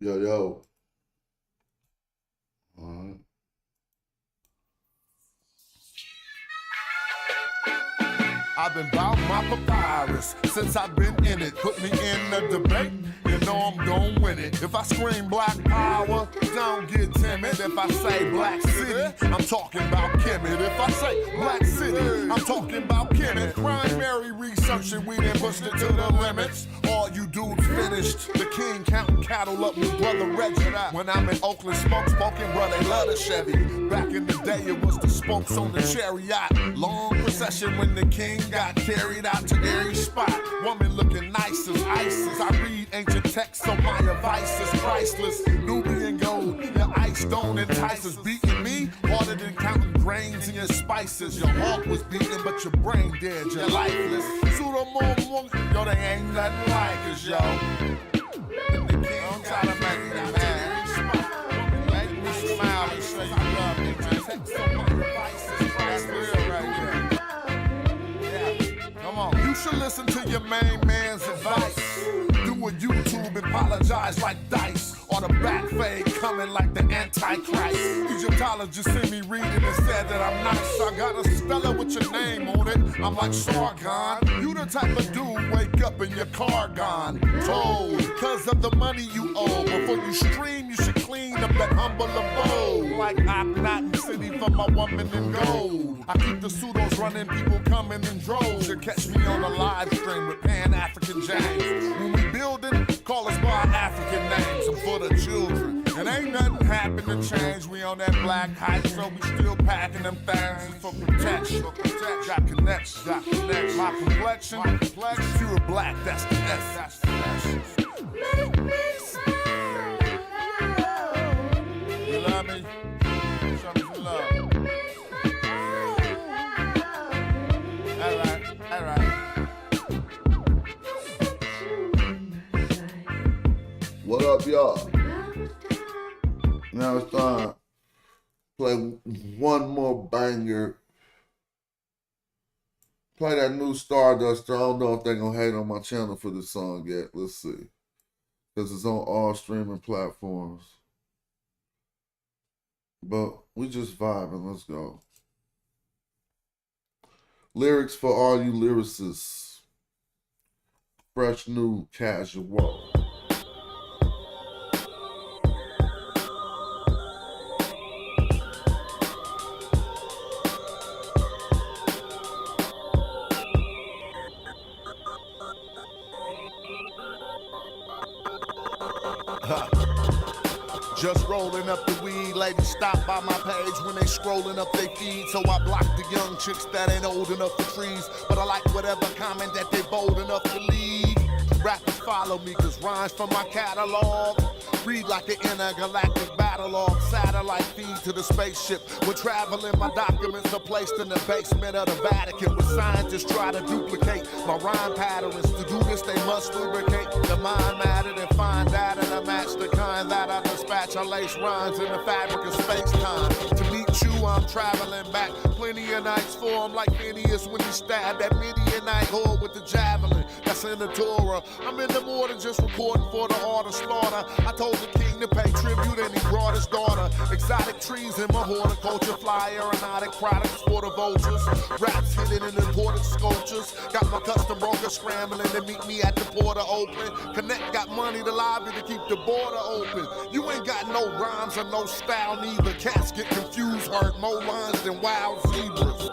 Yo, yo. All right. I've been bout my papyrus since I've been in it. Put me in a debate, you know I'm gon' win it. If I scream black power, don't get timid. If I say black city, I'm talking about Kemet. If I say black city, I'm talking about Kemet. Primary research and we done pushed it to the limits. All you dudes finished. The king counting cattle up with brother Reggie. When I'm in Oakland smoking, bro, they love the Chevy. Back in the day, it was the spokes on the chariot. Long procession when the king got carried out to every spot. Woman looking nice as ISIS. I read ancient texts, so my advice is priceless. Nubian gold, your ice don't entice us. Beating me harder than counting grains in your spices. Your heart was beating, but your brain dead. You're lifeless. Yo, they ain't nothing like us, yo. And the king don't try to make me mad. Make me smile and say you love ancient texts, so my advice is priceless. You should listen to your main man's advice. Do a YouTube and apologize like Dice. Or the back fade coming like the Antichrist. Egyptologists see me reading and said that I'm nice. I got a Stella with your name on it. I'm like Sargon. You the type of dude wake up and your car gone. Told, cause of the money you owe. Before you stream, you should clean up that humble abode. Like I'm not in city for my woman in gold. I keep the pseudos running, people coming in droves. You catch me on a live stream with Pan-African James. When we building, call us by our African names. I'm for the children. And ain't nothing happened to change. We on that black hype, so we still packing them things for protection. Got connections, My complexion, pure black, that's the essence. Make me smile. You love me? Show me some love. All right. What up, y'all? Now it's time to play one more banger. Play that new Stardust. I don't know if they're going to hate on my channel for this song yet. Let's see. Because it's on all streaming platforms. But we just vibing. Let's go. Lyrics for all you lyricists. Fresh, new, casual. Just rolling up the weed, ladies stop by my page when they scrolling up they feed. So I block the young chicks that ain't old enough for trees, but I like whatever comment that they bold enough to leave. Rappers follow me cause rhymes from my catalog read like the intergalactic battle log. Satellite feed to the spaceship. When traveling, my documents are placed in the basement of the Vatican, where scientists try to duplicate my rhyme patterns. To do this, they must lubricate the mind matter and find data to match the kind that I dispatch. I lace rhymes in the fabric of space-time. To meet you, I'm traveling back. Plenty of nights form like Phineas when he stabbed that Midianite whore with the javelin. That's in the Torah. I'm in the morning just recording for the art of slaughter. I told the king to pay tribute and he brought his daughter. Exotic trees in my horticulture, fly aeronautic products for the vultures. Raps hidden in imported sculptures. Got my custom broker scrambling to meet me at the border open. Connect got money to lobby to keep the border open. You ain't got no rhymes or no style neither. Cats get confused, hurt more lines than wild zebras.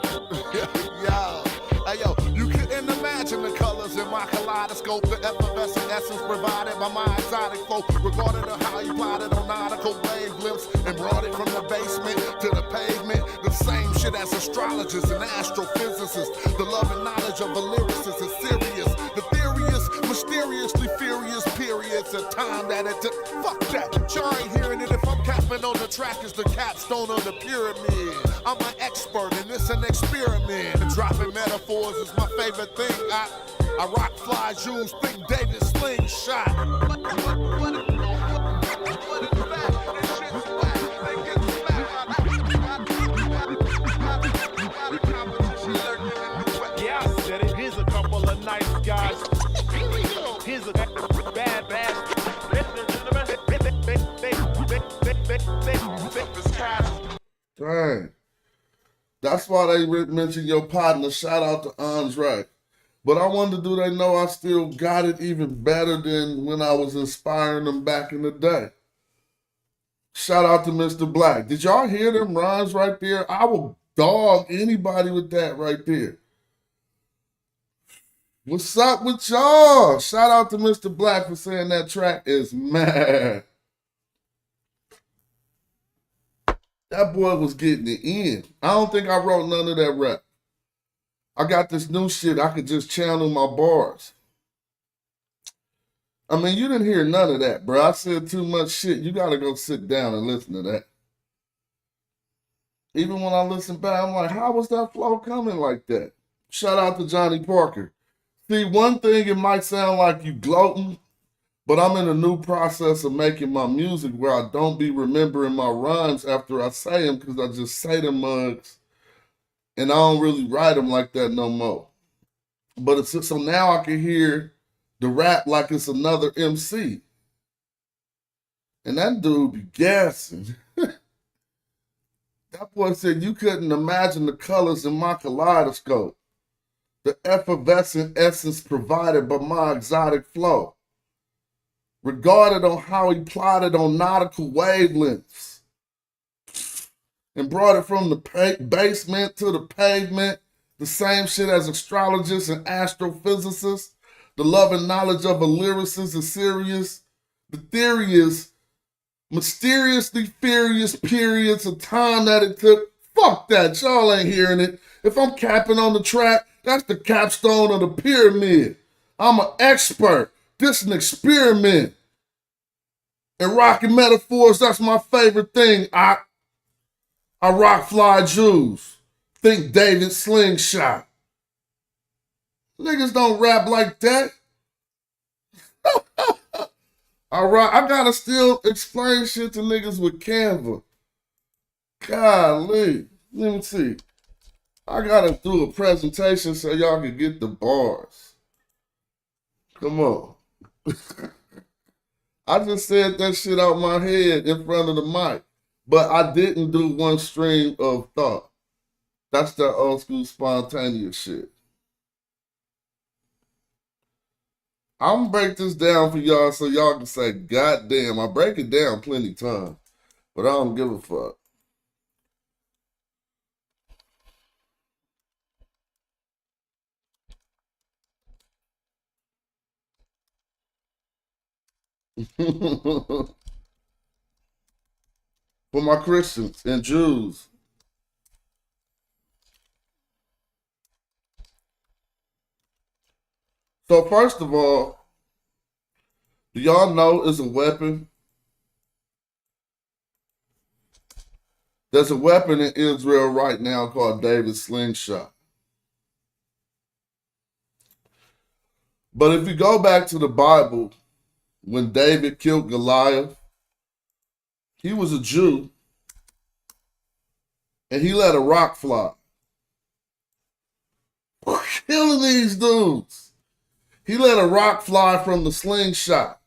Yo. Hey yo, you couldn't imagine the colors in my kaleidoscope. The effervescent essence provided by my exotic folk. Regarded of how he plotted on nautical wavelengths and brought it from the basement to the pavement. The same shit as astrologists and astrophysicists. The love and knowledge of a lyricist is serious. The theory is mysteriously furious periods of time that it took. Fuck that, you ain't hearing it. If I'm capping on the track, is the capstone of the pyramid. I'm an expert and it's an experiment. And dropping metaphors is my favorite thing. I rock fly jewels, think David slingshot. Yeah, I said it. Here's a couple of nice guys. Here's a bad. Dang. That's why they mentioned your partner. Shout out to Andre. But I wonder, do they know I still got it even better than when I was inspiring them back in the day? Shout out to Mr. Black. Did y'all hear them rhymes right there? I will dog anybody with that right there. What's up with y'all? Shout out to Mr. Black for saying that track is mad. That boy was getting it in. I don't think I wrote none of that rap. I got this new shit. I could just channel my bars. I mean, you didn't hear none of that, bro. I said too much shit. You got to go sit down and listen to that. Even when I listen back, I'm like, how was that flow coming like that? Shout out to Johnny Parker. See, one thing, it might sound like you gloating, but I'm in a new process of making my music where I don't be remembering my rhymes after I say them because I just say them mugs and I don't really write them like that no more. But it's so now I can hear the rap like it's another MC. And that dude be gassing. That boy said you couldn't imagine the colors in my kaleidoscope. The effervescent essence provided by my exotic flow. Regarded on how he plotted on nautical wavelengths. And brought it from the basement to the pavement. The same shit as astrologists and astrophysicists. The love and knowledge of a lyricist is serious. The theory is mysteriously furious periods of time that it took. Fuck that, y'all ain't hearing it. If I'm capping on the track, that's the capstone of the pyramid. I'm an expert. This is an experiment. And rocking metaphors, that's my favorite thing. I rock fly Jews. Think David Slingshot. Niggas don't rap like that. I gotta still explain shit to niggas with Canva. Golly. Let me see. I gotta do a presentation so y'all can get the bars. Come on. I just said that shit out my head in front of the mic. But I didn't do one stream of thought. That's that old school spontaneous shit. I'm gonna break this down for y'all so y'all can say, God damn, I break it down plenty times, but I don't give a fuck. For my Christians and Jews. So first of all, do y'all know it's a weapon? There's a weapon in Israel right now called David's slingshot. But if you go back to the Bible, when David killed Goliath, he was a Jew, and he let a rock fly. Killing these dudes. He let a rock fly from the slingshot.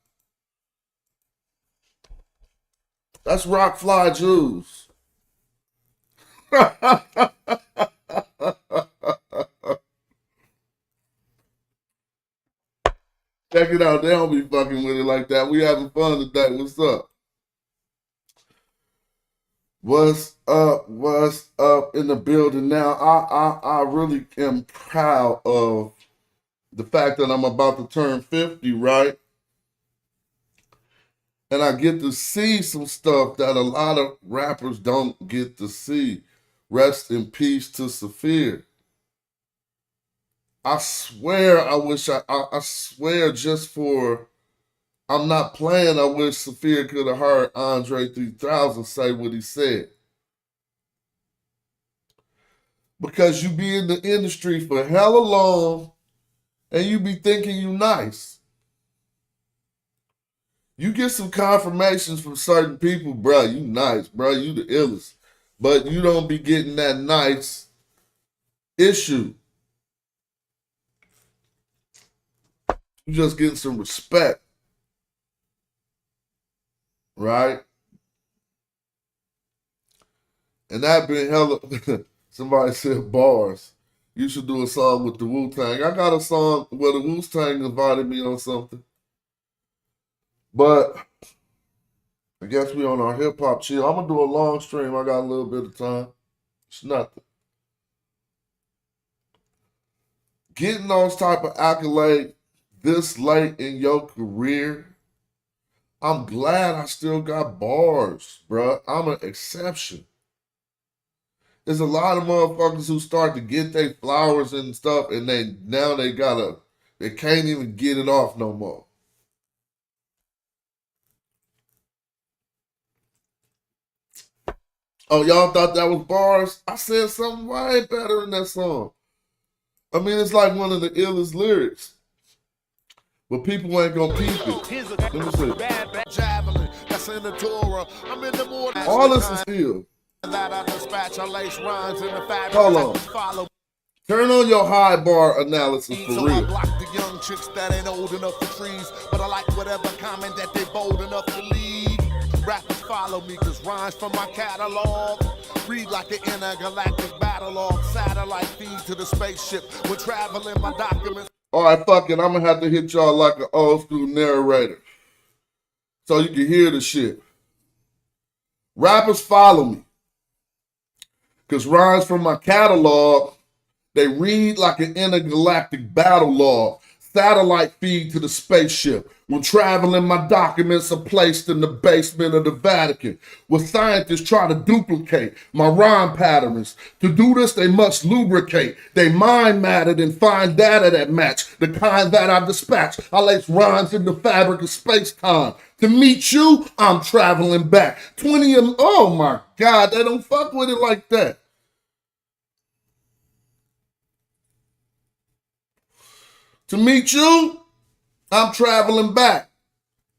That's rock fly Jews. Check it out. They don't be fucking with it like that. We having fun today. What's up? What's up? What's up in the building now? I really am proud of the fact that I'm about to turn 50, right? And I get to see some stuff that a lot of rappers don't get to see. Rest in peace to Saphir. I swear I swear just for, I'm not playing, I wish Saphir could have heard Andre 3000 say what he said. Because you be in the industry for hella long and you be thinking you nice. You get some confirmations from certain people, bro, you nice, bro, you the illest. But you don't be getting that nice issue. You just getting some respect. Right? And that been hella, somebody said bars. You should do a song with the Wu-Tang. I got a song where the Wu-Tang invited me on something. But I guess we on our hip-hop chill. I'm going to do a long stream. I got a little bit of time. It's nothing. Getting those type of accolades this late in your career, I'm glad I still got bars, bruh. I'm an exception. There's a lot of motherfuckers who start to get their flowers and stuff, and they can't even get it off no more. Oh, y'all thought that was bars? I said something way better in that song. I mean, it's like one of the illest lyrics. But people ain't gonna peep it. Let me see. Javelin, that's in the Torah. I'm in the morning. All this is ill. That I dispatch, I lace rhymes in the fabric. Hold on. Turn on your high bar analysis for So real. I block the young chicks that ain't old enough for trees, but I like whatever comment that they bold enough to leave. Rappers follow me cause rhymes from my catalog read like an intergalactic battle log. Satellite feed to the spaceship. When traveling my documents. All right, fuck it. I'm gonna have to hit y'all like an old school narrator so you can hear the shit. Rappers follow me because rhymes from my catalog, they read like an intergalactic battle log. Satellite feed to the spaceship. When traveling, my documents are placed in the basement of the Vatican, where scientists try to duplicate my rhyme patterns. To do this, they must lubricate. They mind mattered and find data that match the kind that I dispatch. I lace rhymes in the fabric of space-time. To meet you, I'm traveling back. 20 of them, oh my God, they don't fuck with it like that. To meet you, I'm traveling back.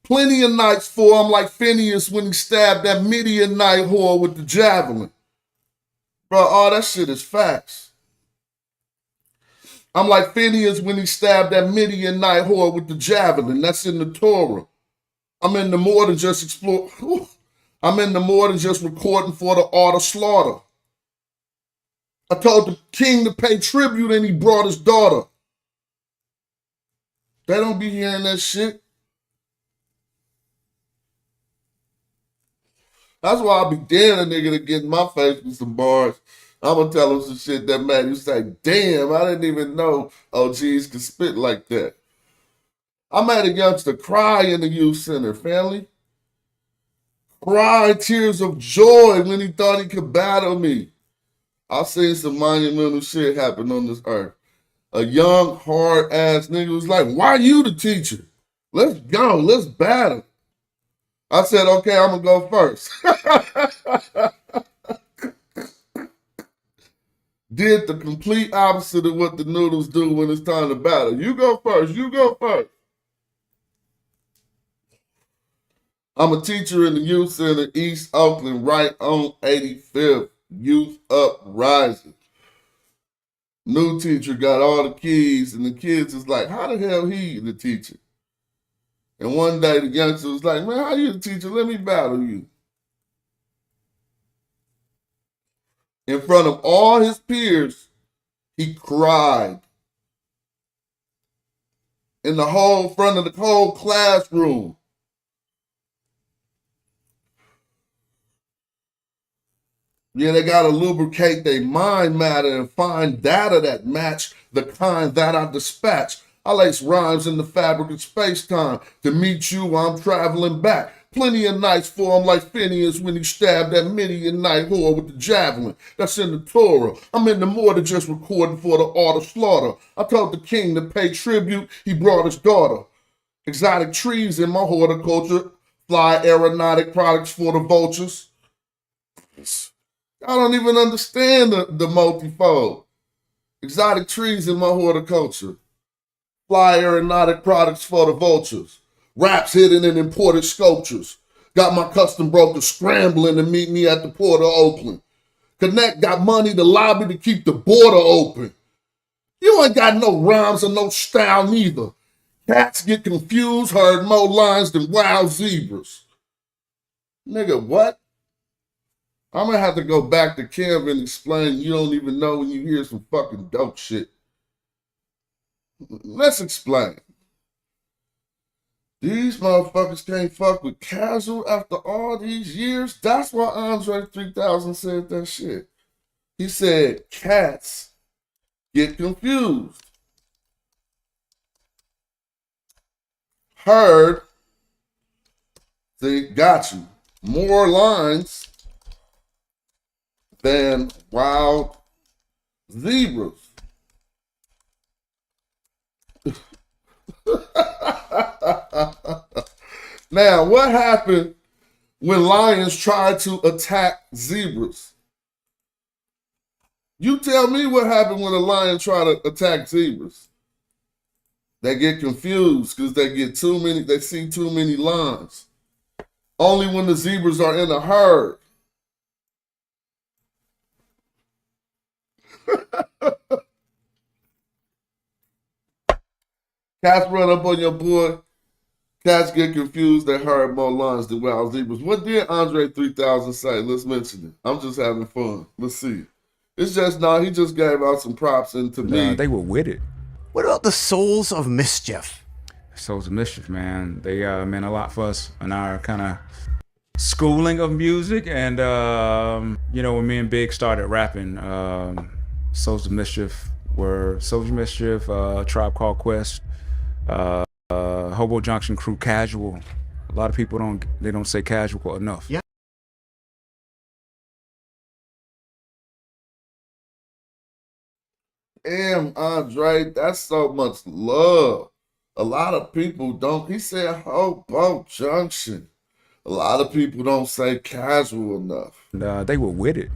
Plenty of nights for I'm like Phineas when he stabbed that Midianite whore with the javelin. Bro, all that shit is facts. I'm like Phineas when he stabbed that Midianite whore with the javelin. That's in the Torah. I'm in the more than just explore. I'm in the more than just recording for the art of slaughter. I told the king to pay tribute and he brought his daughter. They don't be hearing that shit. That's why I be daring a nigga to get in my face with some bars. I'm gonna tell him some shit that man, you say, damn, I didn't even know OGs could spit like that. I made a youngster cry in the youth center, family. Cry tears of joy when he thought he could battle me. I've seen some monumental shit happen on this earth. A young, hard-ass nigga was like, why you the teacher? Let's go, let's battle. I said, okay, I'm going to go first. Did the complete opposite of what the noodles do when it's time to battle. You go first, you go first. I'm a teacher in the youth center, East Oakland, right on 85th, Youth Uprising. New teacher got all the keys, and the kids is like, how the hell he the teacher? And one day the youngster was like, man, how you the teacher? Let me battle you. In front of all his peers, he cried. In the whole front of the whole classroom. Yeah, they got to lubricate their mind matter and find data that match the kind that I dispatch. I lace rhymes in the fabric of space-time. To meet you, I'm traveling back. Plenty of nights for him like Phineas when he stabbed that Midianite whore with the javelin. That's in the Torah. I'm in the more than just recording for the art of slaughter. I told the king to pay tribute. He brought his daughter. Exotic trees in my horticulture. Fly aeronautic products for the vultures. I don't even understand the multifold. Exotic trees in my horticulture. Fly aeronautic products for the vultures. Raps hidden in imported sculptures. Got my custom broker scrambling to meet me at the port of Oakland. Connect got money to lobby to keep the border open. You ain't got no rhymes or no style neither. Cats get confused, heard more lines than wild zebras. Nigga, what? I'm gonna have to go back to Kemet and explain you don't even know when you hear some fucking dope shit. Let's explain. These motherfuckers can't fuck with casual after all these years. That's why Andre 3000 said that shit. He said cats get confused. Heard, they got you. More lines than wild zebras. Now, what happened when lions tried to attack zebras? You tell me what happened when a lion tried to attack zebras. They get confused because they see too many lines. Only when the zebras are in a herd. Cats run up on your boy. Cats get confused. They herd more lines than wild zebras. What did Andre 3000 say? Let's mention it. I'm just having fun. Let's see. It's just he just gave out some props into me. They were with it. What about the Souls of Mischief? Souls of Mischief, man. They meant a lot for us in our kind of schooling of music. And, when me and Big started rapping, Souls of Mischief were Souls of Mischief, Tribe Called Quest, Hobo Junction Crew, Casual. A lot of people don't say casual enough. Yeah. Damn, Andre, that's so much love. A lot of people don't. He said Hobo Junction. A lot of people don't say casual enough. And, they were with it.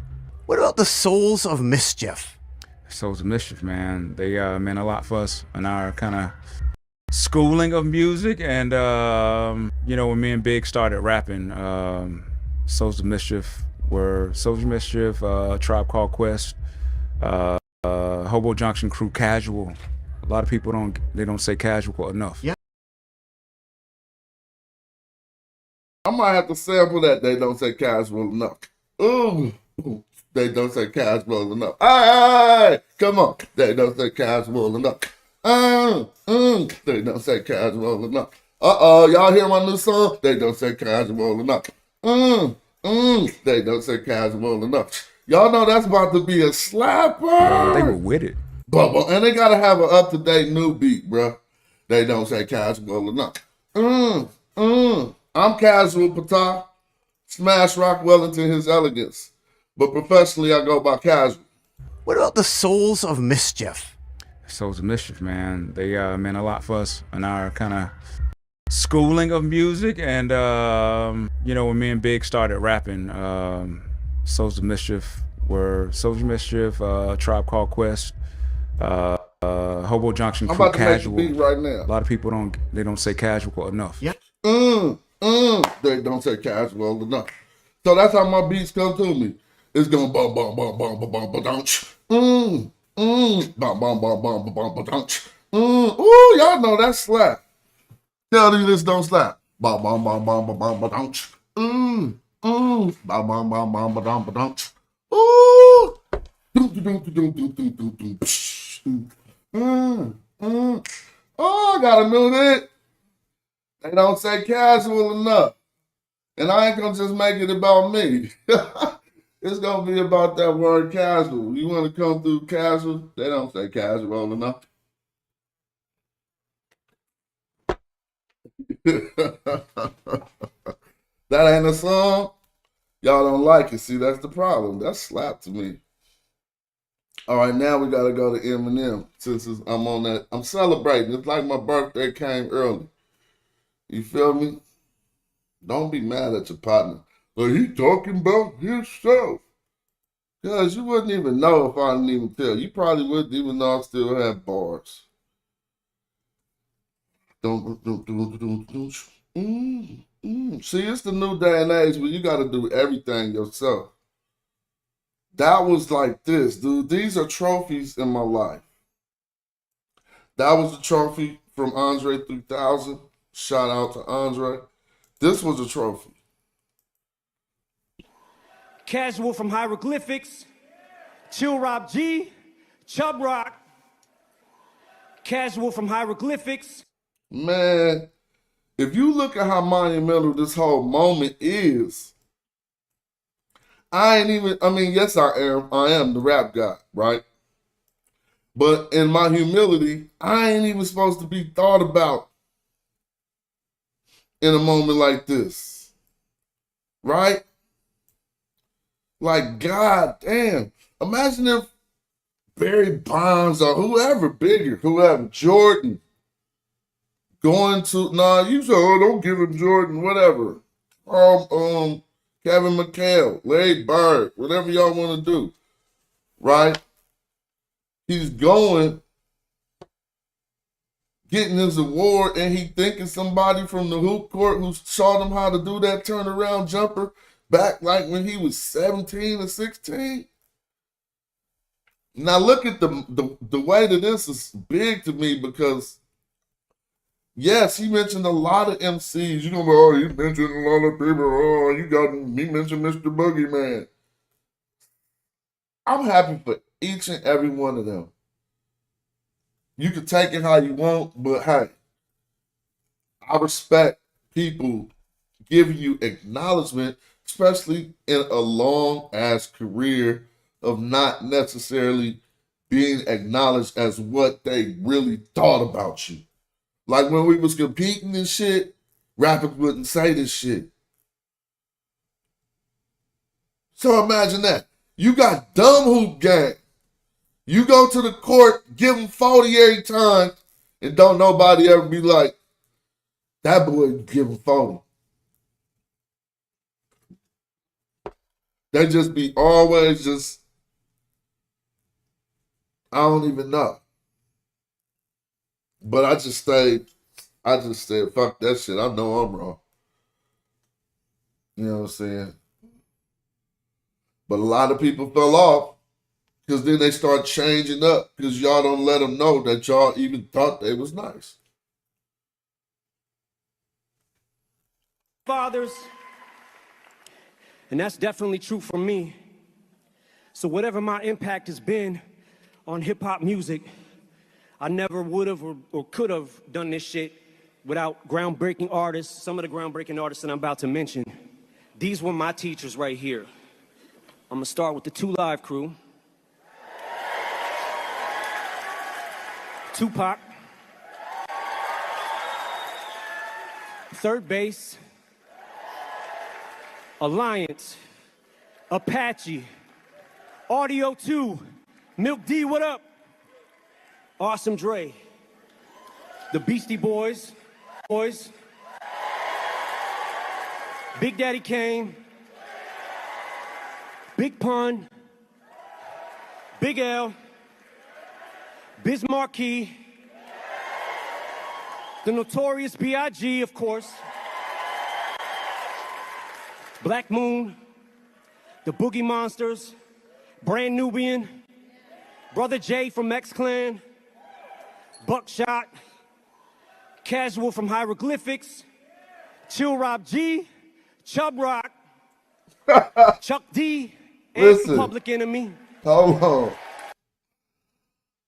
What about the Souls of Mischief? Souls of Mischief, man. They meant a lot for us in our kind of schooling of music. And, when me and Big started rapping, Souls of Mischief were Souls of Mischief, Tribe Called Quest, Hobo Junction Crew, Casual. A lot of people don't say casual enough. Yeah. I might have to sample that. They don't say casual enough. Ooh, they don't say casual enough. Hey, come on. They don't say casual enough. They don't say casual enough. Y'all hear my new song? They don't say casual enough. They don't say casual enough. Y'all know that's about to be a slapper. They were with it. And they gotta have an up-to-date new beat, bro. They don't say casual enough. I'm Casual Patah. Smash Rock Wellington his elegance. But professionally, I go by Casual. What about the Souls of Mischief? Souls of Mischief, man. They meant a lot for us in our kind of schooling of music. And, when me and Big started rapping, Souls of Mischief were Souls of Mischief, Tribe Called Quest, Hobo Junction Crew, Casual. Make the beat right now. A lot of people don't say casual enough. Yeah. They don't say casual enough. So that's how my beats come to me. It's going bum bum bum bum bum bum bum bum bum bum bum bum bum. Ooh, y'all know that slap. Tell you this don't slap. Bum bum bum bum bum bum bum. Bum bum bum bum bum bum. Ooh. Oh, I got a new hit. They don't say casual enough. And I ain't gonna just make it about me. It's gonna be about that word casual. You wanna come through casual? They don't say casual enough. That ain't a song. Y'all don't like it. See, that's the problem. That's slap to me. All right, now we gotta go to Eminem. Since I'm on that, I'm celebrating. It's like my birthday came early. You feel me? Don't be mad at your partner. But he talking about himself. Because you wouldn't even know if I didn't even tell. You probably wouldn't even know I still have bars. See, it's the new day and age where you got to do everything yourself. That was like this, dude. These are trophies in my life. That was a trophy from Andre 3000. Shout out to Andre. This was a trophy. Casual from hieroglyphics, Chill Rob G, Chub Rock. Casual from hieroglyphics. Man, if you look at how monumental this whole moment is, yes, I am the rap guy, right? But in my humility, I ain't even supposed to be thought about in a moment like this, right? Like, God damn. Imagine if Barry Bonds or whoever, Jordan, going to, you said, oh, don't give him Jordan, whatever. Kevin McHale, Larry Bird, whatever y'all want to do, right? He's going, getting his award, and he thinking somebody from the hoop court who taught him how to do that turnaround jumper back like when he was 17 or 16. Now look at the way that this is big to me, because yes, he mentioned a lot of MCs. You're gonna be, oh, you mentioned a lot of people. Oh, he mentioned Mr. Boogeyman. I'm happy for each and every one of them. You can take it how you want, but hey, I respect people giving you acknowledgement, especially in a long ass career of not necessarily being acknowledged as what they really thought about you. Like when we was competing and shit, rappers wouldn't say this shit. So imagine that. You got dumb hoop gang. You go to the court, give them 40 every time, and don't nobody ever be like, that boy give him 40. They just be always just, I don't even know. But I just said, fuck that shit. I know I'm wrong. You know what I'm saying? But a lot of people fell off because then they start changing up because y'all don't let them know that y'all even thought they was nice. Fathers, and that's definitely true for me. So whatever my impact has been on hip-hop music, I never would have or could have done this shit without groundbreaking artists. Some of the groundbreaking artists that I'm about to mention, these were my teachers right here. I'm gonna start with the 2 Live crew. Tupac. Third Base. Alliance. Apache. Audio 2. Milk D, what up? Awesome Dre. The Beastie Boys. Big Daddy Kane. Big Pun. Big L. Biz Markie. The Notorious B.I.G., of course. Black Moon. The Boogie Monsters. Brand Nubian. Brother J from X-Clan. Buckshot. Casual from Hieroglyphics. Chill Rob G. Chub Rock. Chuck D. And Listen, Public Enemy. Hold on.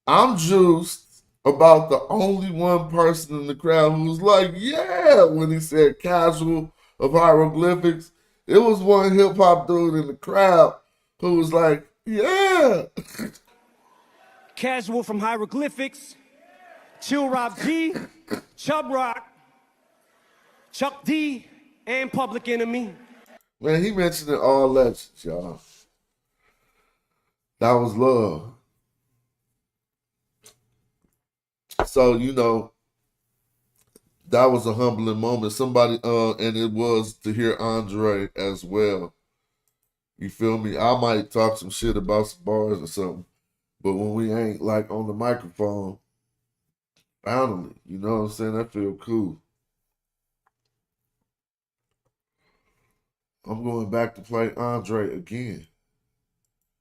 I'm juiced about the only one person in the crowd who was like, yeah, when he said casual of hieroglyphics. It was one hip-hop dude in the crowd who was like, yeah. Casual from Hieroglyphics. Chill Rob G. Chub Rock. Chuck D. And Public Enemy. Man, he mentioned it all legends, y'all. That was love. So, you know, that was a humbling moment. Somebody, and it was to hear Andre as well. You feel me? I might talk some shit about some bars or something, but when we ain't like on the microphone, finally, you know what I'm saying? That feel cool. I'm going back to play Andre again.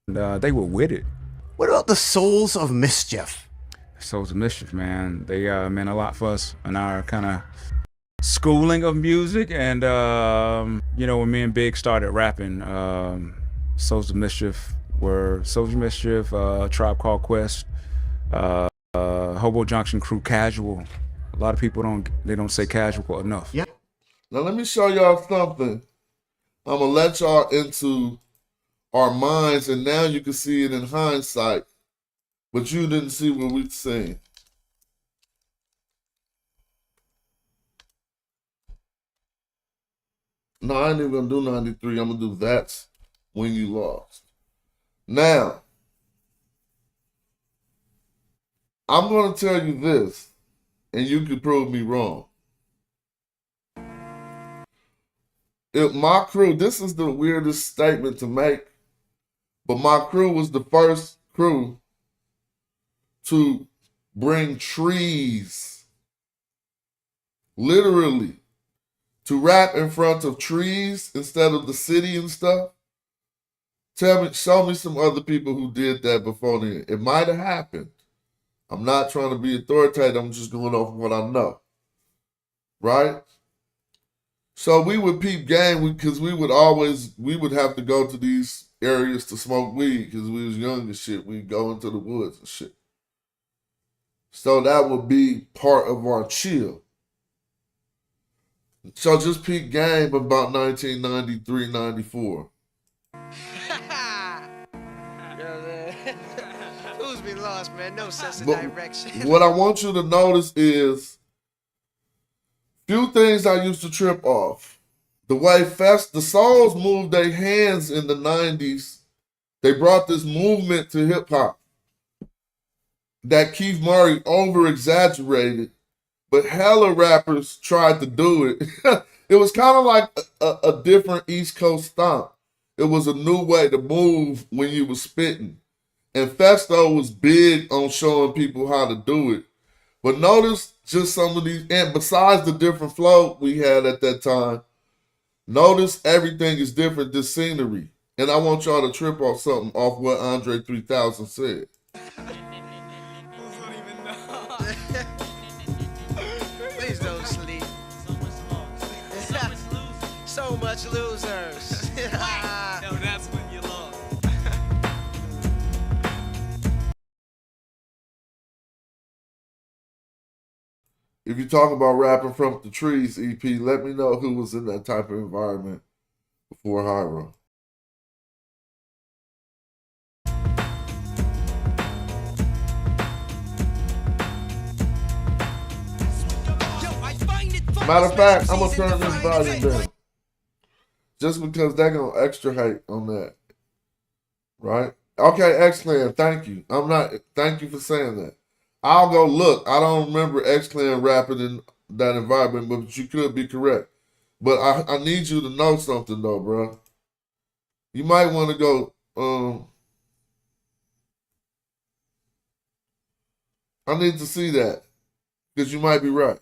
They were with it. What about the Souls of Mischief? Souls of Mischief, man. They meant a lot for us in our kind of schooling of music. And, you know, when me and Big started rapping, Souls of Mischief were Souls of Mischief, Tribe Called Quest, Hobo Junction Crew, Casual. A lot of people don't say casual enough. Yeah. Now let me show y'all something. I'm gonna let y'all into our minds, and now you can see it in hindsight, but you didn't see what we've seen. No, I ain't even gonna do 93. I'm gonna do That's When You Lost. Now, I'm gonna tell you this, and you can prove me wrong. If my crew, this is the weirdest statement to make, but my crew was the first crew to bring trees, literally, to rap in front of trees instead of the city and stuff. Show me some other people who did that before then. It might have happened. I'm not trying to be authoritative. I'm just going off what I know. Right? So we would peep game because we would have to go to these areas to smoke weed because we was young and shit. We'd go into the woods and shit. So that would be part of our chill. So just peep game about 1993, 94. Who's been lost, man? No sense of But direction. what I want you to notice is few things I used to trip off. The way the Souls moved their hands in the 90s, they brought this movement to hip hop that Keith Murray over exaggerated, but hella rappers tried to do it. It was kind of like a different East Coast stomp. It was a new way to move when you were spitting. And Festo was big on showing people how to do it. But notice just some of these, and besides the different flow we had at that time, notice everything is different, this scenery. And I want y'all to trip off something off what Andre 3000 said. Please don't sleep. So much losers. No, that's when you lost. If you talk about rapping from the trees, EP, let me know who was in that type of environment before Hyro. Matter of fact, I'm gonna turn this volume down. Just because they're gonna extra hate on that. Right? Okay, X-Clan, thank you. Thank you for saying that. I'll go look. I don't remember X-Clan rapping in that environment, but you could be correct. But I need you to know something though, bro. You might want to go, I need to see that. Because you might be right.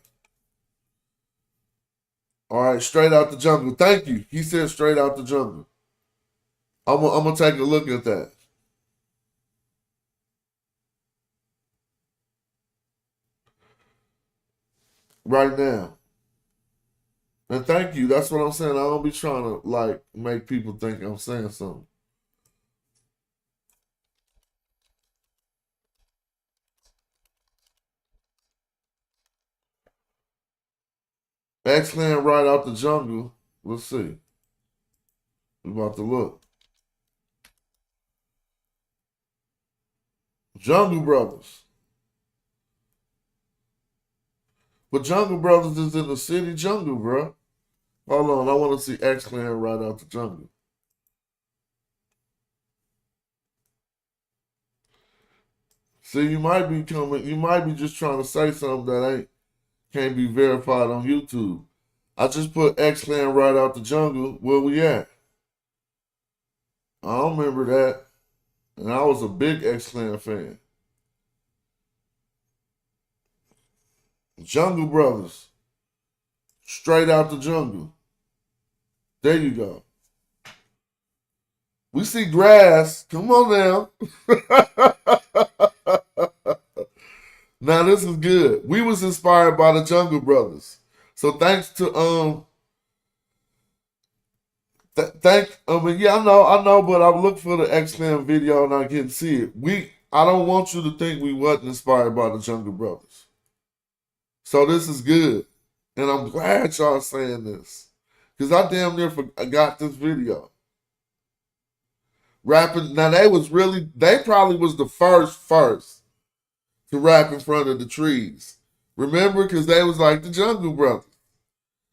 All right, Straight Out the Jungle. Thank you. He said Straight Out the Jungle. I'm gonna take a look at that. Right now. And thank you. That's what I'm saying. I don't be trying to like make people think I'm saying something. X-Clan Right Out the Jungle. Let's see. We about to look. Jungle Brothers. But Jungle Brothers is in the city jungle, bro. Hold on, I want to see X-Clan Right Out the Jungle. See, you might be just trying to say something that can't be verified on YouTube. I just put X-Clan Right Out the Jungle. Where we at? I don't remember that. And I was a big X-Clan fan. Jungle Brothers. Straight Out the Jungle. There you go. We see grass. Come on now. Now this is good. We was inspired by the Jungle Brothers. So thanks to Yeah, I know, but I look for the X-Men video and I can see it. I don't want you to think we wasn't inspired by the Jungle Brothers. So this is good. And I'm glad y'all saying this. Because I damn near forgot this video. Rapping, now they probably was the first to rap in front of the trees. Remember? Because they was like the Jungle Brothers.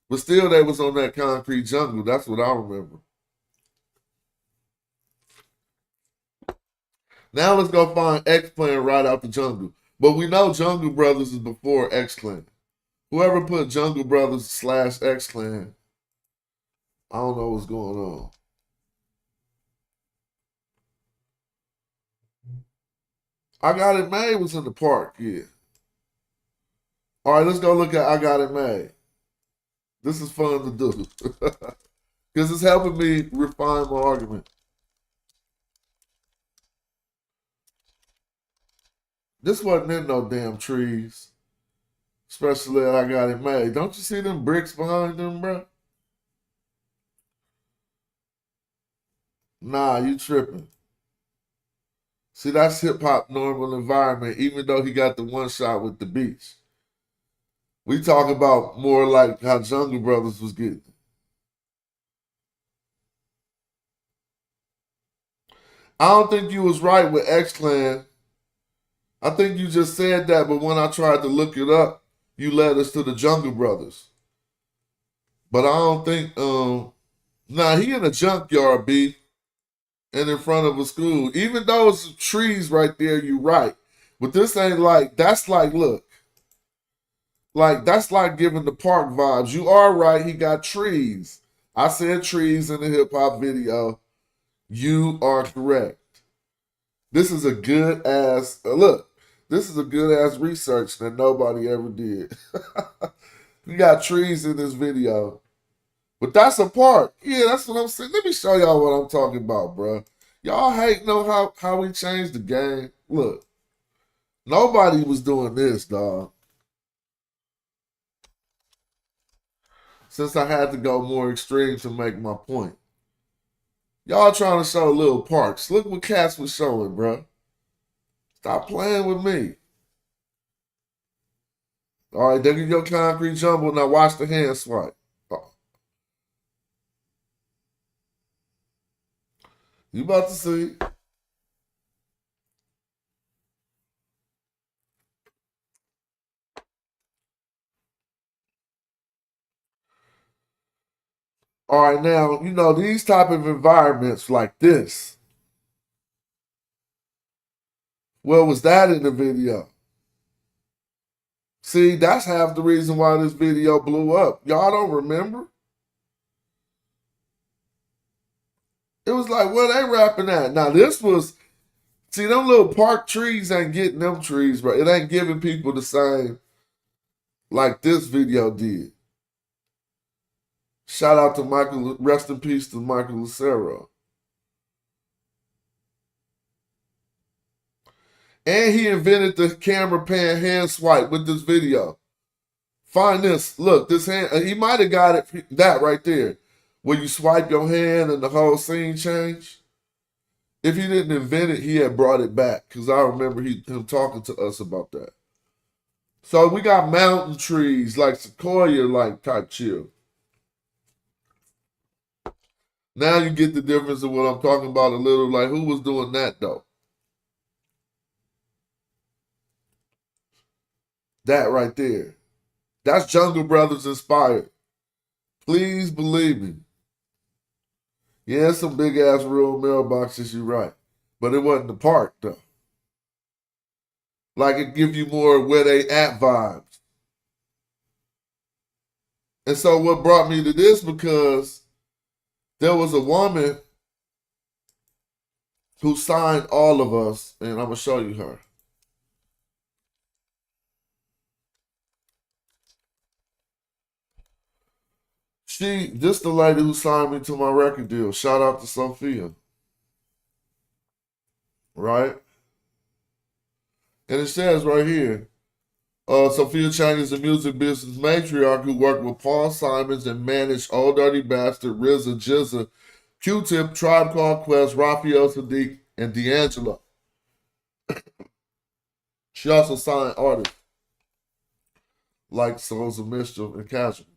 But still they was on that concrete jungle. That's what I remember. Now let's go find X-Clan right out the jungle. But we know Jungle Brothers is before X-Clan. Whoever put Jungle Brothers / X-Clan, I don't know what's going on. I Got It Made was in the park, yeah. All right, let's go look at I Got It Made. This is fun to do. Because it's helping me refine my argument. This wasn't in no damn trees. Especially that I Got It Made. Don't you see them bricks behind them, bro? Nah, you tripping. See, that's hip-hop normal environment, even though he got the one shot with the beach. We talk about more like how Jungle Brothers was getting. I don't think you was right with X-Clan. I think you just said that, but when I tried to look it up, you led us to the Jungle Brothers. But I don't think, he in a junkyard, B, and in front of a school. Even though it's trees right there, you right. But this ain't like, that's like, look. Like, that's like giving the park vibes. You are right, he got trees. I said trees in the hip-hop video. You are correct. This is a good ass, look, this is a good ass research that nobody ever did. You got trees in this video. But that's a park. Yeah, that's what I'm saying. Let me show y'all what I'm talking about, bro. Y'all hating on how we changed the game. Look, nobody was doing this, dog. Since I had to go more extreme to make my point. Y'all trying to show little parks. Look what Cass was showing, bro. Stop playing with me. All right, there you go, concrete jumble. Now watch the hand swipe. Oh. You about to see. All right, now, you know, these type of environments like this. Where was that in the video? See, that's half the reason why this video blew up. Y'all don't remember? It was like, where they rapping at? Now, this was, see, them little park trees ain't getting them trees, bro. It ain't giving people the same like this video did. Shout out to Michael, rest in peace to Michael Lucero. And he invented the camera pan hand swipe with this video. Find this. Look, this hand, he might have got it, that right there, where you swipe your hand and the whole scene change. If he didn't invent it, he had brought it back, because I remember him talking to us about that. So we got mountain trees, like sequoia, like type chill. Now you get the difference of what I'm talking about a little, like who was doing that though? That right there. That's Jungle Brothers inspired. Please believe me. Yeah, some big ass real mailboxes, you're right. But it wasn't the park though. Like it give you more where they at vibes. And so what brought me to this, because there was a woman who signed all of us, and I'm going to show you her. This the lady who signed me to my record deal. Shout out to Sophia. Right? And it says right here, Sophia Chang is a music business matriarch who worked with Paul Simons and managed Old Dirty Bastard, RZA, Jizza, Q-Tip, Tribe Called Quest, Raphael Sadiq, and D'Angelo. She also signed artists like Souls of Mischief and Casual.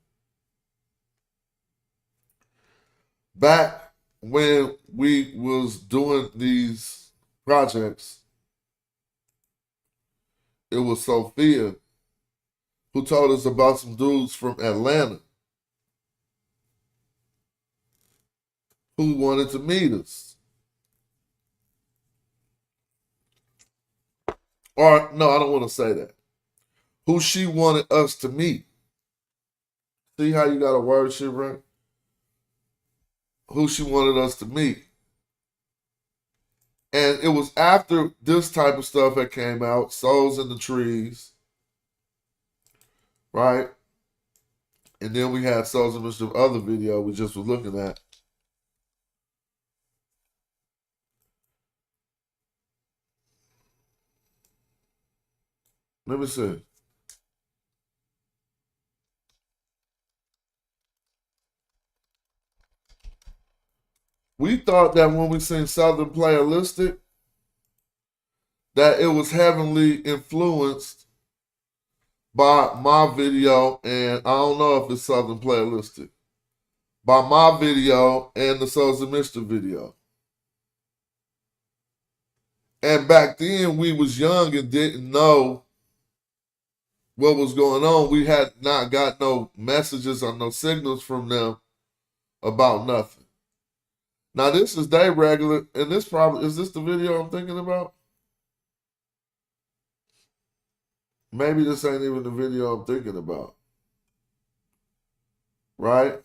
Back when we was doing these projects, it was Sophia who told us about some dudes from Atlanta who wanted to meet us. Or, no, I don't want to say that. Who she wanted us to meet. See how you got a word shit right? Who she wanted us to meet. And it was after this type of stuff that came out, Souls in the Trees, right? And then we had Souls in the other video we just was looking at. Let me see. We thought that when we seen Southern Playalistic, that it was heavily influenced by my video, and I don't know if it's Southern Playalistic, by my video and the Souls of Mischief video. And back then, we was young and didn't know what was going on. We had not got no messages or no signals from them about nothing. Now, this is day regular, and this probably, is this the video I'm thinking about? Maybe this ain't even the video I'm thinking about. Right?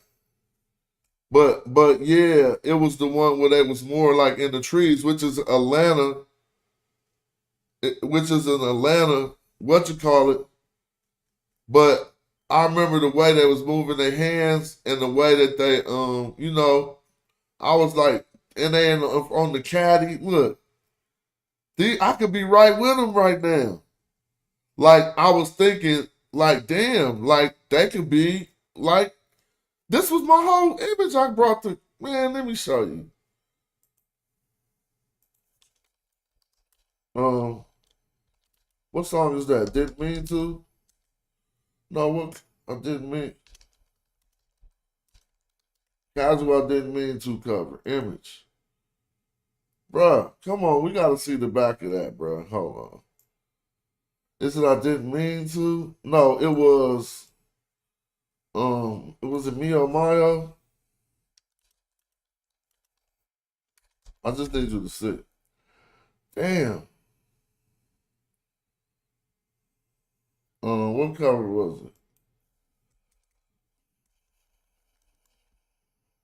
But yeah, it was the one where they was more like in the trees, which is Atlanta, which is in Atlanta, what you call it. But I remember the way they was moving their hands and the way that they, you know, I was like, and they on the caddy, look, I could be right with them right now. Like, I was thinking, like, damn, like, they could be, like, this was my whole image I brought to, man, let me show you. What song is that? Didn't mean to? No, what, I didn't mean. Casual, I didn't mean to cover. Image. Bruh, come on. We got to see the back of that, bruh. Hold on. Is it I didn't mean to? No, it was it Mio Mayo? I just need you to sit. Damn. What cover was it?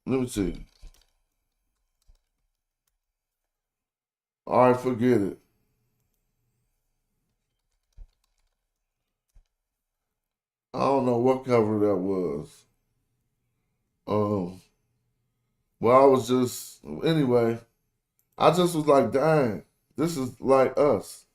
Let me see. All right, forget it. I don't know what cover that was. Well, I was just, anyway, I just was like, dang, this is like us.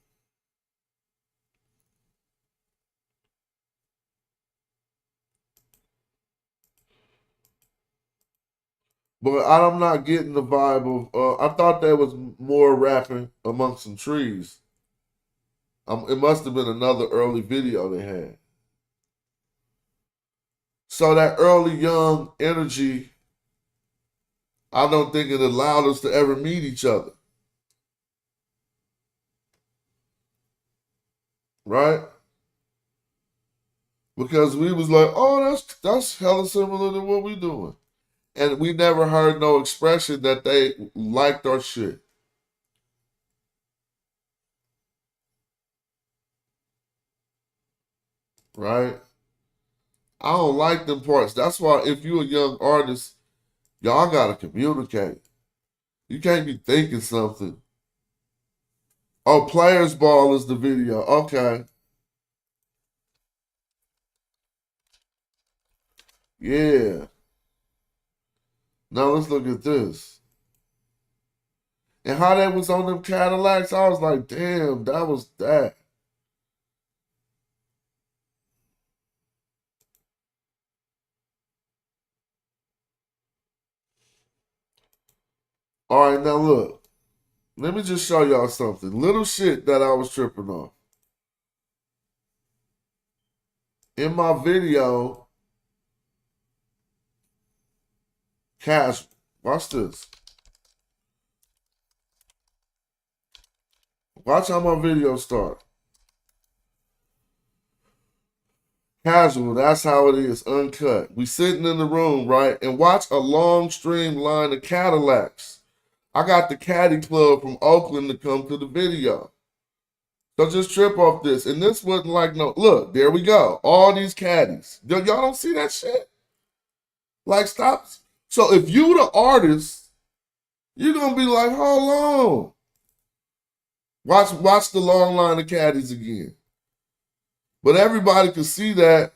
But I'm not getting the vibe of, I thought there was more rapping amongst some trees. It must have been another early video they had. So that early young energy, I don't think it allowed us to ever meet each other. Right? Because we was like, oh, that's hella similar to what we doing. And we never heard no expression that they liked our shit. Right? I don't like them parts. That's why if you're a young artist, y'all gotta communicate. You can't be thinking something. Oh, Players Ball is the video. Okay. Yeah. Now let's look at this. And how that was on them Cadillacs, I was like, damn, that was that. All right, now look. Let me just show y'all something. Little shit that I was tripping off. In my video, casual. Watch this. Watch how my video start. Casual, that's how it is, uncut. We sitting in the room, right? And watch a long stream line of Cadillacs. I got the Caddy Club from Oakland to come to the video. So just trip off this. And this wasn't like no, look, there we go. All these caddies. Y'all don't see that shit? Like, stop. So if you the artist, you're going to be like, hold on. Watch the long line of caddies again. But everybody can see that.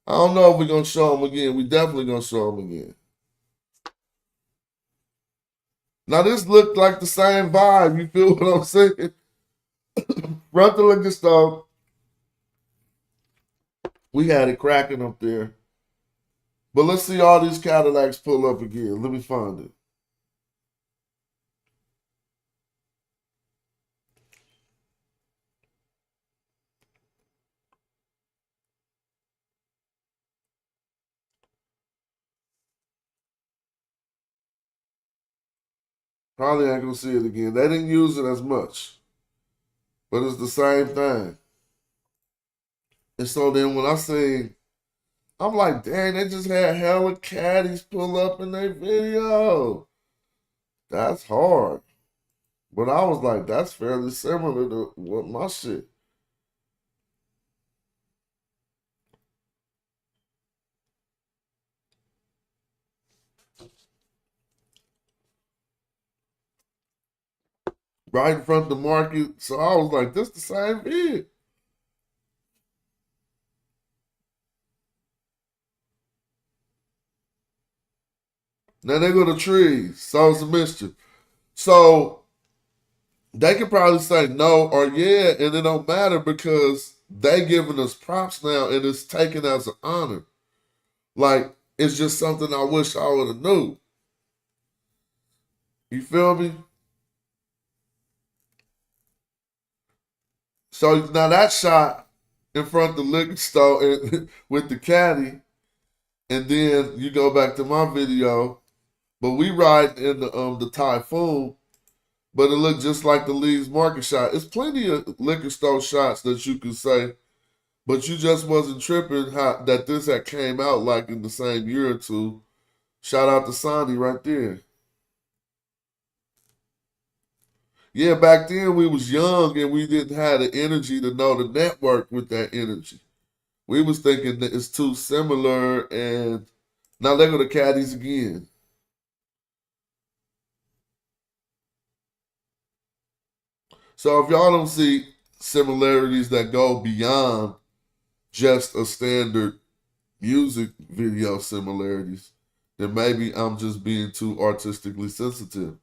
I don't know if we're going to show them again. We definitely going to show them again. Now, this looked like the same vibe. You feel what I'm saying? Front the liquor store. We had it cracking up there. But let's see all these Cadillacs pull up again. Let me find it. Probably ain't gonna see it again. They didn't use it as much. But it's the same thing. And so then when I sing, I'm like, dang, they just had hella caddies pull up in their video. That's hard. But I was like, that's fairly similar to what my shit. Right in front of the market. So I was like, this the same vid. Now they go to trees, Souls of Mischief. So they could probably say no or yeah, and it don't matter because they giving us props now and it's taken as an honor. Like, it's just something I wish I would have knew. You feel me? So now that shot in front of the liquor store and, with the caddy, and then you go back to my video, but we ride in the Typhoon, but it looked just like the Lee's Market shot. It's plenty of liquor store shots that you could say, but you just wasn't tripping that this had came out like in the same year or two. Shout out to Sonny right there. Yeah, back then we was young and we didn't have the energy to know the network with that energy. We was thinking that it's too similar, and now they go to caddies again. So if y'all don't see similarities that go beyond just a standard music video similarities, then maybe I'm just being too artistically sensitive.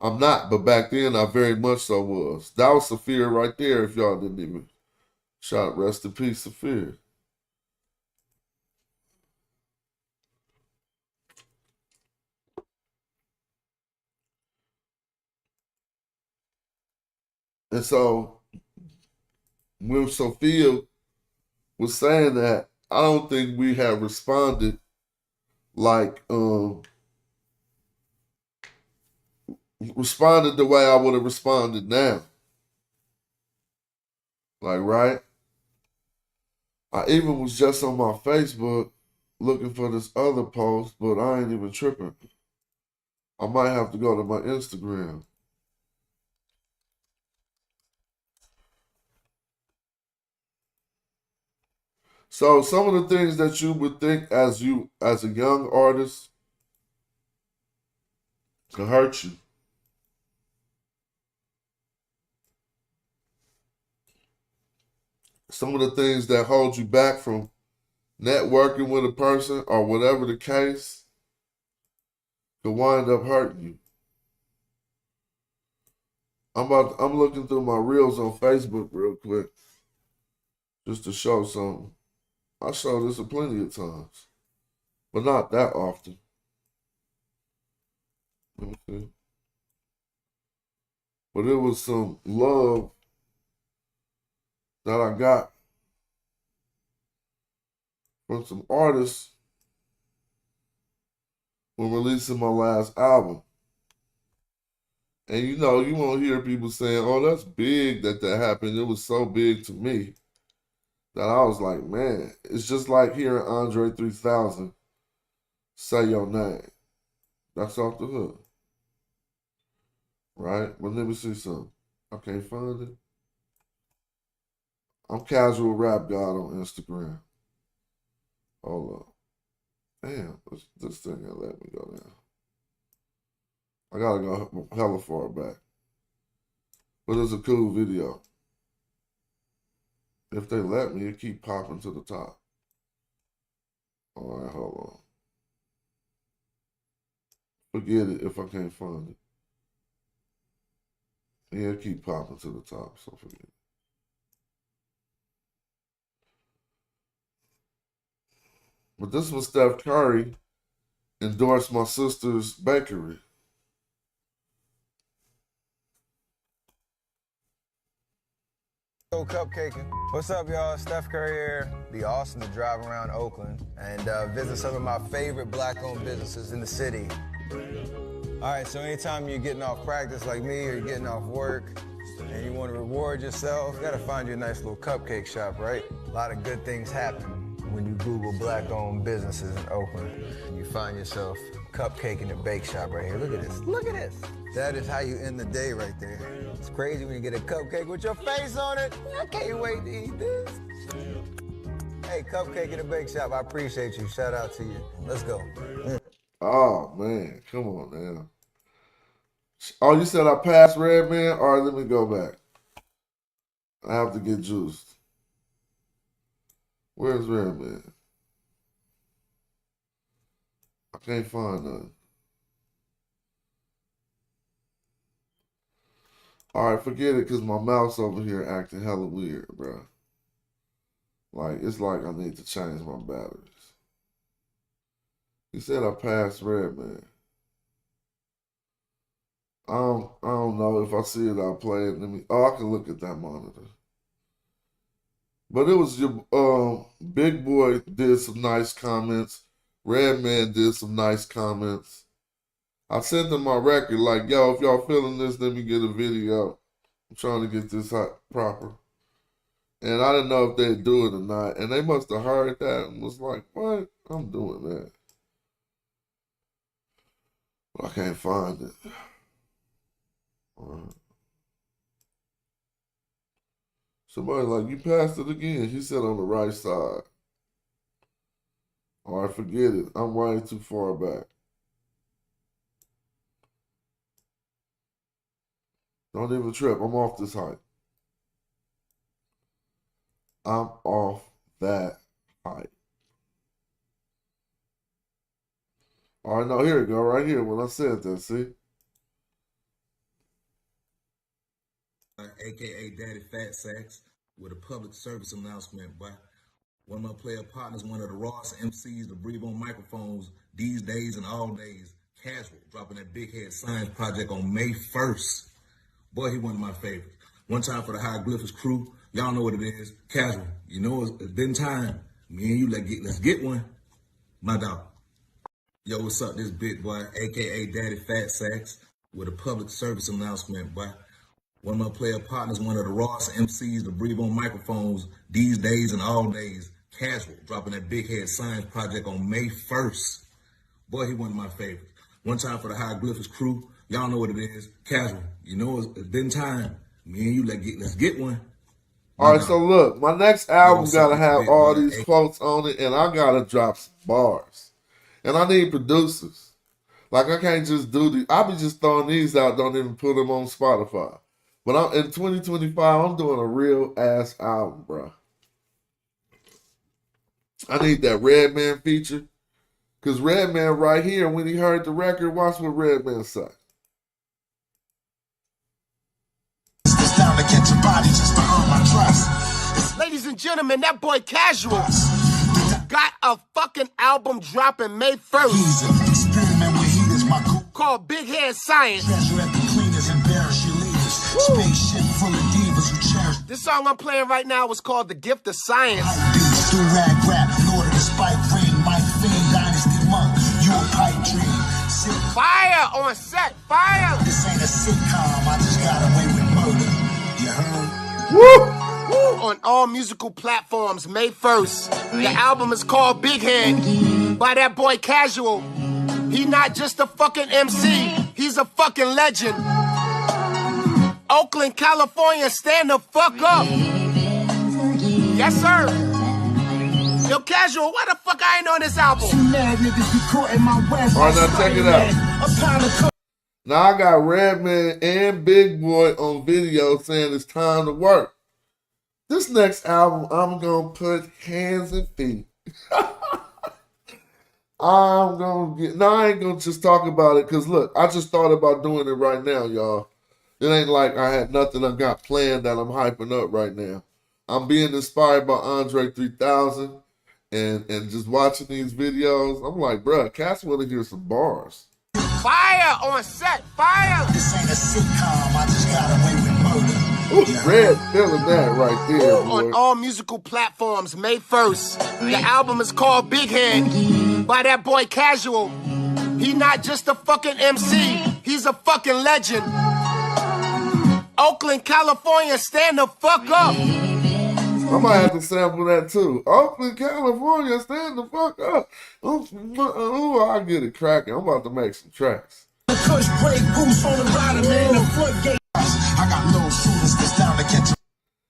I'm not, but back then I very much so was. That was Saphir right there, if y'all didn't even shout rest in peace, Saphir. And so when Sophia was saying that, I don't think we have responded like responded the way I would have responded now. Like, right? I even was just on my Facebook looking for this other post, but I ain't even tripping. I might have to go to my Instagram. So some of the things that you would think as a young artist could hurt you. Some of the things that hold you back from networking with a person or whatever the case could wind up hurting you. I'm looking through my reels on Facebook real quick just to show something. I showed this plenty of times, but not that often. Let me see. But it was some love that I got from some artists when releasing my last album. And you know, you won't hear people saying, oh, that's big that happened. It was so big to me that I was like, man, it's just like hearing Andre 3000 say your name. That's off the hook. Right? But let me see something. I can't find it. I'm Casual Rap God on Instagram. Hold up. Damn, this thing ain't let me go down. I gotta go hella far back. But it's a cool video. If they let me, it keep popping to the top. All right, hold on. Forget it if I can't find it. Yeah, it keep popping to the top, so forget it. But this was Steph Curry endorsed my sister's bakery. Cupcaking. What's up, y'all? Steph Curry here. Be awesome to drive around Oakland and visit some of my favorite black-owned businesses in the city. All right, so anytime you're getting off practice like me or you're getting off work and you want to reward yourself, you gotta find you a nice little cupcake shop, right? A lot of good things happen when you Google black-owned businesses in Oakland and you find yourself cupcaking a bake shop right here. Look at this, look at this. That is how you end the day right there. It's crazy when you get a cupcake with your face on it. I can't wait to eat this. Hey, Cupcake in a Bake Shop, I appreciate you. Shout out to you. Let's go. Oh, man. Come on now. Oh, you said I passed Redman? All right, let me go back. I have to get juiced. Where's Redman? I can't find none. All right, forget it, because my mouse over here acting hella weird, bro. Like, it's like I need to change my batteries. He said I passed Redman. I don't know. If I see it, I'll play it. I can look at that monitor. But it was your Big Boy did some nice comments. Redman did some nice comments. I sent them my record like, yo, if y'all feeling this, let me get a video. I'm trying to get this proper. And I didn't know if they'd do it or not. And they must have heard that and was like, what? I'm doing that. But I can't find it. All right. Somebody like, you passed it again. She said on the right side. All right, forget it. I'm way too far back. Don't even trip. I'm off this height. I'm off that height. All right, now here we go. Right here when I said that, see? AKA Daddy Fat Sacks with a public service announcement by one of my player partners, one of the rawest MCs to breathe on microphones these days and all days. Casual, dropping that Big Head Science project on May 1st. Boy, he one of my favorites. One time for the Hieroglyphics crew. Y'all know what it is. Casual. You know it's been time. Me and you, let's get one. My dog. Yo, what's up? This big boy, AKA Daddy Fat Sacks, with a public service announcement by one of my player partners, one of the rawest MCs to breathe on microphones these days and all days. Casual, dropping that Big Head Science project on May 1st. Boy, he one of my favorites. One time for the Hieroglyphics crew. Y'all know what it is. Casual. You know it's been time. Me and you, let's get one. All right, so look, my next album gotta have all these quotes on it, and I gotta drop some bars. And I need producers. Like, I can't just do these. I be just throwing these out, don't even put them on Spotify. But in 2025, I'm doing a real ass album, bro. I need that Redman feature. Because Redman right here, when he heard the record, watch what Redman say. It's time to catch a body just to earn my trust. Ladies and gentlemen, that boy Casual got a fucking album dropping May 1st. called Big Head Science. Treasure at the cleaners, embarrass your leaders. Spaceship full of divas who cherish. This song I'm playing right now is called The Gift of Science. Beats, do rag rap, Lord of the Spike Ring, Mike Fiend, Dynasty Monk, you a pipe dream. Fire on set, fire! This ain't a sitcom, I just got away with murder. You heard? Woo! On all musical platforms, May 1st. The album is called Big Head by that boy Casual. He not just a fucking MC, he's a fucking legend. Oakland, California, stand the fuck up. Yes, sir. Yo, Casual, why the fuck I ain't on this album? Alright, now check it out. Now I got Redman and Big Boy on video saying it's time to work. This next album, I'm gonna put hands and feet. I ain't gonna just talk about it, because look, I just thought about doing it right now, y'all. It ain't like I had nothing I got planned that I'm hyping up right now. I'm being inspired by Andre 3000 and just watching these videos. I'm like, bruh, cats want to hear some bars. Fire on set, fire! This ain't a sitcom, I just got away with murder. Ooh, Red feeling that right there, boy. On all musical platforms, May 1st. The album is called Big Head by that boy Casual. He not just a fucking MC, he's a fucking legend. Oakland, California, stand the fuck up. I might have to sample that too. Oakland, California, stand the fuck up. Ooh, I'll get it cracking. I'm about to make some tracks. I got little shooters that's down to catch.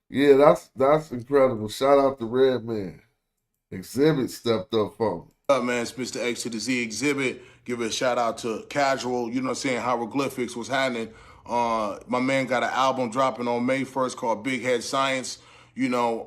Yeah, that's incredible. Shout out to Redman. Exhibit stepped up for me. What up, man? It's Mr. X to the Z Exhibit. Give a shout out to Casual. You know what I'm saying? Hieroglyphics was happening. My man got an album dropping on May 1st called Big Head Science. You know,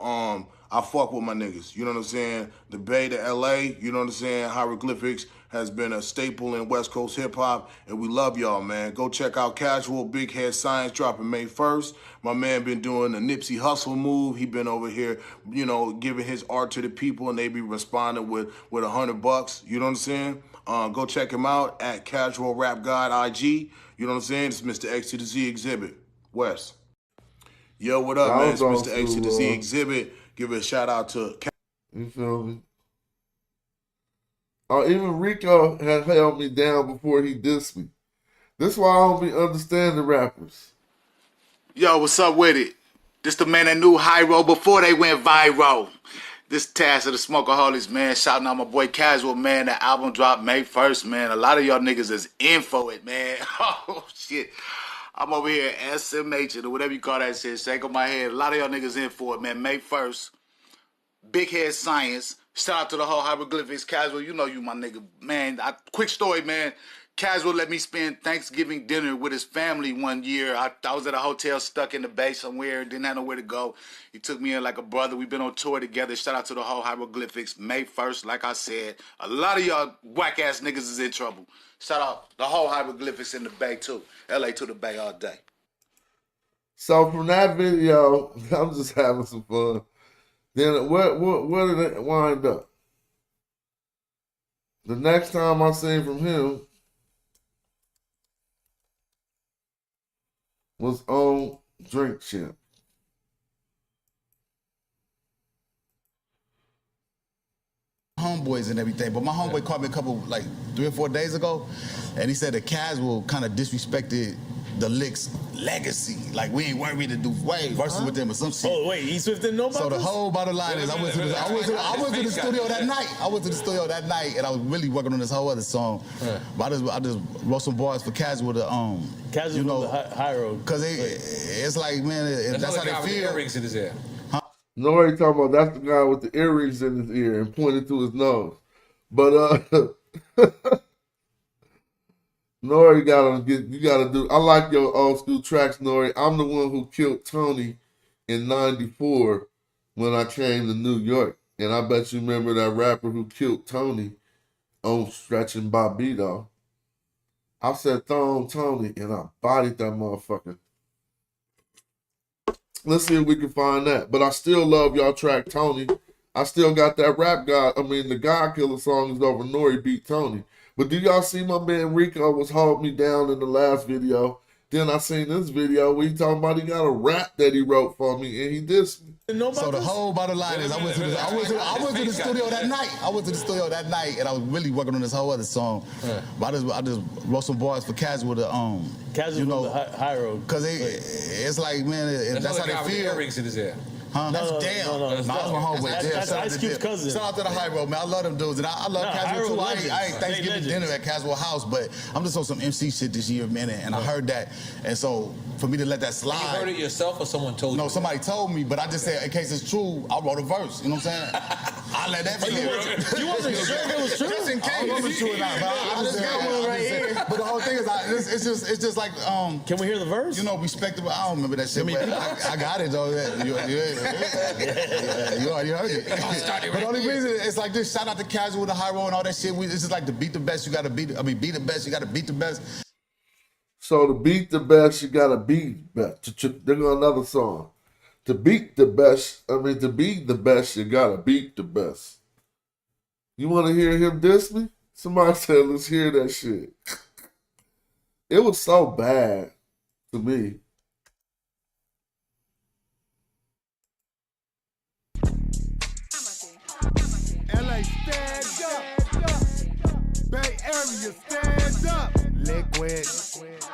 I fuck with my niggas. You know what I'm saying? The Bay to LA, you know what I'm saying? Hieroglyphics has been a staple in West Coast hip hop, and we love y'all, man. Go check out Casual Big Head Science dropping May 1st. My man been doing the Nipsey Hussle move. He been over here, you know, giving his art to the people, and they be responding with $100. You know what I'm saying? Go check him out at Casual Rap God IG. You know what I'm saying? It's Mr. X to the Z Exhibit. Wes. Yo, what up, man? It's Mr. X to the Z Exhibit. Give a shout out to... You feel me? Even Rico had held me down before he dissed me. This is why I don't be understanding rappers. Yo, what's up with it? This the man that knew Hyro before they went viral. This Taz of the Smokeaholics, man. Shouting out my boy Casual, man. The album dropped May 1st, man. A lot of y'all niggas is in for it, man. Oh, shit. I'm over here SMH or whatever you call that shit. Shaking my head. A lot of y'all niggas in for it, man. May 1st. Big Head Science. Shout out to the whole Hieroglyphics. Casual, you know you my nigga. Man, quick story, man. Casual let me spend Thanksgiving dinner with his family one year. I was at a hotel stuck in the Bay somewhere. Didn't have nowhere to go. He took me in like a brother. We've been on tour together. Shout out to the whole Hieroglyphics. May 1st, like I said. A lot of y'all whack-ass niggas is in trouble. Shout out the whole Hieroglyphics in the Bay, too. LA to the Bay all day. So from that video, I'm just having some fun. Then where did it wind up? The next time I seen from him was on Drink Champ. Homeboys and everything, but my homeboy called me a couple, like 3 or 4 days ago, and he said the Casual kind of disrespected the Licks legacy. Like, we ain't worried to do verses with them or some shit. Oh, wait, E Swift didn't know about So the this? whole bottom line is I went to the studio that night. I went to the studio that night, and I was really working on this whole other song. But I just wrote some bars for Casual to, Casual, you know, the high road. Because it's like, man, if that's how they feel. Earrings in his ear. Nobody talking about that's the guy with the earrings in his ear and pointed to his nose. But Nori you gotta do. I like your old school tracks, Nori. I'm the one who killed Tony in '94 when I came to New York, and I bet you remember that rapper who killed Tony on Stretching Bobbito. I said throw on Tony, and I bodied that motherfucker. Let's see if we can find that. But I still love y'all track Tony. I still got that rap guy. I mean, the God Killer song is over. Nori beat Tony. But do y'all see my man Rico was holding me down in the last video? Then I seen this video where he talking about he got a rap that he wrote for me and he dissed me. So the whole bottom line is I went to the studio that night. I went to the studio that night and I was really working on this whole other song. But I just wrote some bars for Casual to Casual, you know, the high road. Cause it's like, man, that's how they feel. Earrings in his hair. Huh? No, That's damn. no, That's my homeboy. That's Ice Cube's cousin. Shout out to the High Road, man. I love them dudes. And I love Casual too. I ain't Thanksgiving dinner at Casual House, but I'm just on some MC shit this year, man. And I heard that. And so for me to let that slide. You heard it yourself or someone told you? No, somebody told me, but I just said, in case it's true, I wrote a verse. You know what I'm saying? I let that You wasn't sure if it was true? Just in case. I wasn't sure about it. I just got one right here. But the whole thing is, it's just like, can we hear the verse? You know, respectable. I don't remember that shit, but I got it though. You already heard it. But the only reason it's like this, shout out to Casual, the High Road and all that shit. It's just like to beat the best, you gotta beat be the best, you gotta beat the best. So to beat the best, you gotta be best. They're going another song. To beat the best, to be the best, you gotta beat the best. You wanna hear him diss me? Somebody said, let's hear that shit. It was so bad to me. LA, stand up. Bay Area, stand up. Liquid.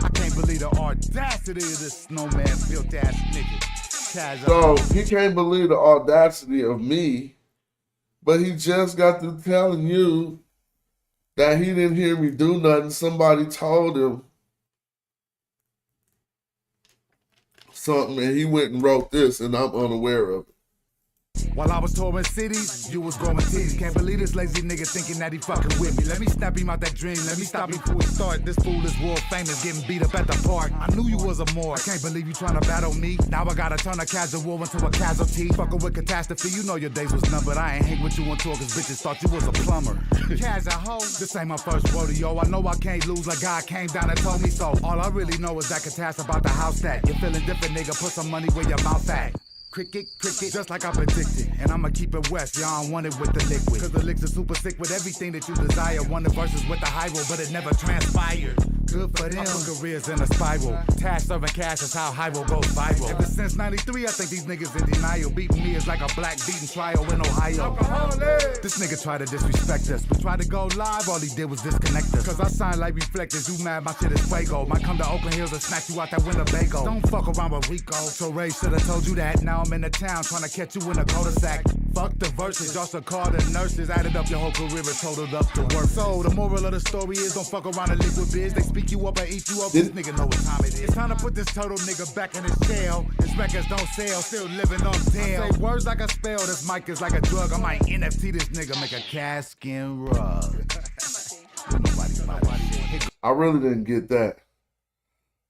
I can't believe the audacity of this snowman built ass nigga. So he can't believe the audacity of me, but he just got through telling you that he didn't hear me do nothing. Somebody told him something and he went and wrote this and I'm unaware of it. While I was touring cities, you was growing teeth. Can't believe this lazy nigga thinking that he fucking with me. Let me snap him out that dream. Let me stop him before we start. This fool is world famous, getting beat up at the park. I knew you was a more. I can't believe you trying to battle me. Now I gotta turn a casual into a casualty. Fucking with catastrophe, you know your days was numbered. I ain't hang with you until cause bitches thought you was a plumber. Casual, this ain't my first rodeo. I know I can't lose like God came down and told me so. All I really know is that catastrophe about the house that. You feeling different, nigga, put some money where your mouth at. Cricket, just like I predicted. And I'ma keep it west, y'all don't want it with the liquid. Cause the licks are super sick with everything that you desire. One of the verses with the high roll, but it never transpired. Good for them. My career's in a spiral. Tash serving cash is how high roll goes viral. Ever since 93, I think these niggas in denial. Beating me is like a black beating trial in Ohio. This nigga tried to disrespect us. We tried to go live, all he did was disconnect us. Cause I signed like reflectors, you mad, my shit is fuego. Might come to Oakland Hills and snatch you out that Winnebago. Don't fuck around with Rico. So Ray should've told you that. Now I'm in the town trying to catch you in a cul-de-sac. Fuck the verses, y'all should call the nurses. Added up your whole career and totaled up the work. So the moral of the story is don't fuck around and live with biz. They speak you up and eat you up. This nigga know what time it is. It's time to put this turtle nigga back in his shell. His records don't sell, still living on tail. I say words like a spell, this mic is like a drug. I might NFT this nigga, make a calfskin rug. I really didn't get that.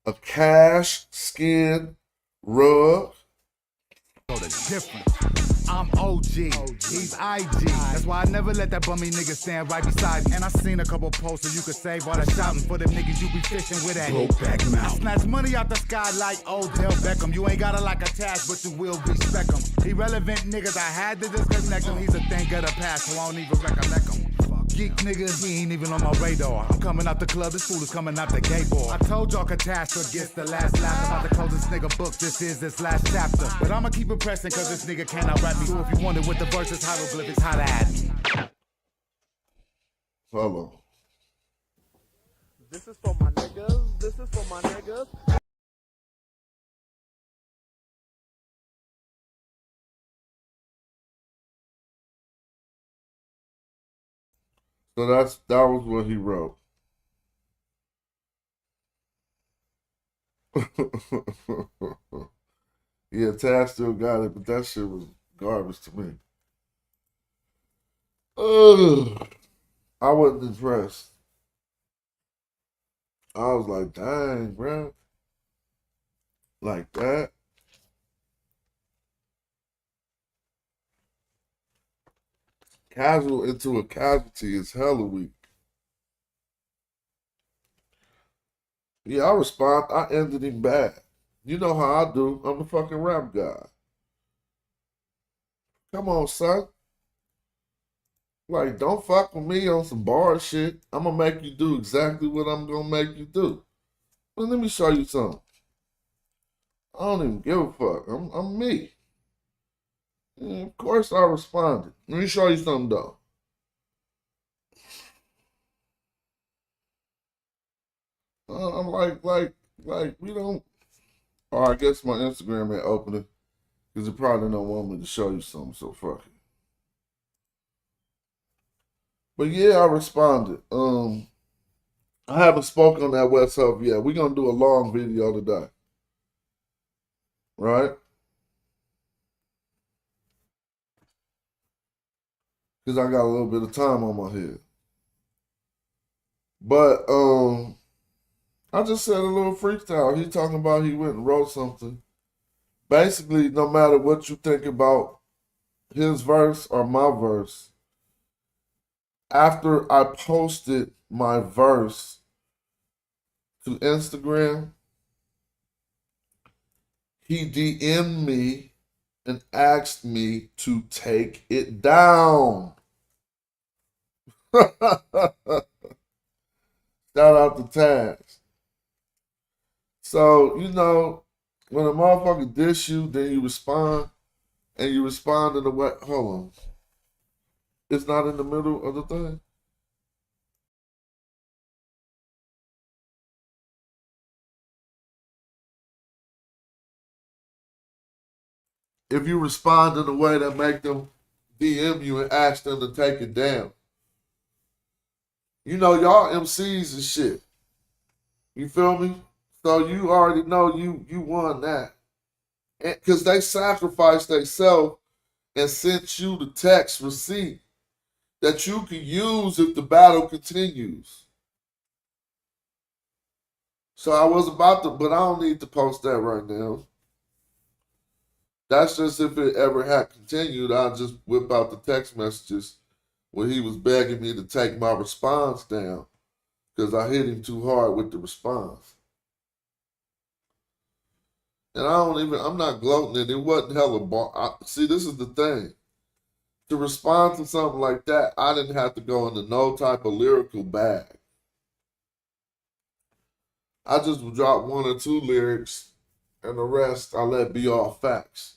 A cash skin rug. The difference. I'm OG, he's IG. That's why I never let that bummy nigga stand right beside me. And I seen a couple posts so you could save all that shouting for them niggas you be fishing with that broke back mouth. Snatch money out the sky like Odell Beckham. You ain't gotta like a task, but you will respect him. Irrelevant niggas, I had to disconnect him. He's a thing of the past, so I don't even recollect him. Geek nigga, he ain't even on my radar. I'm coming out the club, this fool is coming out the gay bar. I told y'all catastrophe gets the last laugh. About to close this nigga book, this is this last chapter. But I'ma keep it pressing cause this nigga cannot rap me. So if you wonder what the verses hieroglyphics, holla at me. Hello. This is for my niggas, this is for my niggas. So that was what he wrote. Yeah, Taz still got it, but that shit was garbage to me. I wasn't impressed. I was like, dang, bro. Like that. Casual into a casualty is hella weak. Yeah, I respond. I ended him bad. You know how I do. I'm the fucking rap guy. Come on, son. Like, don't fuck with me on some bar shit. I'm gonna make you do exactly what I'm gonna make you do. But let me show you something. I don't even give a fuck. I'm me. And of course I responded. Let me show you something though. I'm like, we don't. Oh, I guess my Instagram ain't opening because it probably don't want me to show you something, so fuck it. But yeah, I responded. I haven't spoken on that Wess Huff yet. We're gonna do a long video today. Right? Because I got a little bit of time on my head. But I just said a little freestyle. He talking about he went and wrote something. Basically, no matter what you think about his verse or my verse, after I posted my verse to Instagram, he DM'd me and asked me to take it down. Shout out to Taz. So, you know, when a motherfucker diss you, then you respond, and you respond in the way. Hold on. It's not in the middle of the thing. If you respond in a way that make them DM you and ask them to take it down. You know, y'all MCs and shit. You feel me? So you already know you won that. Because they sacrificed themselves and sent you the text receipt that you can use if the battle continues. So I was about to, but I don't need to post that right now. That's just if it ever had continued, I'll just whip out the text messages when he was begging me to take my response down because I hit him too hard with the response. And I'm not gloating in it. It wasn't hella bar. See, this is the thing. To respond to something like that, I didn't have to go into no type of lyrical bag. I just dropped 1 or 2 lyrics, and the rest I let be all facts.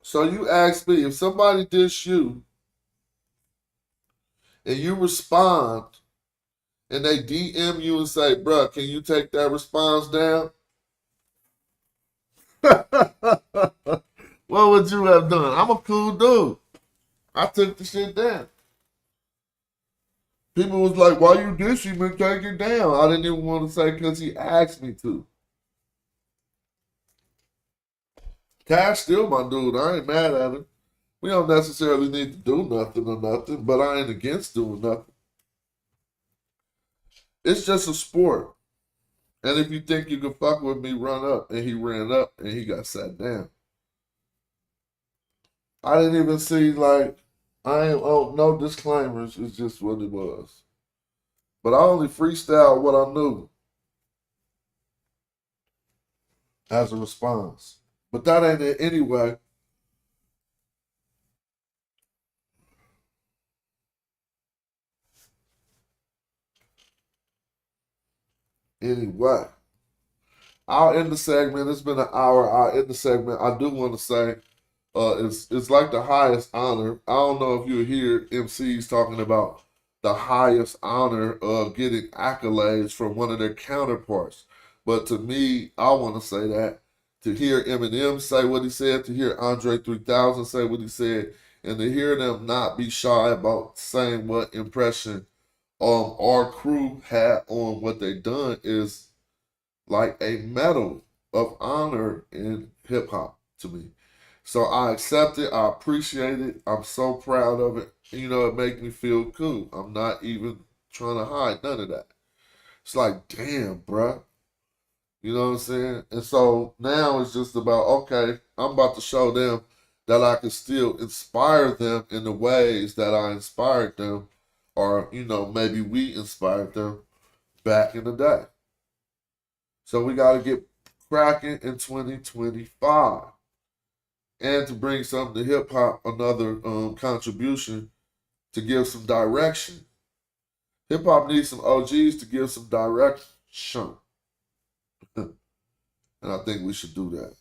So you ask me, if somebody diss you, and you respond, and they DM you and say, bruh, can you take that response down? What would you have done? I'm a cool dude. I took the shit down. People was like, why you diss him and take it down? I didn't even want to say because he asked me to. Cash still my dude. I ain't mad at him. We don't necessarily need to do nothing or nothing, but I ain't against doing nothing. It's just a sport. And if you think you can fuck with me, run up. And he ran up and he got sat down. I didn't even see, like, no disclaimers. It's just what it was. But I only freestyled what I knew as a response. But that ain't it anyway. Anyway, I'll end the segment. It's been an hour. I'll end the segment. I do want to say it's like the highest honor. I don't know if you hear MCs talking about the highest honor of getting accolades from one of their counterparts. But to me, I want to say that to hear Eminem say what he said, to hear Andre 3000 say what he said, and to hear them not be shy about saying what impression our crew had on what they done is like a medal of honor in hip hop to me. So I accept it. I appreciate it. I'm so proud of it. You know, it makes me feel cool. I'm not even trying to hide none of that. It's like, damn, bruh. You know what I'm saying? And so now it's just about, okay, I'm about to show them that I can still inspire them in the ways that I inspired them, or, you know, maybe we inspired them back in the day. So we got to get cracking in 2025. and to bring something to hip hop, another contribution to give some direction. Hip hop needs some OGs to give some direction. And I think we should do that.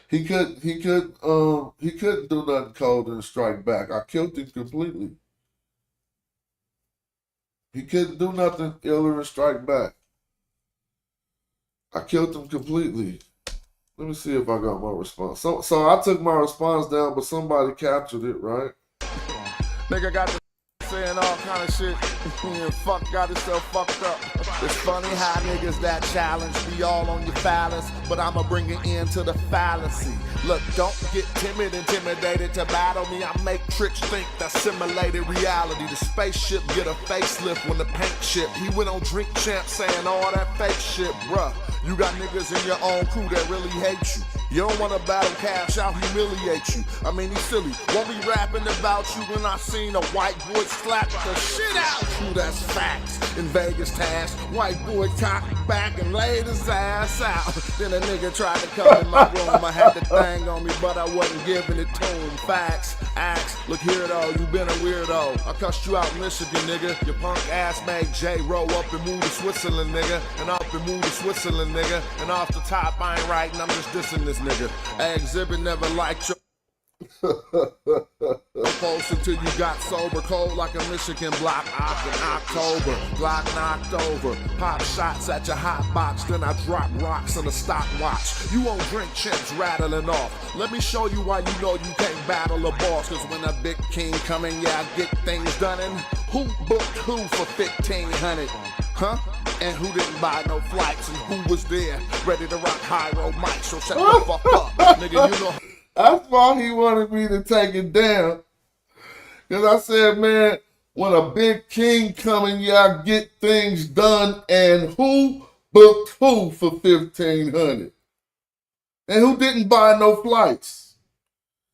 He couldn't do nothing colder than strike back. I killed him completely. He couldn't do nothing iller than strike back. I killed him completely. Let me see if I got my response. So I took my response down, but somebody captured it, right? Nigga got the saying all kind of shit. And fuck got itself fucked up. It's funny how niggas that challenge be all on your phallus, but I'ma bring it into the fallacy. Look, don't get timid, intimidated to battle me. I make tricks think that's simulated reality. The spaceship get a facelift when the paint chip. He went on Drink Champ saying all that fake shit, bruh. You got niggas in your own crew that really hate you. You don't wanna battle Cash, I'll humiliate you. I mean, he's silly. Won't be rapping about you when I seen a white boy slap the shit out you. That's facts. In Vegas task, white boy cocked back and laid his ass out. Then a nigga tried to come in my room. I had the thing on me, but I wasn't giving it to him. Facts, acts, look here though, you been a weirdo. I cussed you out in Michigan, nigga. Your punk ass made J roll up and move to Switzerland, nigga. And up and move to Switzerland, nigga. And off the top, I ain't writing, I'm just dissing this nigga. I exhibit never liked your post until you got sober, cold like a Michigan block in October. Block knocked over, pop shots at your hot box, then I drop rocks on the stopwatch. You won't drink chips rattling off. Let me show you why you know you can't battle a boss. Cause when a big king coming, yeah, I get things done. And who booked who for 1,500? Huh? And who didn't buy no flights? And who was there ready to rock high-road mics? So shut the fuck up, nigga, you know. That's why he wanted me to take it down. Because I said, man, when a big king coming, yeah, I get things done. And who booked who for 1,500? And who didn't buy no flights?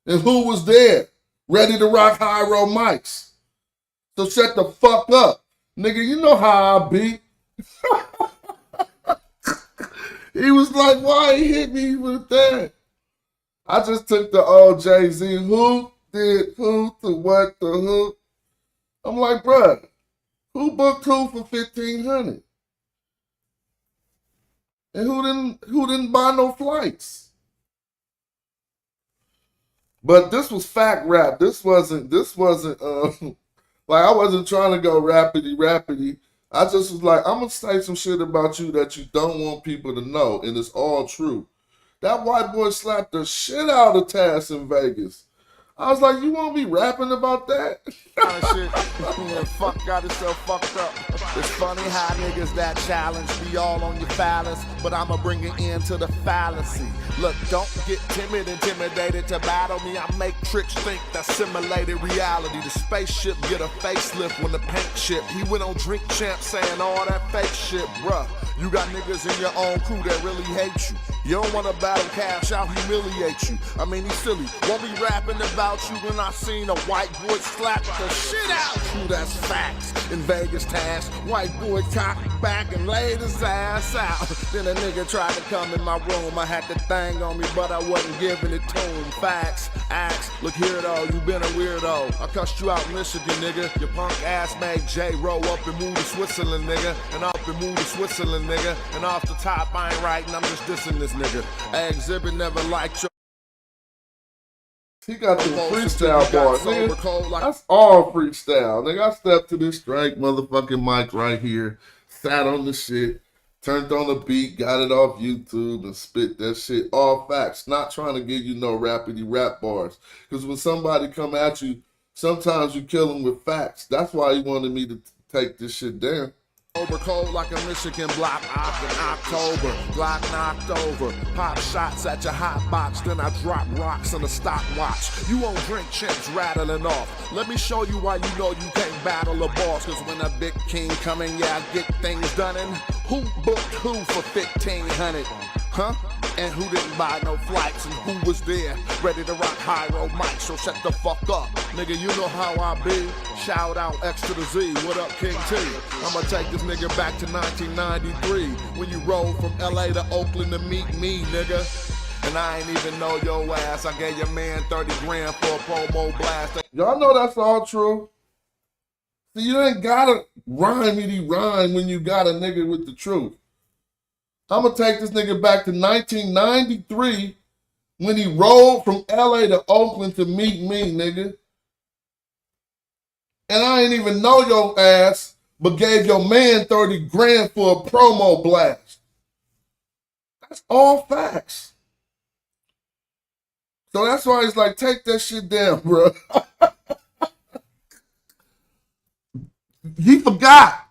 And who was there ready to rock high-road mics? So shut the fuck up. Nigga, you know how I be. He was like, why he hit me with that? I just took the old Jay-Z, who did who to what to who. I'm like, bruh, who booked who for 1,500? And who didn't buy no flights? But this was fact rap. This wasn't like I wasn't trying to go rapidy. I just was like, I'm gonna say some shit about you that you don't want people to know, and it's all true. That white boy slapped the shit out of Taz in Vegas. I was like, you want me rapping about that? Shit. Fuck got itself fucked up. It's funny how niggas that challenge be all on your phallus, but I'ma bring it into the fallacy. Look, don't get timid, intimidated to battle me. I make tricks think that's simulated reality. The spaceship get a facelift when the paint chip. He went on Drink Champ saying all that fake shit, bruh. You got niggas in your own crew that really hate you. You don't wanna battle Cash, I'll humiliate you. I mean, he's silly. Won't be rapping about you when I seen a white boy slap the shit out you. That's facts. In Vegas task, white boy cocked back and laid his ass out. Then a nigga tried to come in my room. I had the thing on me, but I wasn't giving it to him. Facts, acts, look here though, you been a weirdo. I cussed you out in Michigan, nigga. Your punk ass made J roll up and move to Switzerland, nigga. And up and move to Switzerland, nigga. And off the top, I ain't writing, I'm just dissing this nigga. I exhibit never liked your. He got the freestyle bars, nigga. That's all freestyle, nigga. I stepped to this straight motherfucking mic right here, sat on the shit, turned on the beat, got it off YouTube, and spit that shit. All facts. Not trying to give you no rapidy rap bars. Because when somebody come at you, sometimes you kill them with facts. That's why he wanted me to take this shit down. Over cold like a Michigan block in October. Block knocked over. Pop shots at your hot box. Then I drop rocks on the stopwatch. You won't drink chips rattling off. Let me show you why you know you can't battle a boss. Cause when a big king coming, yeah, I get things done. And who booked who for 1,500? Huh? And who didn't buy no flights and who was there ready to rock high road mic, so shut the fuck up. Nigga, you know how I be. Shout out X to the Z, what up King T? I'ma take this nigga back to 1993 when you rolled from LA to Oakland to meet me, nigga. And I ain't even know your ass. I gave your man 30 grand for a promo blast. Y'all know that's all true. See, you ain't gotta rhyme when you got a nigga with the truth. I'm gonna take this nigga back to 1993 when he rolled from LA to Oakland to meet me, nigga. And I ain't even know your ass, but gave your man 30 grand for a promo blast. That's all facts. So that's why he's like, take that shit down, bro. He forgot.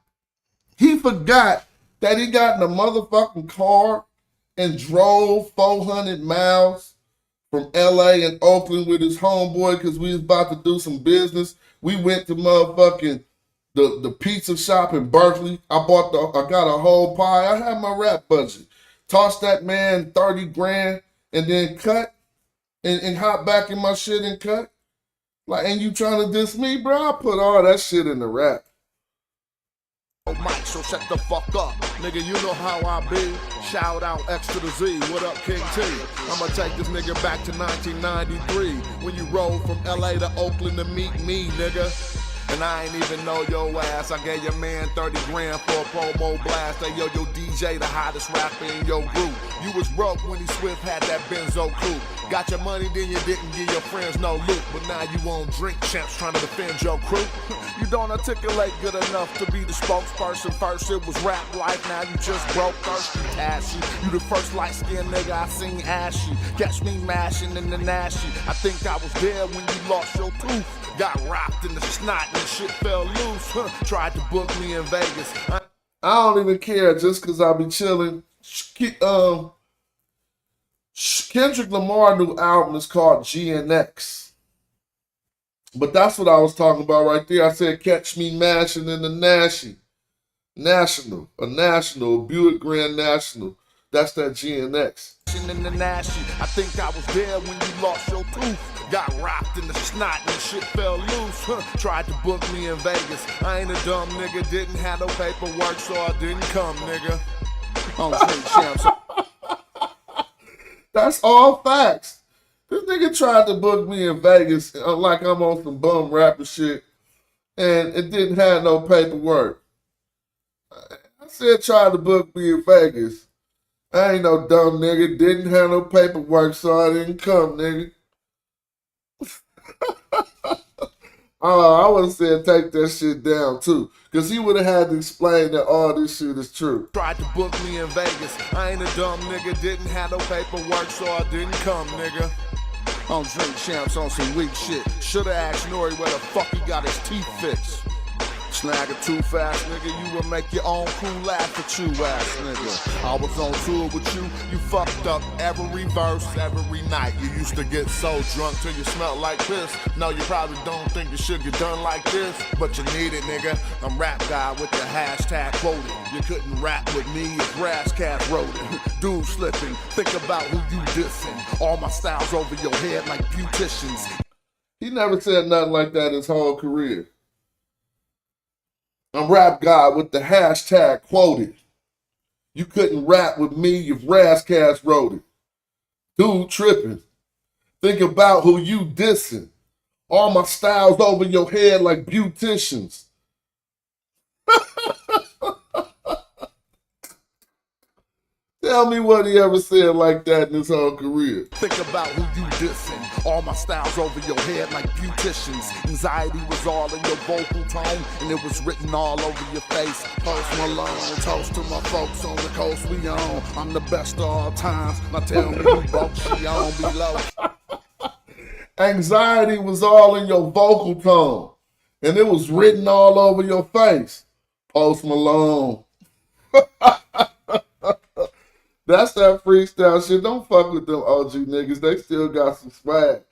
He forgot that he got in a motherfucking car and drove 400 miles from LA and Oakland with his homeboy because we was about to do some business. We went to motherfucking the pizza shop in Berkeley. I got a whole pie. I had my rap budget. Tossed that man 30 grand and then cut and hop back in my shit and cut. Like, and you trying to diss me, bro? I put all that shit in the rap. Mike, so shut the fuck up. Nigga, you know how I be. Shout out X to the Z, what up King T? I'ma take this nigga back to 1993 when you rolled from LA to Oakland to meet me, nigga. And I ain't even know your ass. I gave your man 30 grand for a promo blast. Hey, yo, DJ, the hottest rapper in your group. You was broke when he Swift had that Benzo coupe. Got your money, then you didn't give your friends no loot. But now you on drink champs trying to defend your crew. You don't articulate good enough to be the spokesperson. First it was rap life, now you just broke thirsty, ashy. You the first light-skinned nigga I seen ashy. Catch me mashing in the nashy. I think I was there when you lost your tooth. Got rocked in the snot and shit fell loose. Tried to book me in Vegas. I don't even care just because I be chilling. Kendrick Lamar new album is called GNX. But that's what I was talking about right there. I said catch me mashing in the National, a Buick Grand National. That's that GNX. In the nasty. I think I was there when you lost your tooth. Got rocked in the snot and shit fell loose. Tried to book me in Vegas. I ain't a dumb nigga, didn't have no paperwork, so I didn't come, nigga. That's all facts. This nigga tried to book me in Vegas like I'm on some bum rapper shit, and it didn't have no paperwork. I said tried to book me in Vegas. I ain't no dumb nigga, didn't have no paperwork, so I didn't come, nigga. I would have said take that shit down too, because he would have had to explain that all this shit is true. Tried to book me in Vegas. I ain't a dumb nigga, didn't have no paperwork, so I didn't come, nigga. On drink champs on some weak shit. Shoulda asked Nori where the fuck he got his teeth fixed. Snag it too fast, nigga, you would make your own crew laugh at you, ass nigga. I was on tour with you, you fucked up every verse, every night. You used to get so drunk till you smelled like piss. No, you probably don't think you should get done like this, but you need it, nigga. I'm rap guy with the hashtag quoted. You couldn't rap with me if Razzcast wrote it. Dude slipping, think about who you dissing. All my styles over your head like beauticians. He never said nothing like that his whole career. I'm rap guy with the hashtag quoted. You couldn't rap with me if Razzcast wrote it. Dude tripping. Think about who you dissing. All my styles over your head like beauticians. Tell me what he ever said like that in his whole career. Think about who you dissing. All my styles over your head like beauticians. Anxiety was all in your vocal tone, and it was written all over your face. Post Malone, toast to my folks on the coast we on. I'm the best of all times. Now tell me who broke she on below. Anxiety was all in your vocal tone, and it was written all over your face. Post Malone. That's that freestyle shit. Don't fuck with them OG niggas. They still got some swag.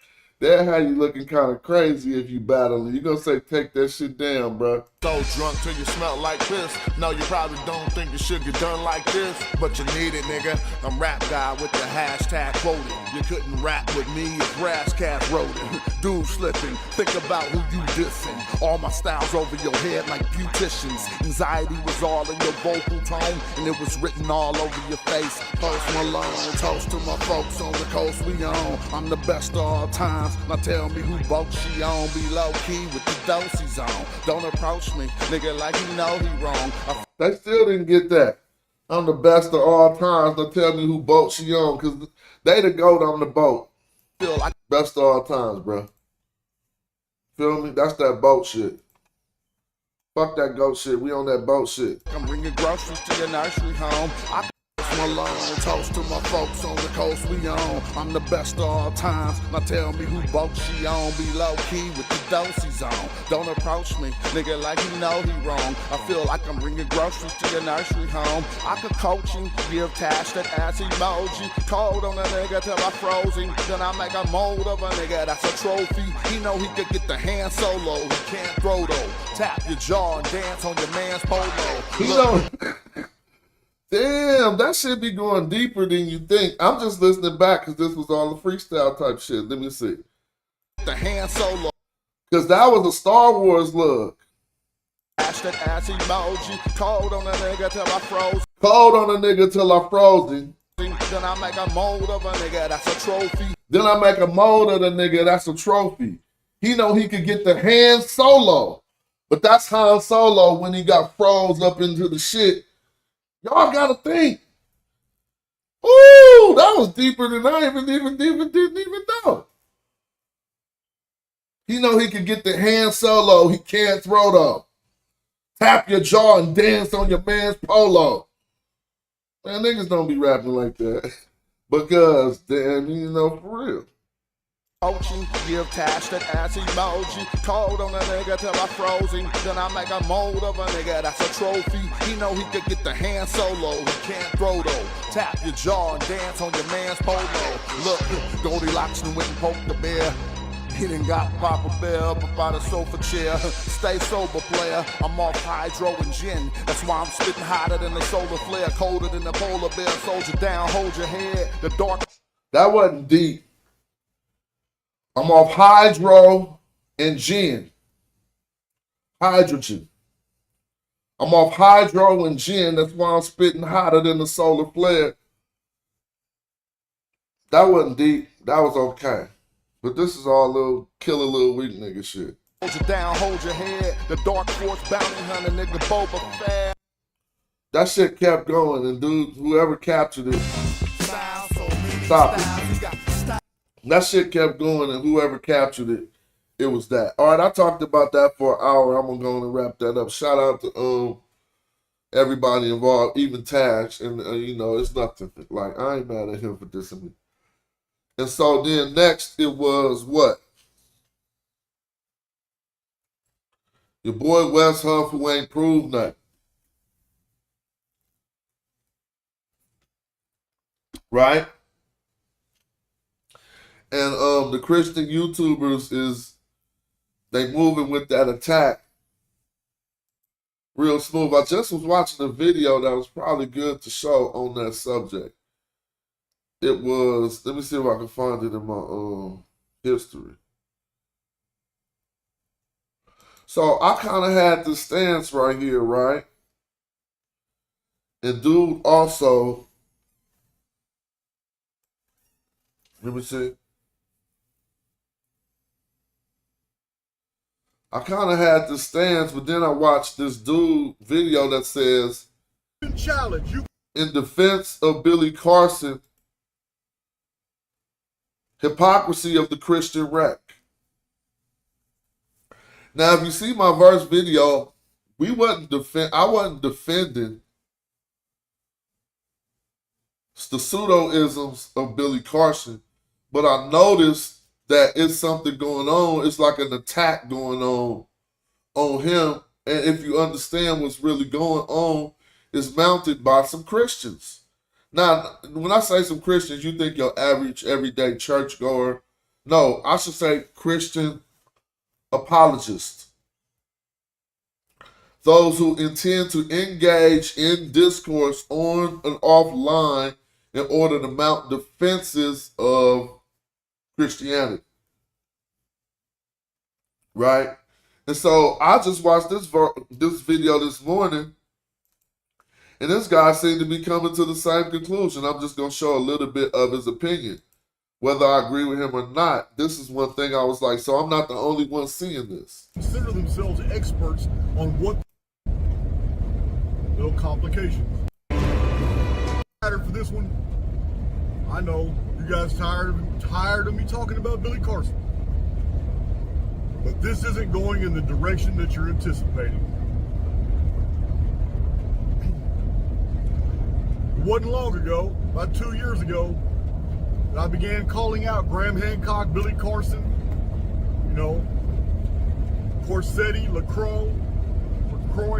That how you looking kind of crazy if you battling. You gonna say, take that shit down, bro. So drunk till you smell like this. No, you probably don't think it should get done like this, but you need it, nigga. I'm rap guy with the hashtag quoted. You couldn't rap with me if Brass Cat wrote it. Dude slipping, think about who you dissing. All my styles over your head like beauticians. Anxiety was all in your vocal tone, and it was written all over your face. Post Malone, toast to my folks on the coast we on. I'm the best of all times. Now tell me who boat she on. Be low key with the doses on. Don't approach me, nigga, like you know he wrong. They still didn't get that. I'm the best of all times. Now tell me who boat she on, because they the GOAT on the boat. Feel like best of all times, bro. Feel me? That's that boat shit. Fuck that goat shit. We on that boat shit. I'm bringing groceries to your nursery home. I Malone, toast to my folks on the coast we on. I'm the best of all times. Now tell me who boat she on. Be low key with the doses on. Don't approach me, nigga, like you know he wrong. I feel like I'm bringing groceries to your nursery home. I could coach him, give Tash that ass emoji. Cold on a nigga till I froze him. Then I make a mold of a nigga that's a trophy. He know he could get the hand solo. He can't throw though. Tap your jaw and dance on your man's polo. He don't. Damn, that shit be going deeper than you think. I'm just listening back because this was all the freestyle type shit. Let me see. The hand solo. Because that was a Star Wars look. Ash that ass emoji. Cold on a nigga till I froze. Cold on a nigga till I froze him. Then I make a mold of a nigga that's a trophy. Then I make a mold of the nigga that's a trophy. He know he could get the hand solo. But that's Han Solo when he got froze up into the shit. Y'all gotta think. Ooh, that was deeper than I didn't even know. He know he could get the hand solo. He can't throw though. Tap your jaw and dance on your man's polo. Man, niggas don't be rapping like that. Because, damn, you know, for real. Coaching, give Tash that ass emoji. Cold on a nigga till I froze him. Then I make a mold of a nigga that's a trophy. He know he could get the hand solo. He can't throw though. Tap your jaw and dance on your man's polo. Look, Goldilocks and went and poked the bear. He done got Papa Bear up about a sofa chair. Stay sober, player. I'm off hydro and gin. That's why I'm spitting hotter than the solar flare. Colder than the polar bear. Soldier down, hold your head. The dark. That wasn't deep. I'm off hydro and gin. Hydrogen. I'm off hydro and gin. That's why I'm spitting hotter than the solar flare. That wasn't deep. That was okay. But this is all little killer little weak nigga shit. Hold you down, hold your head. The dark force bounty hunter nigga Boba Fett. That shit kept going, and dude, whoever captured it, stop it. That shit kept going, and whoever captured it, it was that. All right, I talked about that for an hour. I'm going to wrap that up. Shout out to everybody involved, even Tash, and you know, it's nothing. Like, I ain't mad at him for dissing me. And so then next it was what? Your boy Wess Huff, who ain't proved nothing. Right? And the Christian YouTubers they moving with that attack real smooth. I just was watching a video that was probably good to show on that subject. It was, let me see if I can find it in my history. So I kind of had this stance right here, right? And dude also, let me see. I kind of had this stance, but then I watched this dude video that says, in defense of Billy Carson, hypocrisy of the Christian wreck. Now, if you see my verse video, I wasn't defending the pseudo-isms of Billy Carson, but I noticed that it's something going on. It's like an attack going on him. And if you understand what's really going on, it's mounted by some Christians. Now, when I say some Christians, you think your average, everyday churchgoer, No, I should say Christian apologists. Those who intend to engage in discourse on and offline in order to mount defenses of Christianity. Right? And so I just watched this video this morning, and this guy seemed to be coming to the same conclusion. I'm just going to show a little bit of his opinion. Whether I agree with him or not, this is one thing I was like, so I'm not the only one seeing this. Consider themselves experts on what little complications. For this one, I know you guys tired of me talking about Billy Carson, but this isn't going in the direction that you're anticipating. It wasn't long ago, about 2 years ago, that I began calling out Graham Hancock, Billy Carson, you know, Corsetti, LaCroix,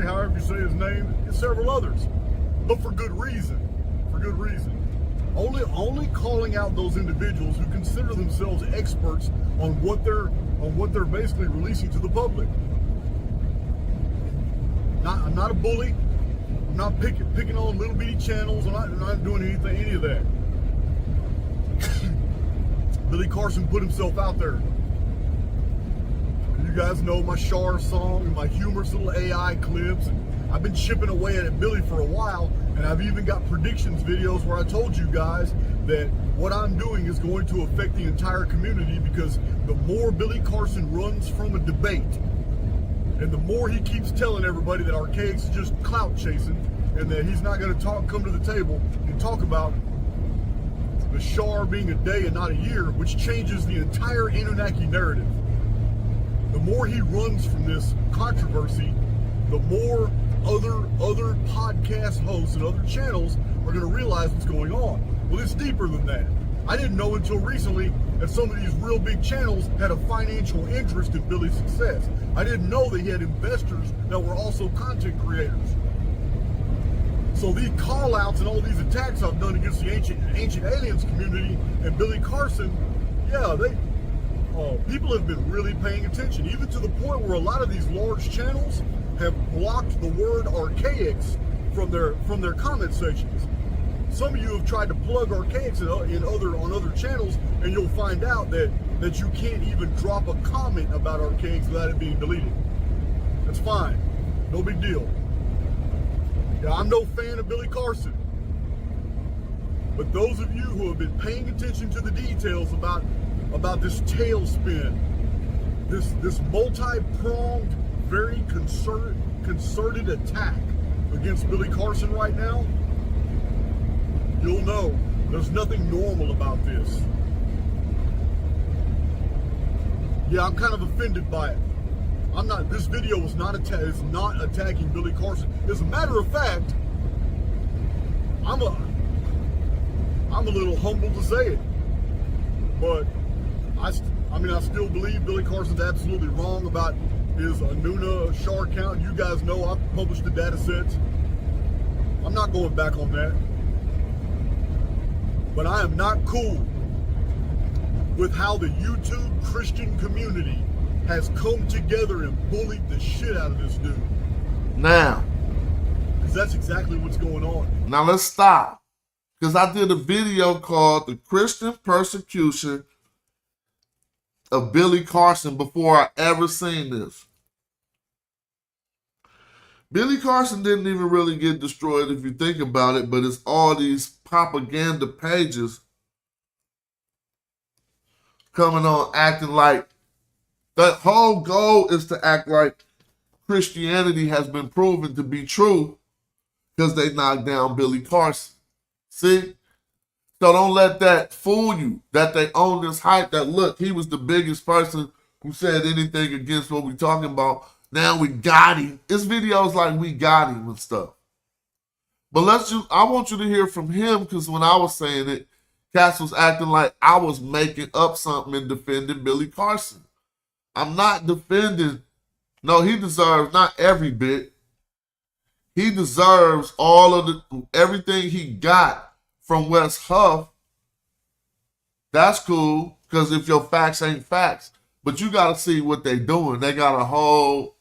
however you say his name, and several others, but for good reason. For good reason. Only calling out those individuals who consider themselves experts on what they're basically releasing to the public. I'm not a bully. I'm not picking on little bitty channels. I'm not doing any of that. Billy Carson put himself out there. You guys know my Shar song and my humorous little AI clips. And I've been chipping away at Billy for a while, and I've even got predictions videos where I told you guys that what I'm doing is going to affect the entire community, because the more Billy Carson runs from a debate, and the more he keeps telling everybody that Archaic's just clout chasing, and that he's not going to come to the table and talk about the Shar being a day and not a year, which changes the entire Anunnaki narrative. The more he runs from this controversy, the more other podcast hosts and other channels are going to realize what's going on. Well, it's deeper than that. I didn't know until recently that some of these real big channels had a financial interest in Billy's success. I didn't know that he had investors that were also content creators. So these call-outs and all these attacks I've done against the ancient aliens community and Billy Carson, yeah, people have been really paying attention, even to the point where a lot of these large channels have blocked the word archaics from their comment sections. Some of you have tried to plug archaics on other channels, and you'll find out that you can't even drop a comment about archaics without it being deleted. That's fine, no big deal. Yeah, I'm no fan of Billy Carson, but those of you who have been paying attention to the details about this tailspin, this multi-pronged, very concerted attack against Billy Carson right now, you'll know there's nothing normal about this. Yeah, I'm kind of offended by it. This video is not attacking Billy Carson. As a matter of fact, I'm a little humbled to say it, but I still believe Billy Carson's absolutely wrong about his Anuna Shar count. You guys know I've published the data sets. I'm not going back on that. But I am not cool with how the YouTube Christian community has come together and bullied the shit out of this dude. Now. Because that's exactly what's going on. Now let's stop. Because I did a video called The Christian Persecution of Billy Carson before I ever seen this. Billy Carson didn't even really get destroyed if you think about it, but it's all these propaganda pages coming on acting like the whole goal is to act like Christianity has been proven to be true because they knocked down Billy Carson. See? So don't let that fool you that they own this hype that, look, he was the biggest person who said anything against what we're talking about. Now we got him. It's videos like we got him and stuff. But I want you to hear from him, because when I was saying it, Cass was acting like I was making up something and defending Billy Carson. I'm not defending. No, he deserves not every bit. He deserves all of everything he got from Wess Huff. That's cool, Because if your facts ain't facts, but you got to see what they doing. They got a whole,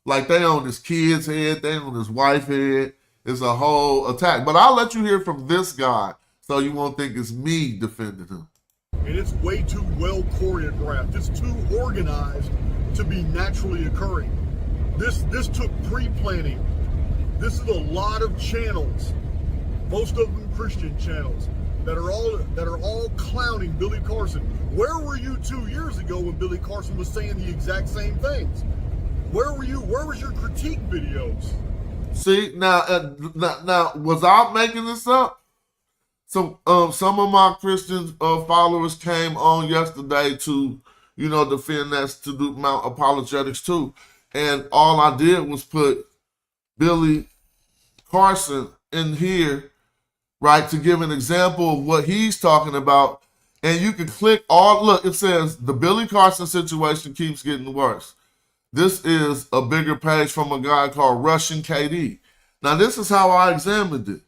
like they on this kid's head, they on his wife's head. It's a whole attack. But I'll let you hear from this guy so you won't think it's me defending him. And it's way too well choreographed. It's too organized to be naturally occurring. This took pre-planning. This is a lot of channels, most of them Christian channels, that are all clowning Billy Carson. Where were you 2 years ago when Billy Carson was saying the exact same things? Where were you? Where was your critique videos? See, now, was I making this up? So, some of my Christian followers came on yesterday to, defend that, to do mount apologetics too. And all I did was put Billy Carson in here, right, to give an example of what he's talking about. And you can click look, it says the Billy Carson situation keeps getting worse. This is a bigger page from a guy called Russian KD. Now, this is how I examined it.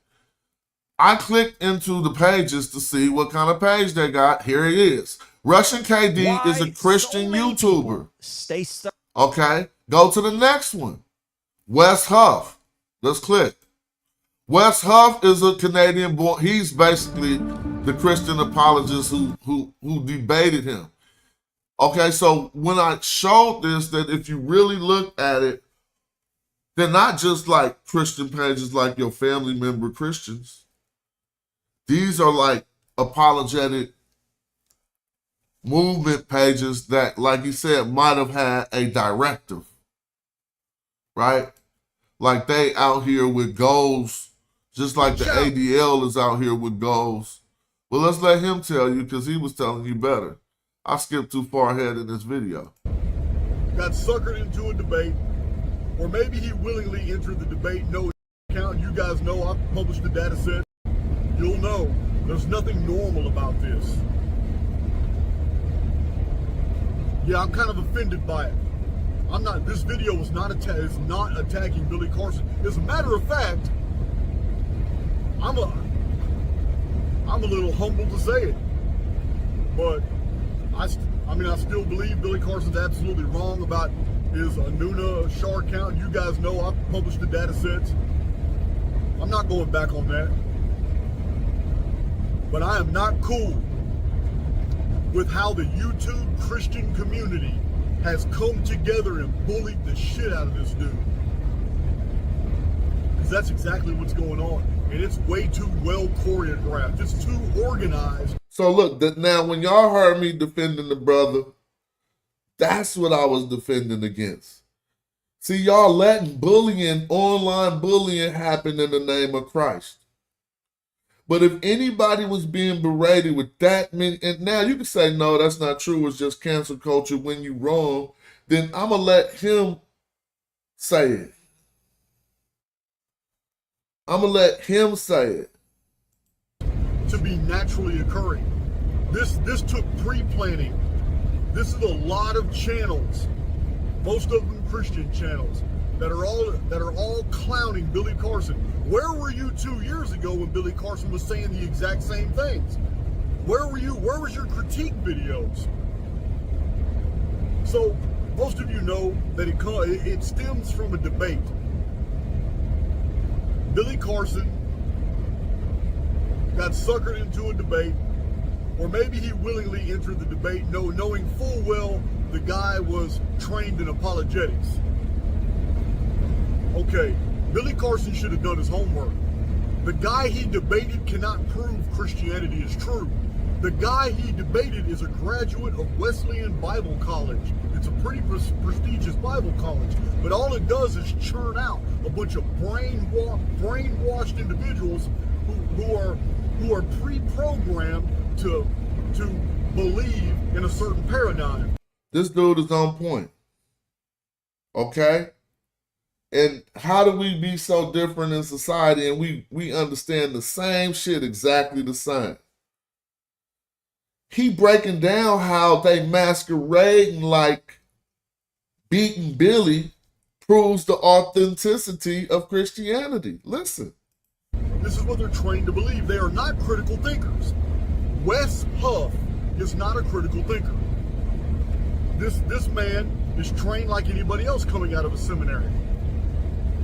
I clicked into the pages to see what kind of page they got. Here it is. Russian KD is a Christian YouTuber. Okay, go to the next one. Wess Huff. Let's click. Wess Huff is a Canadian boy. He's basically the Christian apologist who debated him. Okay, so when I showed this, that if you really look at it, they're not just like Christian pages like your family member Christians. These are like apologetic movement pages that, like you said, might have had a directive, right? Like they out here with goals, just like the ADL is out here with goals. Well, let's let him tell you because he was telling you better. I skipped too far ahead in this video. Got suckered into a debate, or maybe he willingly entered the debate. No account. You guys know I published the data set. You'll know there's nothing normal about this. Yeah, I'm kind of offended by it. I'm not. This video is not attacking Billy Carson. As a matter of fact, I'm a little humbled to say it, but I still believe Billy Carson's absolutely wrong about his Anuna Shar count. You guys know I published the data sets. I'm not going back on that. But I am not cool with how the YouTube Christian community has come together and bullied the shit out of this dude. Because that's exactly what's going on. And it's way too well choreographed. It's too organized. So look, now when y'all heard me defending the brother, that's what I was defending against. See, y'all letting bullying, online bullying happen in the name of Christ. But if anybody was being berated with that many, and now you can say, no, that's not true, it's just cancel culture when you wrong, then I'm going to let him say it. I'm going to let him say it. To be naturally occurring. This took pre-planning. This is a lot of channels, most of them Christian channels, that are all clowning Billy Carson. Where were you 2 years ago when Billy Carson was saying the exact same things? Where were you? Where was your critique videos? So most of you know that it stems from a debate. Billy Carson got suckered into a debate, or maybe he willingly entered the debate knowing full well the guy was trained in apologetics. Okay, Billy Carson should have done his homework. The guy he debated cannot prove Christianity is true. The guy he debated is a graduate of Wesleyan Bible College. It's a pretty prestigious Bible college, but all it does is churn out a bunch of brainwashed individuals who are pre-programmed to believe in a certain paradigm. This dude is on point. Okay? And how do we be so different in society and we understand the same shit exactly the same? He breaking down how they masquerading like beating Billy proves the authenticity of Christianity. Listen. This is what they're trained to believe. They are not critical thinkers. Wess Huff is not a critical thinker. This man is trained like anybody else coming out of a seminary.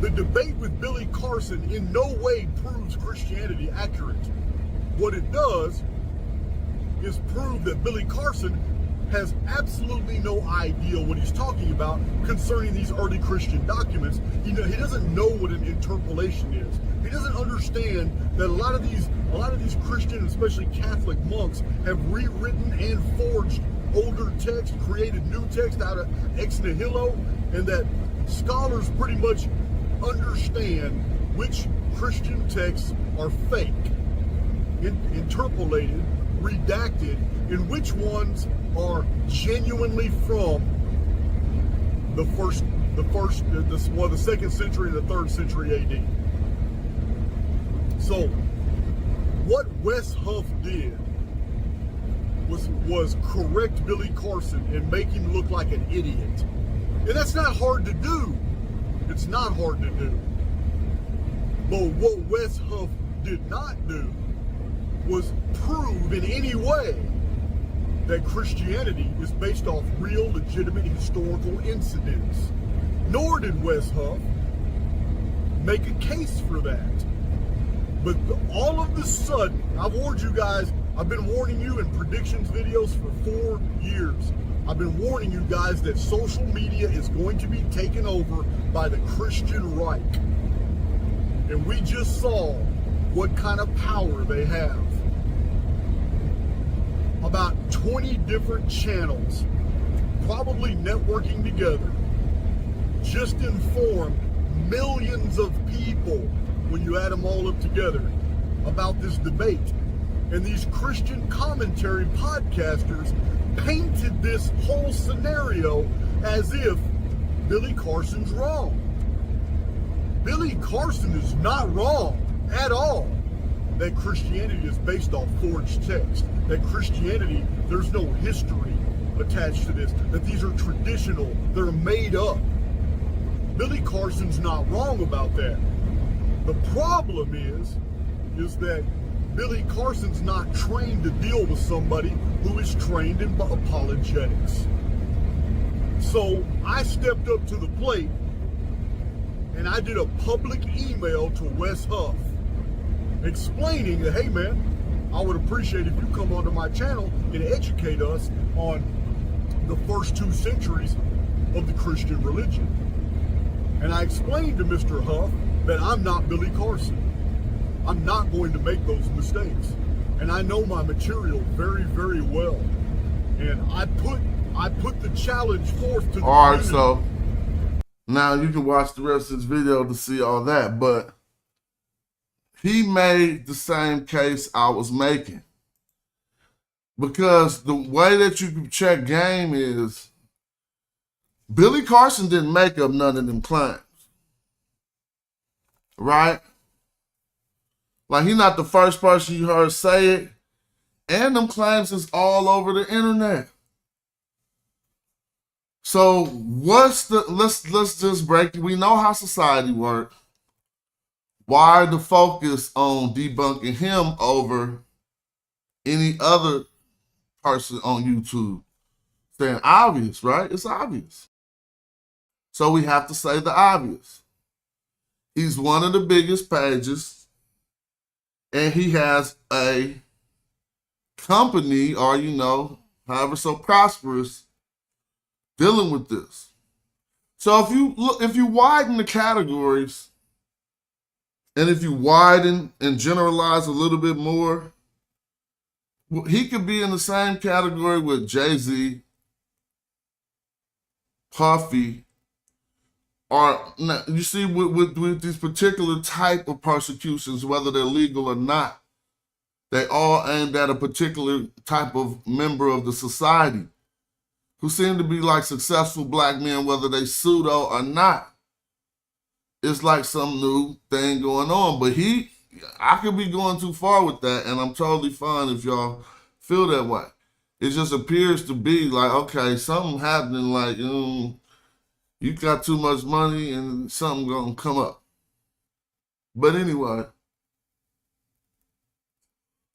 The debate with Billy Carson in no way proves Christianity accurate. What it does is prove that Billy Carson has absolutely no idea what he's talking about concerning these early Christian documents. He doesn't know what an interpolation is. He doesn't understand that a lot of these Christian, especially Catholic monks, have rewritten and forged older text, created new text out of ex nihilo, and that scholars pretty much understand which Christian texts are fake, interpolated, redacted, and which ones are genuinely from the second century and the 3rd century AD. So what Wess Huff did was correct Billy Carson and make him look like an idiot. And that's not hard to do. It's not hard to do. But what Wess Huff did not do was prove in any way that Christianity is based off real, legitimate historical incidents. Nor did Wess Huff make a case for that. But all of a sudden, I've warned you guys, I've been warning you in predictions videos for 4 years. I've been warning you guys that social media is going to be taken over by the Christian right. And we just saw what kind of power they have. About 20 different channels, probably networking together, just informed millions of people, when you add them all up together, about this debate. And these Christian commentary podcasters painted this whole scenario as if Billy Carson's wrong. Billy Carson is not wrong at all that Christianity is based off forged text, that Christianity, there's no history attached to this, that these are traditional, they're made up. Billy Carson's not wrong about that. The problem is that Billy Carson's not trained to deal with somebody who is trained in apologetics. So I stepped up to the plate and I did a public email to Wess Huff explaining that, hey man, I would appreciate if you come onto my channel and educate us on the first 2 centuries of the Christian religion. And I explained to Mr. Huff that I'm not Billy Carson. I'm not going to make those mistakes. And I know my material very, very well. And I put the challenge forth to the All right, community. so now you can watch the rest of this video to see all that, but he made the same case I was making. Because the way that you can check game is Billy Carson didn't make up none of them claims. Right? Like, he's not the first person you heard say it. And them claims is all over the internet. So let's just break it. We know how society works. Why the focus on debunking him over any other person on YouTube? Saying obvious, right? It's obvious. So we have to say the obvious. He's one of the biggest pages, and he has a company, or however so prosperous, dealing with this. So if you widen the categories, and if you widen and generalize a little bit more, he could be in the same category with Jay-Z, Puffy, or you see with these particular type of persecutions, whether they're legal or not, they all aimed at a particular type of member of the society who seem to be like successful black men, whether they pseudo or not. It's like some new thing going on, but I could be going too far with that, and I'm totally fine if y'all feel that way. It just appears to be like, okay, something happening, like, you got too much money and something gonna come up. But anyway,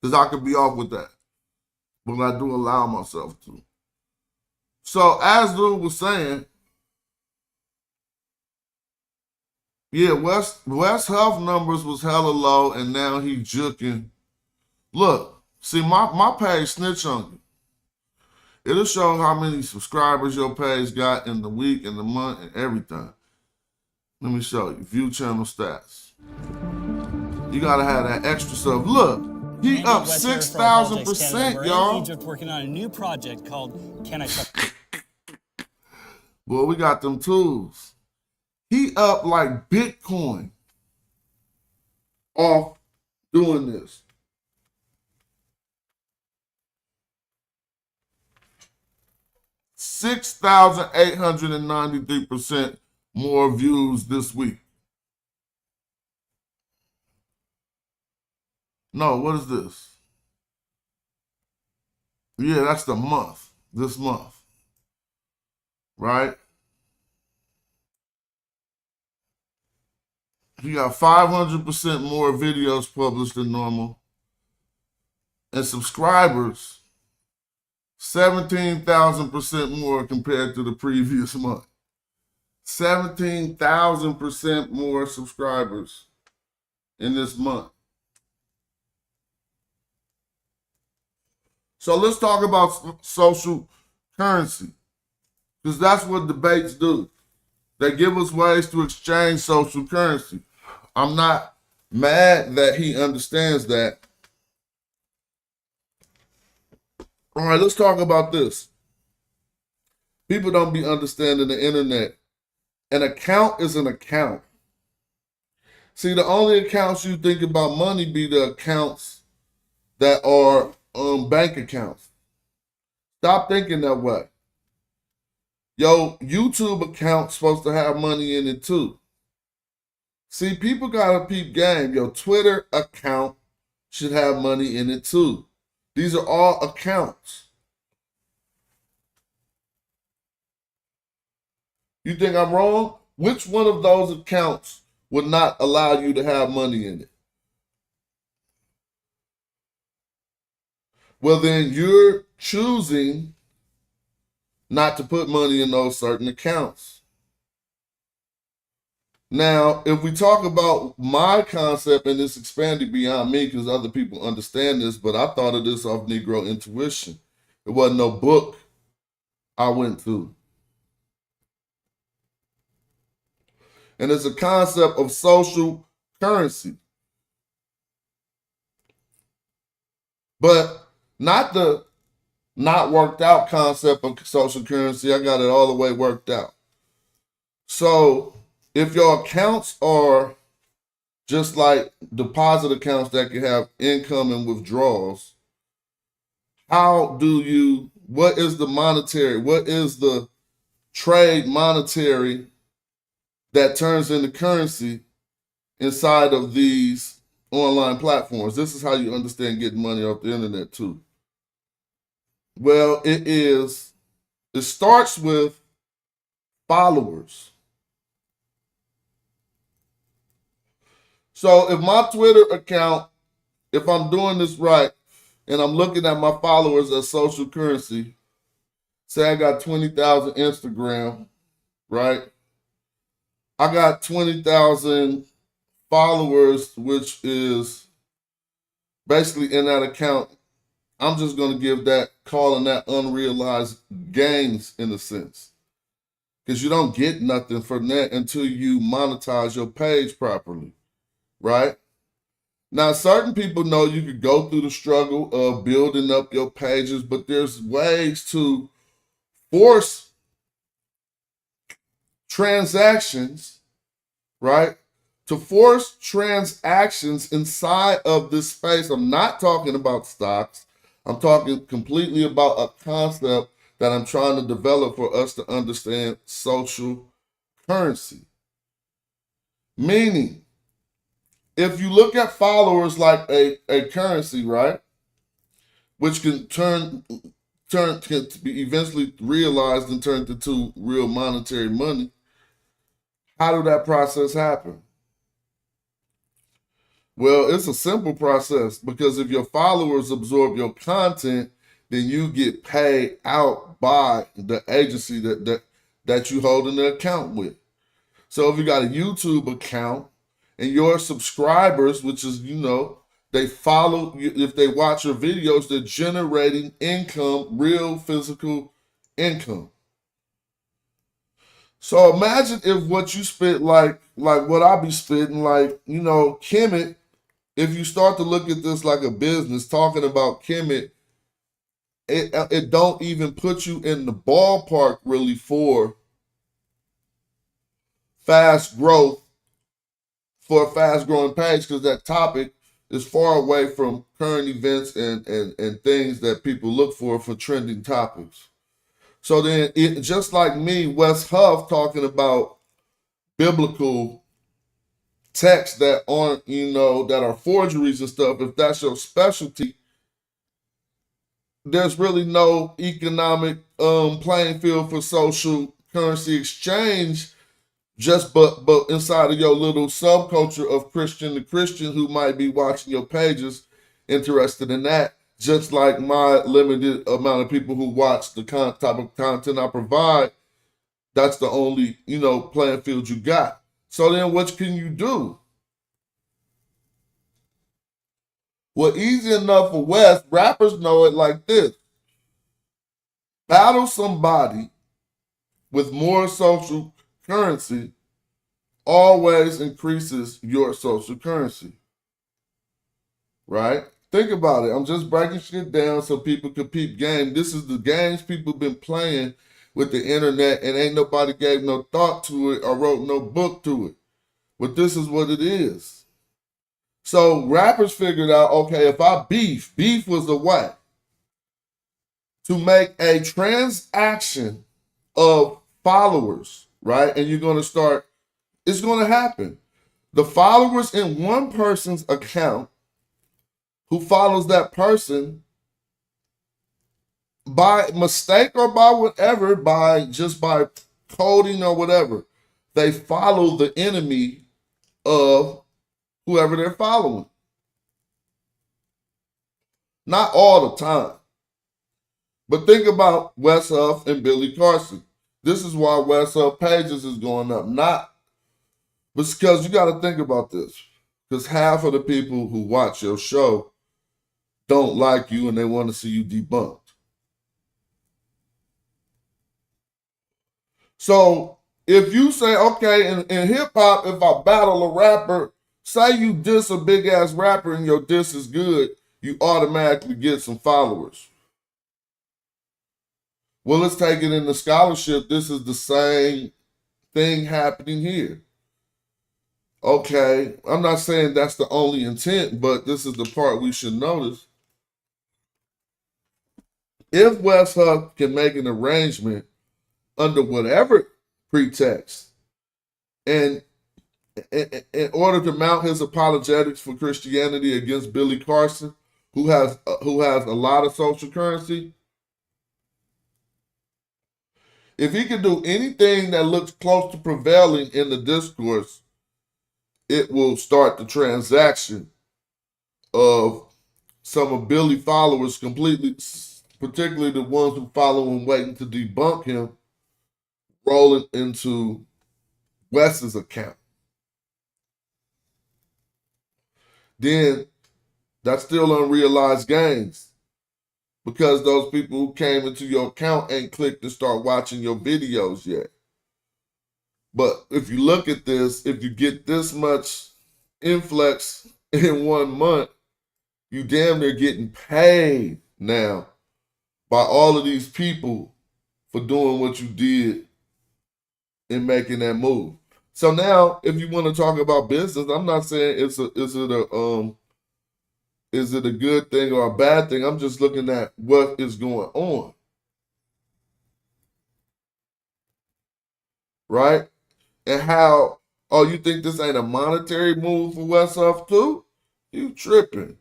because I could be off with that. but I do allow myself to. So as dude was saying, yeah, Wess Huff numbers was hella low, and now he juking. Look, see, my page snitch on you. It'll show how many subscribers your page got in the week, in the month, and everything. Let me show you. View channel stats. You gotta have that extra stuff. Look, he up 6,000%, y'all. Egypt working on a new project called Can I Trust? Well, we got them tools. He up like Bitcoin off doing this. $6,893% more views this week. No, what is this? Yeah, that's the month, this month, right? He got 500% more videos published than normal. And subscribers, 17,000% more compared to the previous month. 17,000% more subscribers in this month. So let's talk about social currency, because that's what debates do. They give us ways to exchange social currency. I'm not mad that he understands that. All right, let's talk about this. People don't be understanding the internet. An account is an account. See, the only accounts you think about money be the accounts that are bank accounts. Stop thinking that way. Yo, YouTube account's supposed to have money in it too. See, people gotta peep game. Your Twitter account should have money in it too. These are all accounts. You think I'm wrong? Which one of those accounts would not allow you to have money in it? Well, then you're choosing not to put money in those certain accounts. Now, if we talk about my concept, and it's expanded beyond me because other people understand this, but I thought of this off Negro intuition. It wasn't no book I went through. And it's a concept of social currency. But not the not worked out concept of social currency. I got it all the way worked out. So if your accounts are just like deposit accounts that can have income and withdrawals, what is the trade monetary that turns into currency inside of these online platforms? This is how you understand getting money off the internet too. Well, it starts with followers. So if my Twitter account, if I'm doing this right, and I'm looking at my followers as social currency, say I got 20,000 Instagram, right? I got 20,000 followers, which is basically in that account. I'm just going to calling that unrealized gains in a sense. Because you don't get nothing from that until you monetize your page properly, right? Now, certain people know you could go through the struggle of building up your pages, but there's ways to force transactions, right? To force transactions inside of this space. I'm not talking about stocks. I'm talking completely about a concept that I'm trying to develop for us to understand social currency. Meaning, if you look at followers like a currency, right, which can can be eventually realized and turned into real monetary money, how did that process happen? Well, it's a simple process, because if your followers absorb your content, then you get paid out by the agency that you holding the account with. So if you got a YouTube account and your subscribers, which is, they follow, if they watch your videos, they're generating income, real physical income. So imagine if what you spit, like what I be spitting, Kemet, if you start to look at this like a business, talking about Kemet, it don't even put you in the ballpark really for fast growth, for a fast growing page, because that topic is far away from current events and things that people look for trending topics. So then, just like me, Wess Huff, talking about biblical texts that aren't, that are forgeries and stuff, if that's your specialty, there's really no economic playing field for social currency exchange, but inside of your little subculture of Christian to Christian who might be watching your pages, interested in that, just like my limited amount of people who watch the type of content I provide. That's the only, playing field you got. So then what can you do? Well, easy enough for West. Rappers know it like this. Battle somebody with more social currency always increases your social currency. Right? Think about it. I'm just breaking shit down so people can peep game. This is the games people been playing with the internet, and ain't nobody gave no thought to it or wrote no book to it. But this is what it is. So rappers figured out, okay, if I beef was a way to make a transaction of followers, right? And you're going to start, it's going to happen. The followers in one person's account who follows that person by mistake or by whatever, by coding or whatever, they follow the enemy of whoever they're following. Not all the time. But think about Wess Huff and Billy Carson. This is why Wess Huff pages is going up. Not because you got to think about this. Because half of the people who watch your show don't like you and they want to see you debunked. So if you say, okay, in hip hop, if I battle a rapper, say you diss a big ass rapper and your diss is good, you automatically get some followers. Well, let's take it into scholarship. This is the same thing happening here. Okay, I'm not saying that's the only intent, but this is the part we should notice. If Wess Huff can make an arrangement under whatever pretext, and in order to mount his apologetics for Christianity against Billy Carson, who has a lot of social currency, if he can do anything that looks close to prevailing in the discourse, it will start the transaction of some of Billy's followers completely, particularly the ones who follow him waiting to debunk him, rolling into Wes's account. Then that's still unrealized gains, because those people who came into your account ain't clicked to start watching your videos yet. But if you look at this, if you get this much influx in 1 month, you damn near getting paid now by all of these people for doing what you did in making that move. So now, if you want to talk about business, I'm not saying is it a good thing or a bad thing. I'm just looking at what is going on. Right? And how, oh, you think this ain't a monetary move for Wess Huff too? You tripping.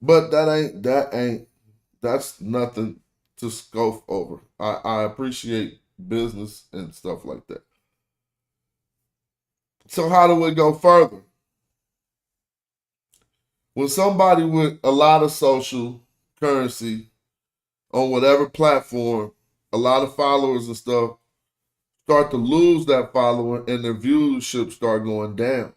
But that's nothing to scoff over. I appreciate business and stuff like that. So how do we go further? When somebody with a lot of social currency on whatever platform, a lot of followers and stuff, start to lose that following and their viewership start going down.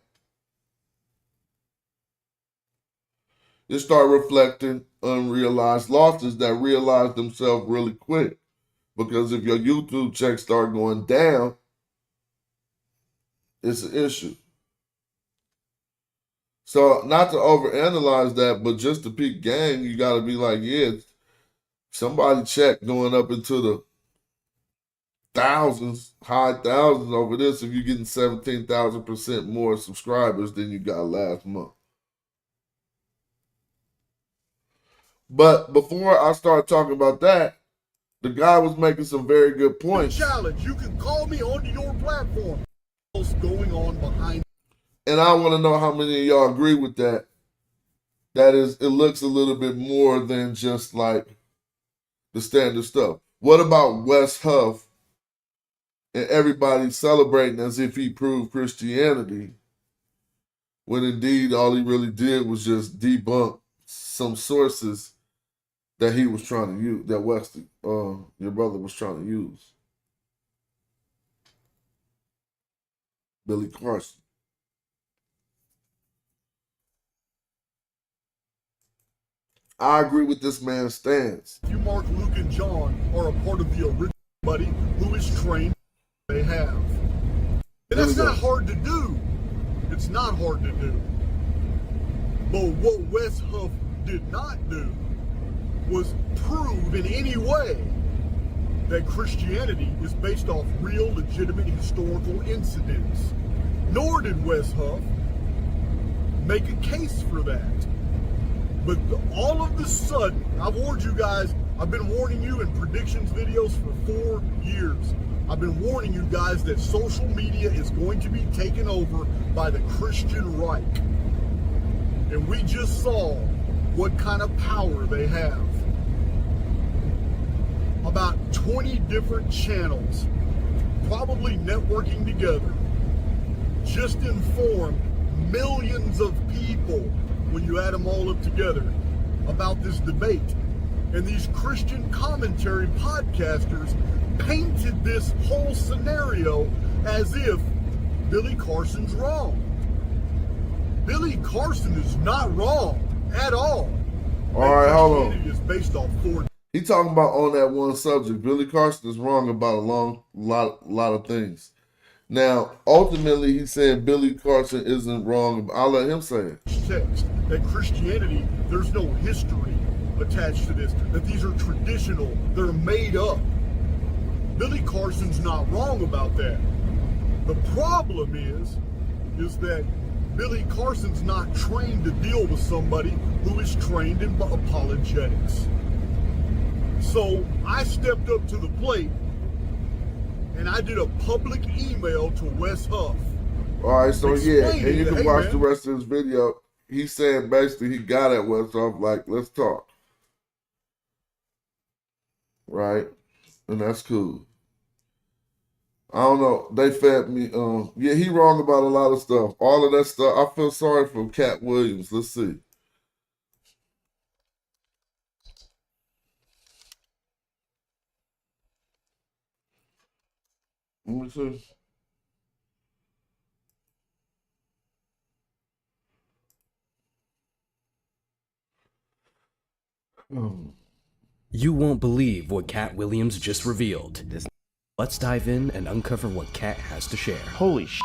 They start reflecting unrealized losses that realize themselves really quick. Because if your YouTube checks start going down, it's an issue. So not to overanalyze that, but just to peak game, you got to be like, yeah, somebody check going up into the thousands, high thousands over this if you're getting 17,000% more subscribers than you got last month. But before I start talking about that, the guy was making some very good points. Challenge. You can call me onto your platform. What's going on behind? And I want to know how many of y'all agree with that. That is, it looks a little bit more than just like the standard stuff. What about Wess Huff and everybody celebrating as if he proved Christianity, when indeed all he really did was just debunk some sources that he was trying to use, that West, your brother was trying to use. Billy Carson. I agree with this man's stance. You, Mark, Luke, and John are a part of the original buddy who is trained they have. And that's not hard to do. It's not hard to do. But what Wess Huff did not do was prove in any way that Christianity is based off real, legitimate, historical incidents. Nor did Wess Huff make a case for that. But all of a sudden, I've warned you guys, I've been warning you in predictions videos for 4 years. I've been warning you guys that social media is going to be taken over by the Christian right. And we just saw what kind of power they have. About 20 different channels, probably networking together, just informed millions of people, when you add them all up together, about this debate. And these Christian commentary podcasters painted this whole scenario as if Billy Carson's wrong. Billy Carson is not wrong at all. All right, hold on. Is based off 4. He talking about on that one subject. Billy Carson is wrong about a lot of things. Now, ultimately, he's saying Billy Carson isn't wrong. I'll let him say it. Text that Christianity, there's no history attached to this, that these are traditional, they're made up. Billy Carson's not wrong about that. The problem is that Billy Carson's not trained to deal with somebody who is trained in apologetics. So I stepped up to the plate and I did a public email to Wess Huff. All right, so yeah, and you can watch the rest of his video. He's saying basically he got at Wess Huff like, let's talk. Right? And that's cool. I don't know. They fed me. Yeah, he wrong about a lot of stuff. All of that stuff. I feel sorry for Cat Williams. Let's see. Let me see. You won't believe what Cat Williams just revealed. Let's dive in and uncover what Cat has to share. Holy sh**.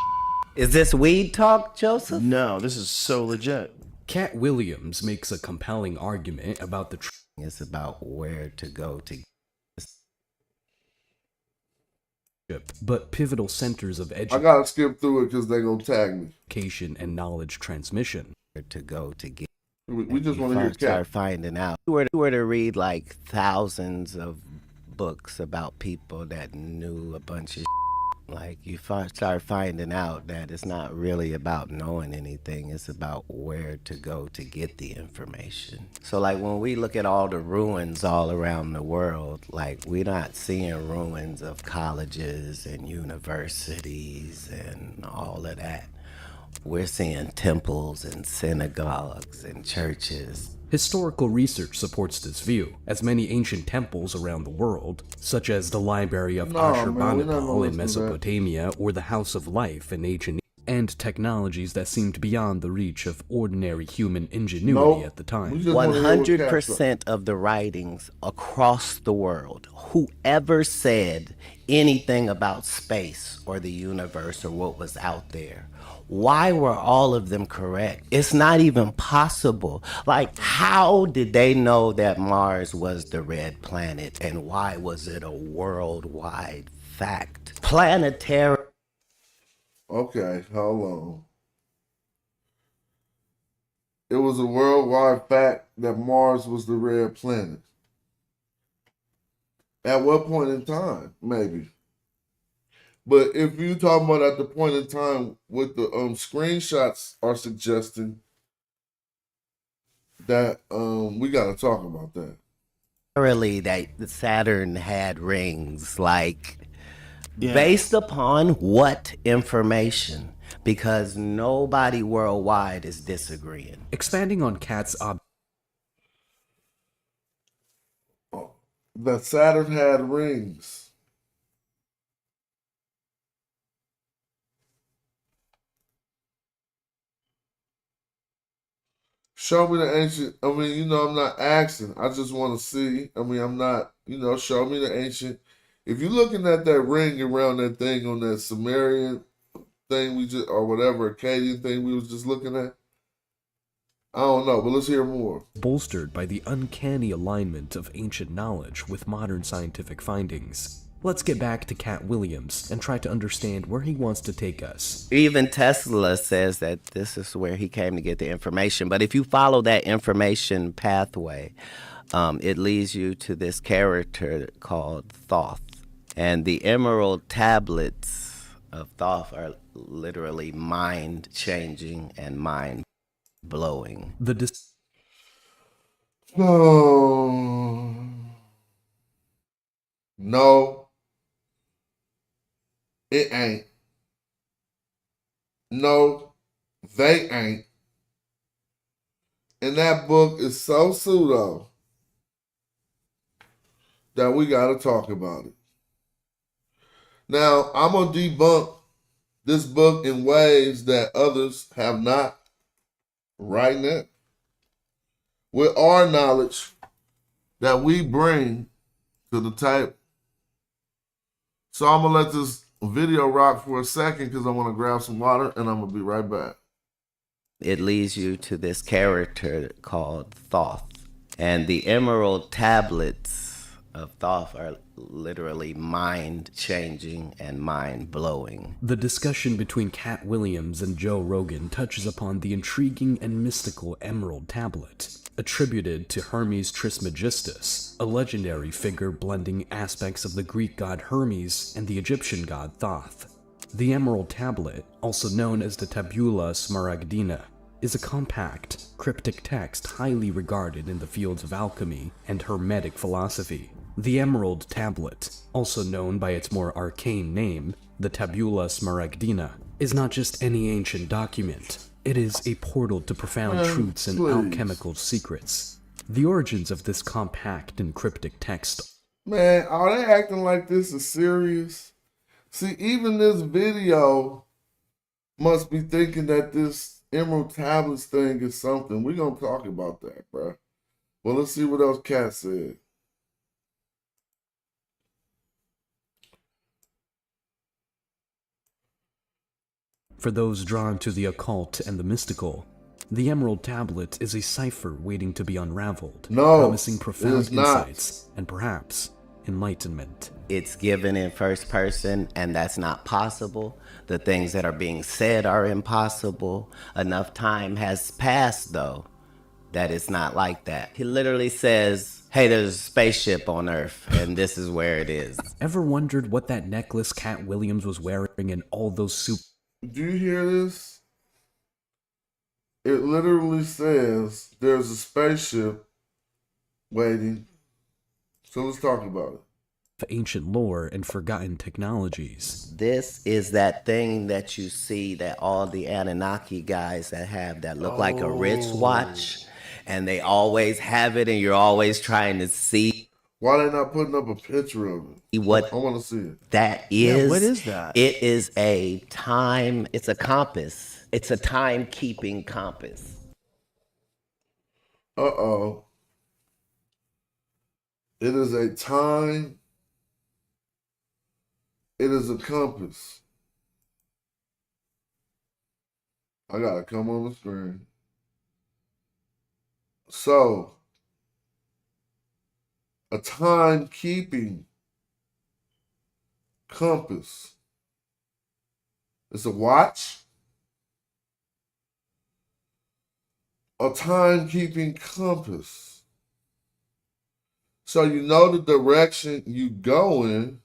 Is this weed talk, Joseph? No, this is so legit. Cat Williams makes a compelling argument about the It's about where to go to. But pivotal centers of I gotta skip through it because they're gonna tag me. Education and knowledge transmission. Where to go to get. We just want to hear Cat. Start finding out. You were to read like thousands of books about people that knew a bunch of like you start finding out that it's not really about knowing anything, it's about where to go to get the information. So like when we look at all the ruins all around the world, like we're not seeing ruins of colleges and universities and all of that. We're seeing temples and synagogues and churches. Historical research supports this view, as many ancient temples around the world, such as the Library of Ashurbanipal in Mesopotamia or the House of Life in ancient, and technologies that seemed beyond the reach of ordinary human ingenuity at the time. 100% of the writings across the world, whoever said anything about space or the universe or what was out there, why were all of them correct? It's not even possible. Like, how did they know that Mars was the red planet, and why was it a worldwide fact? Planetary. Okay, hold on. It was a worldwide fact that Mars was the red planet. At what point in time? Maybe. But if you talking about at the point in time with the screenshots are suggesting that we got to talk about that. Really, that Saturn had rings, like, based upon what information? Because nobody worldwide is disagreeing. Expanding on Kat's that Saturn had rings. Show me the ancient, I'm not asking. I just want to see. I'm not, show me the ancient. If you're looking at that ring around that thing on that Sumerian thing or whatever, Akkadian thing we was just looking at, I don't know, but let's hear more. Bolstered by the uncanny alignment of ancient knowledge with modern scientific findings. Let's get back to Cat Williams and try to understand where he wants to take us. Even Tesla says that this is where he came to get the information. But if you follow that information pathway, it leads you to this character called Thoth. And the emerald tablets of Thoth are literally mind-changing and mind-blowing. No, it ain't. No, they ain't. And that book is so pseudo that we got to talk about it. Now, I'm going to debunk this book in ways that others have not right now. With our knowledge that we bring to the table. So I'm going to let this video rock for a second because I want to grab some water and I'm going to be right back. It leads you to this character called Thoth. And the emerald tablets of Thoth are literally mind-changing and mind-blowing. The discussion between Cat Williams and Joe Rogan touches upon the intriguing and mystical Emerald Tablet, attributed to Hermes Trismegistus, a legendary figure blending aspects of the Greek god Hermes and the Egyptian god Thoth. The Emerald Tablet, also known as the Tabula Smaragdina, is a compact, cryptic text highly regarded in the fields of alchemy and Hermetic philosophy. The Emerald Tablet, also known by its more arcane name, the Tabula Smaragdina, is not just any ancient document. It is a portal to profound truths and alchemical secrets. The origins of this compact and cryptic text. Man, are they acting like this is serious? See, even this video must be thinking that this Emerald Tablets thing is something. We're going to talk about that, bro. Well, let's see what else Kat said. For those drawn to the occult and the mystical, the Emerald Tablet is a cipher waiting to be unraveled, promising profound insights and perhaps enlightenment. It's given in first person, and that's not possible. The things that are being said are impossible. Enough time has passed, though, that it's not like that. He literally says, hey, there's a spaceship on Earth, and this is where it is. Ever wondered what that necklace Cat Williams was wearing and all those Do you hear this? It literally says there's a spaceship waiting. So let's talk about it. of ancient lore and forgotten technologies. This is that thing that you see that all the Anunnaki guys that have that look like a wristwatch, and they always have it, and you're always trying to see. Why they not putting up a picture of it? What I want to see it. that Yeah, is. what is that? It is a time, it's a compass. It's a time-keeping compass. Uh-oh. It is a time. It is a compass. I gotta come on the screen. So, a time-keeping compass. It's a watch. A time-keeping compass. So you know the direction you go in.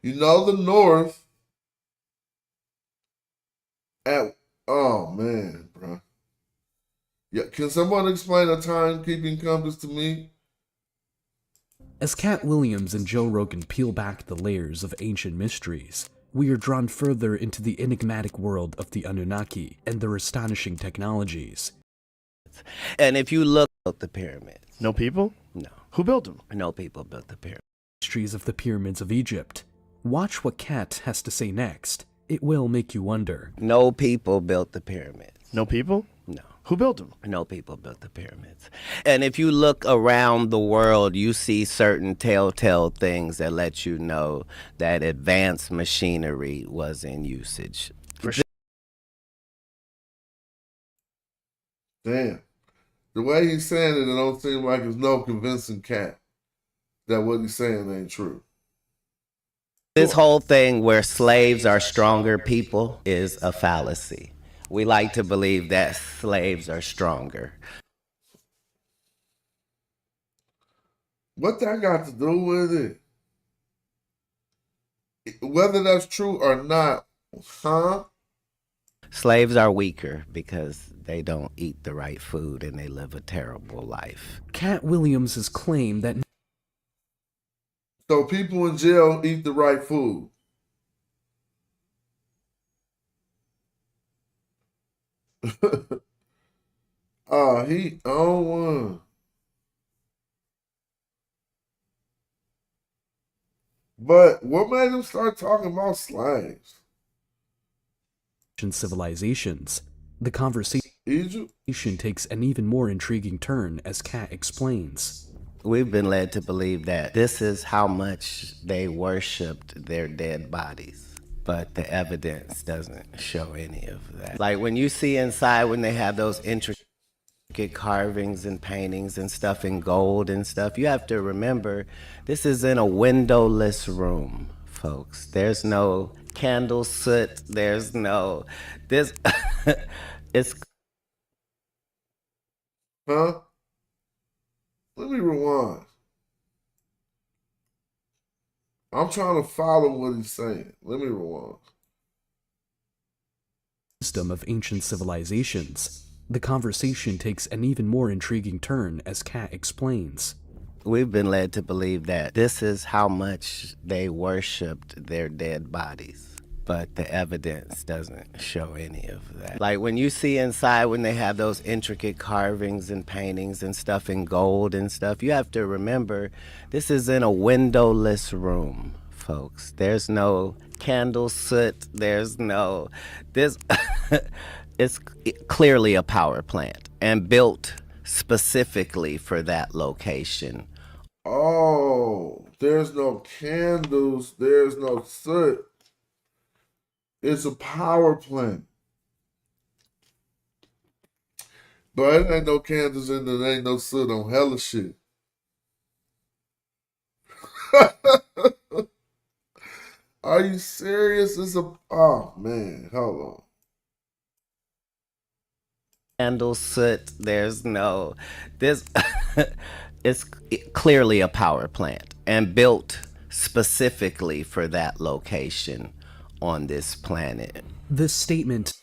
You know the north. Oh man, bro. Yeah, can someone explain a timekeeping compass to me? As Cat Williams and Joe Rogan peel back the layers of ancient mysteries, we are drawn further into the enigmatic world of the Anunnaki and their astonishing technologies. And if you look at the pyramids. No people? No. Who built them? No people built the pyramids. Mysteries of the pyramids of Egypt. Watch what Cat has to say next. It will make you wonder. No people built the pyramids. No people? No. Who built them? No people built the pyramids. And if you look around the world, you see certain telltale things that let you know that advanced machinery was in usage. Damn. The way he's saying it don't seem like there's no convincing Cat that what he's saying ain't true. This whole thing where slaves are stronger people is a fallacy. We like to believe that slaves are stronger. What that got to do with it? Whether that's true or not, huh? Slaves are weaker because they don't eat the right food and they live a terrible life. Cat Williams' claim that so people in jail eat the right food. He on one. But what made him start talking about slaves? Civilizations. The conversation takes an even more intriguing turn as Cat explains. We've been led to believe that this is how much they worshipped their dead bodies. But the evidence doesn't show any of that. Like when you see inside when they have those intricate carvings and paintings and stuff in gold and stuff, you have to remember this is in a windowless room, folks. There's no candle soot. There's no this. It's. Huh? Let me rewind. I'm trying to follow what he's saying. Let me rewind. Wisdom of ancient civilizations. The conversation takes an even more intriguing turn as Cat explains. We've been led to believe that this is how much they worshipped their dead bodies. But the evidence doesn't show any of that. Like when you see inside when they have those intricate carvings and paintings and stuff in gold and stuff, you have to remember this is in a windowless room, folks. There's no candle soot. There's no this. It's clearly a power plant and built specifically for that location. Oh, there's no candles. There's no soot. It's a power plant. But it ain't no candles in there, ain't no soot on hella shit. Are you serious? Oh man, hold on. Candle soot, there's no this. It's clearly a power plant and built specifically for that location on this planet. This statement.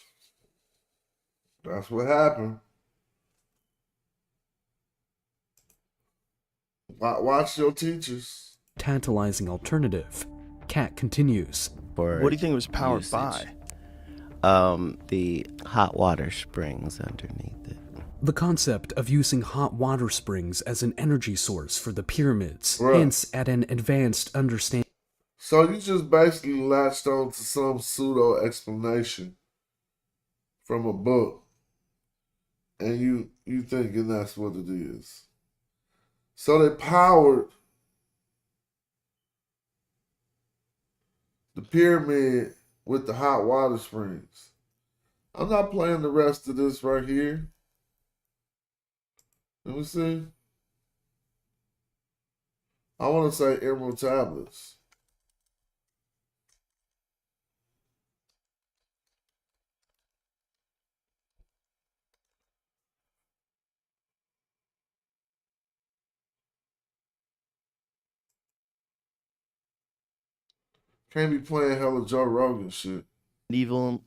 That's what happened. Watch your teachers. tantalizing alternative. Cat continues. What do you think it was powered by? The hot water springs underneath it. The concept of using hot water springs as an energy source for the pyramids Right. hints at an advanced understanding. So you just basically latched on to some pseudo explanation from a book, and you thinking that's what it is. So they powered the pyramid with the hot water springs. I'm not playing the rest of this right here. Let me see. I want to say emerald tablets. Can't be playing hella Joe Rogan shit. Medieval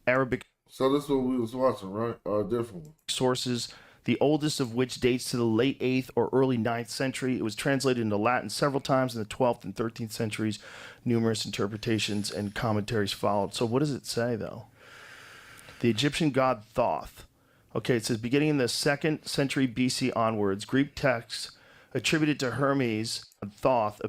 Arabic. So this is what we was watching, right? Or a different one. Sources, the oldest of which dates to the late 8th or early 9th century. It was translated into Latin several times in the 12th and 13th centuries. Numerous interpretations and commentaries followed. So what does it say, though? The Egyptian god Thoth. Okay, it says beginning in the 2nd century BC onwards, Greek texts attributed to Hermes and Thoth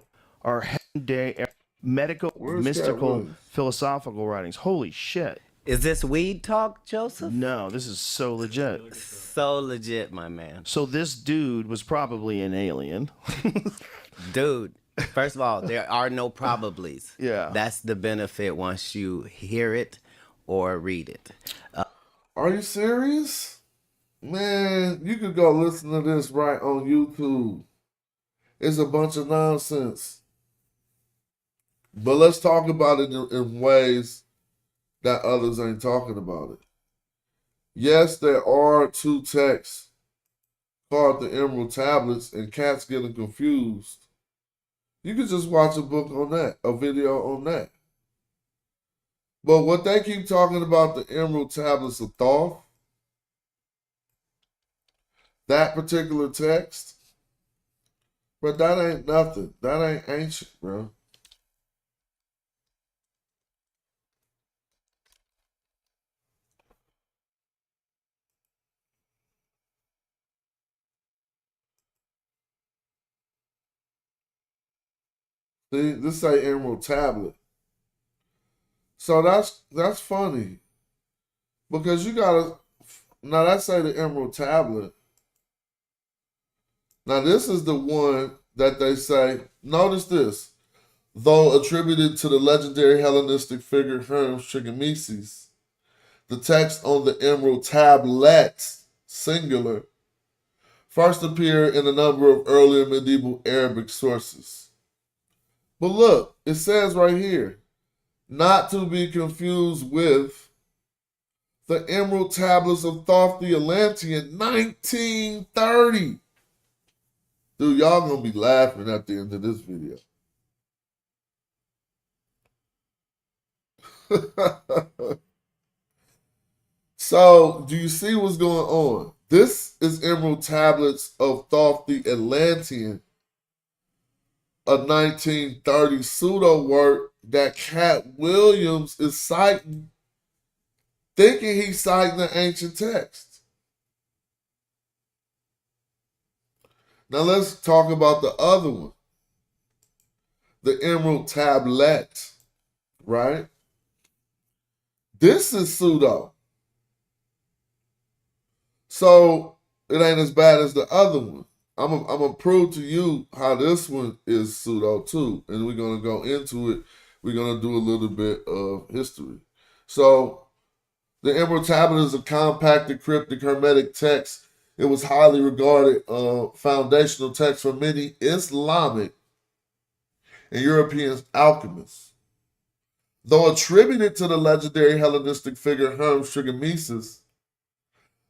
are heaven-day medical, mystical, philosophical writings. Holy shit. Is this weed talk, Joseph? No, this is so legit. So legit, my man. So this dude was probably an alien. Dude, first of all, there are no probablys. Yeah. That's the benefit once you hear it or read it. Are you serious? Man, you could go listen to this right on YouTube. It's a bunch of nonsense. But let's talk about it in ways that others ain't talking about it. Yes, there are 2 texts called the Emerald Tablets, and cats getting confused. You could just watch a book on that, a video on that. But what they keep talking about, the Emerald Tablets of Thoth, that particular text, but that ain't nothing. That ain't ancient, bro. See, this say Emerald Tablet. So that's funny. Because you gotta, now that say the Emerald Tablet. Now this is the one that they say, notice this, though attributed to the legendary Hellenistic figure Hermes Trismegistus, the text on the Emerald Tablets, singular, first appear in a number of earlier medieval Arabic sources. But look, it says right here, not to be confused with the Emerald Tablets of Thoth the Atlantean, 1930. Dude, y'all gonna be laughing at the end of this video. So, do you see what's going on? This is Emerald Tablets of Thoth the Atlantean, a 1930 pseudo work that Cat Williams is citing, thinking he's citing the ancient text. Now let's talk about the other one, the Emerald Tablet, right? This is pseudo. So it ain't as bad as the other one. I'm gonna prove to you how this one is pseudo too, and we're gonna go into it. We're gonna do a little bit of history. So the Emerald Tablet is a compacted, cryptic, hermetic text. It was highly regarded foundational text for many Islamic and European alchemists. Though attributed to the legendary Hellenistic figure Hermes Trismegistus,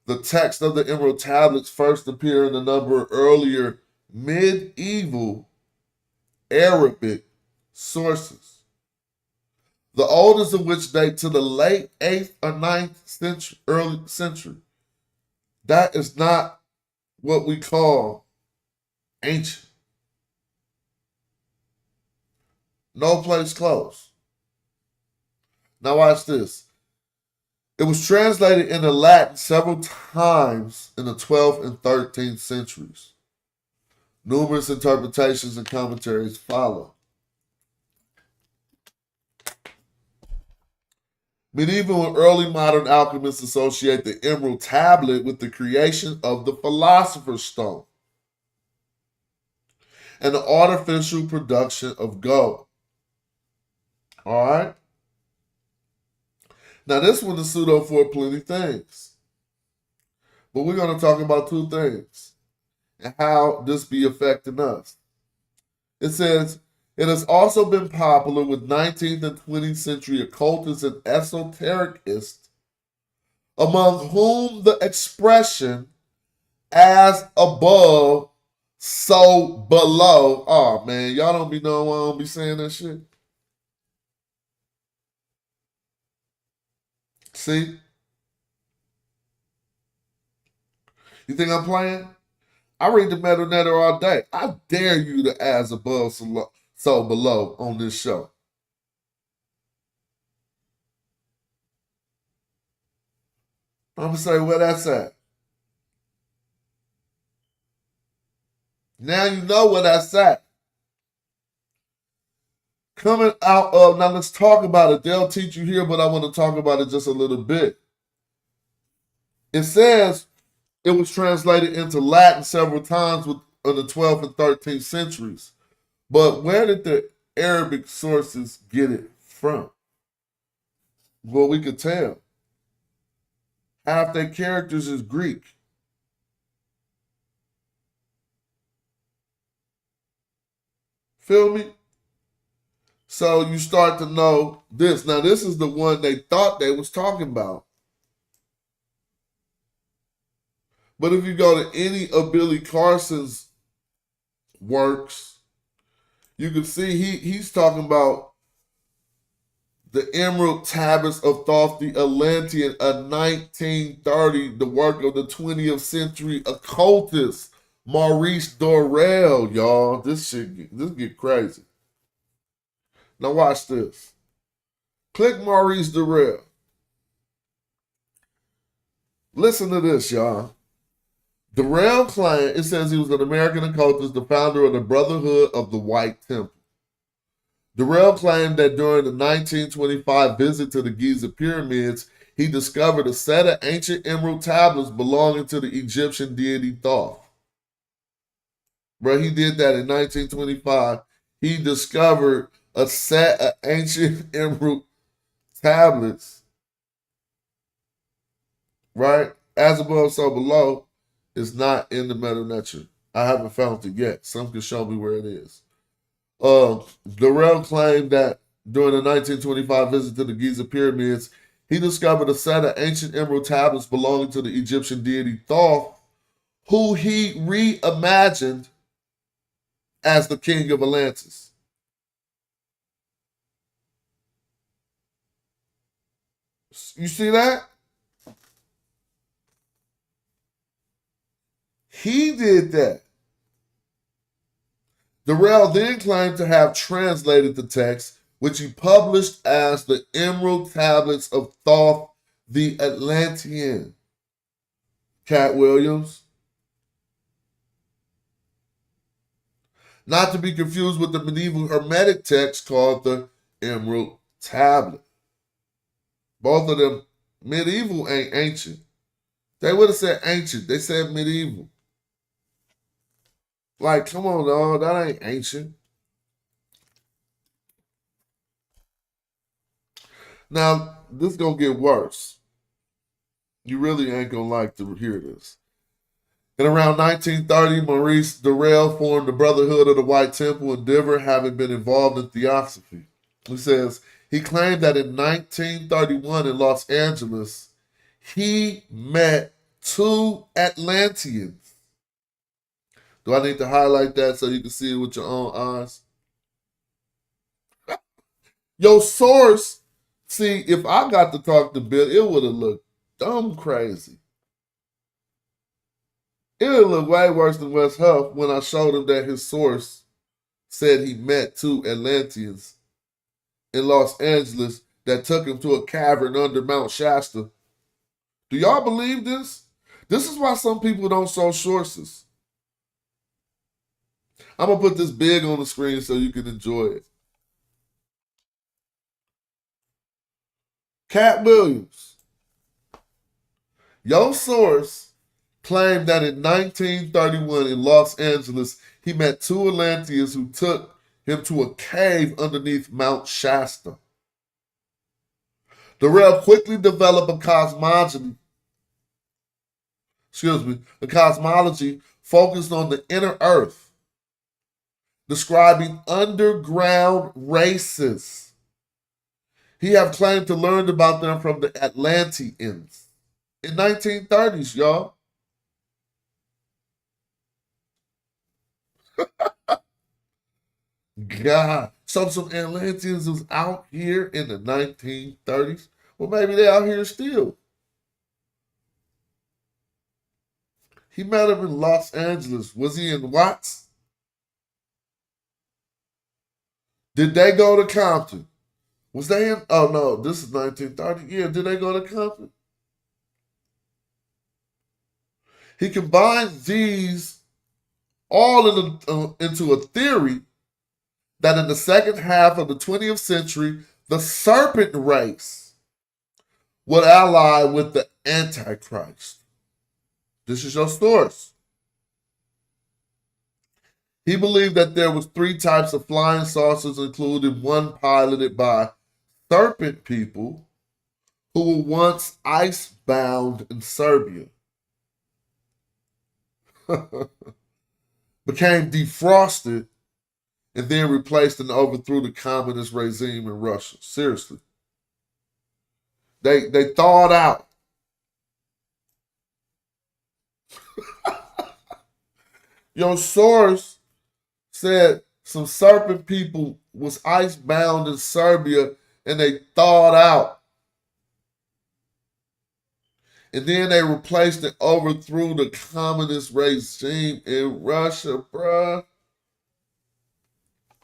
the text of the Emerald Tablets first appear in a number of earlier medieval Arabic sources, the oldest of which date to the late 8th or 9th century, early century. That is not what we call ancient. No place close. Now watch this. It was translated into Latin several times in the 12th and 13th centuries. Numerous interpretations and commentaries follow. Medieval and early modern alchemists associate the emerald tablet with the creation of the philosopher's stone and the artificial production of gold. All right? Now, this one is pseudo for plenty things. But we're going to talk about two things and how this be affecting us. It says, it has also been popular with 19th and 20th century occultists and esotericists, among whom the expression as above, so below. Oh, man, y'all don't be knowing why I don't be saying that shit. See? You think I'm playing? I read the Metal Netter all day. I dare you to as above, so below on this show. I'm going to say where that's at. Now you know where that's at. Coming out of, now let's talk about it. They'll teach you here, but I want to talk about it just a little bit. It says it was translated into Latin several times in the 12th and 13th centuries. But where did the Arabic sources get it from? Well, we could tell. Half their characters is Greek. Feel me? So you start to know this. Now, this is the one they thought they was talking about. But if you go to any of Billy Carson's works, you can see he's talking about the Emerald Tablets of Thoth the Atlantean, a 1930, the work of the 20th century occultist Maurice Dorel, y'all. This get crazy. Now watch this. Click Maurice Dorel. Listen to this, y'all. Dorel claimed, it says he was an American occultist, the founder of the Brotherhood of the White Temple. Dorel claimed that during the 1925 visit to the Giza pyramids, he discovered a set of ancient emerald tablets belonging to the Egyptian deity Thoth. Bro, he did that in 1925. He discovered a set of ancient emerald tablets, right? As above, so below. Is not in the Metal Netter. I haven't found it yet. Some can show me where it is. Dorel claimed that during the 1925 visit to the Giza pyramids, he discovered a set of ancient emerald tablets belonging to the Egyptian deity Thoth, who he reimagined as the king of Atlantis. You see that? He did that. Dorel then claimed to have translated the text, which he published as the Emerald Tablets of Thoth the Atlantean. Cat Williams. Not to be confused with the medieval Hermetic text called the Emerald Tablet. Both of them medieval ain't ancient. They would have said ancient. They said medieval. Like, come on, dog. That ain't ancient. Now, this is going to get worse. You really ain't going to like to hear this. In around 1930, Maurice Dorel formed the Brotherhood of the White Temple in Denver, having been involved in theosophy. He says, he claimed that in 1931 in Los Angeles, he met two Atlanteans. Do I need to highlight that so you can see it with your own eyes? Your source, see, if I got to talk to Bill, it would have looked dumb crazy. It would look way worse than Wess Huff when I showed him that his source said he met two Atlanteans in Los Angeles that took him to a cavern under Mount Shasta. Do y'all believe this? This is why some people don't show sources. I'm going to put this big on the screen so you can enjoy it. Cat Williams. Your source claimed that in 1931 in Los Angeles, he met two Atlanteans who took him to a cave underneath Mount Shasta. Durrell quickly developed a cosmology focused on the inner earth, describing underground races. He have claimed to learn about them from the Atlanteans in 1930s, y'all. God. So some Atlanteans was out here in the 1930s. Well, maybe they're out here still. He met him in Los Angeles. Was he in Watts? Did they go to Compton? Was they in? Oh, no, this is 1930. Yeah, did they go to Compton? He combines these all into a theory that in the second half of the 20th century, the serpent race would ally with the Antichrist. This is your source. He believed that there was three types of flying saucers, including one piloted by serpent people who were once icebound in Serbia. Became defrosted and then replaced and overthrew the communist regime in Russia. Seriously. They thawed out. Your source said some serpent people was icebound in Serbia and they thawed out. And then they replaced and overthrew the communist regime in Russia, bruh.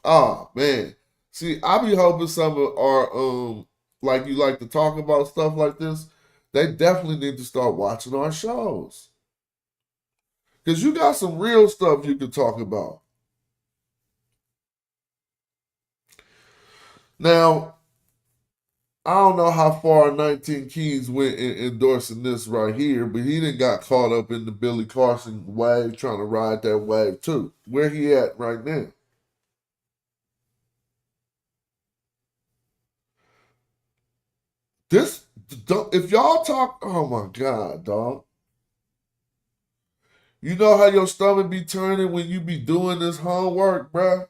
Oh, man. See, I be hoping some of our, like you like to talk about stuff like this, they definitely need to start watching our shows. Because you got some real stuff you can talk about. Now, I don't know how far 19 Keys went in endorsing this right here, but he done got caught up in the Billy Carson wave, trying to ride that wave too. Where he at right now? This, if y'all talk, oh my God, dog. You know how your stomach be turning when you be doing this homework, bruh?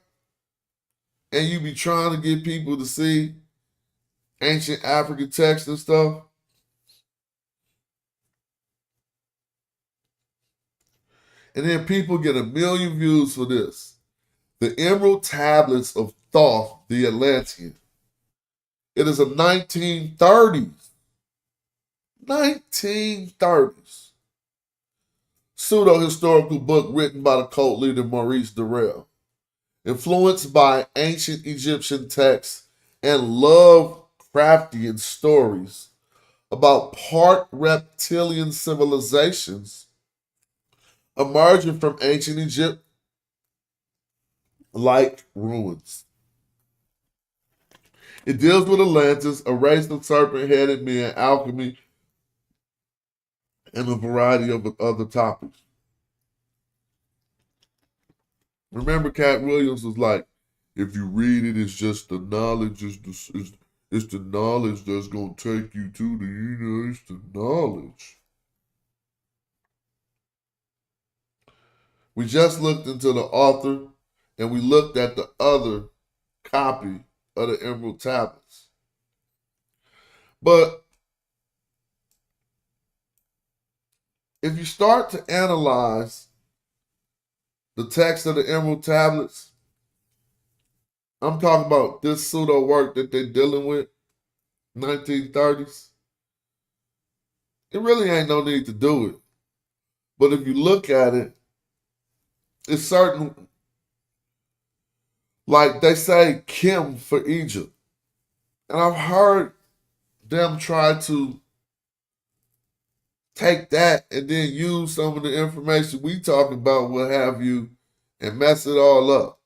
And you be trying to get people to see ancient African texts and stuff? And then people get 1 million views for this. The Emerald Tablets of Thoth, the Atlantean. It is a 1930s pseudo-historical book written by the cult leader Maurice Durrell, influenced by ancient Egyptian texts and Lovecraftian stories about part reptilian civilizations emerging from ancient Egypt like ruins. It deals with Atlantis, a race of serpent-headed men, alchemy, and a variety of other topics. Remember, Cat Williams was like, if you read it, it's just the knowledge, it's the knowledge that's going to take you to the, it's the knowledge. We just looked into the author, and we looked at the other copy of the Emerald Tablets. But if you start to analyze the text of the Emerald Tablets, I'm talking about this pseudo work that they're dealing with, 1930s. It really ain't no need to do it. But if you look at it, it's certain, like they say Kim for Egypt. And I've heard them try to take that and then use some of the information we talking about, what have you, and mess it all up.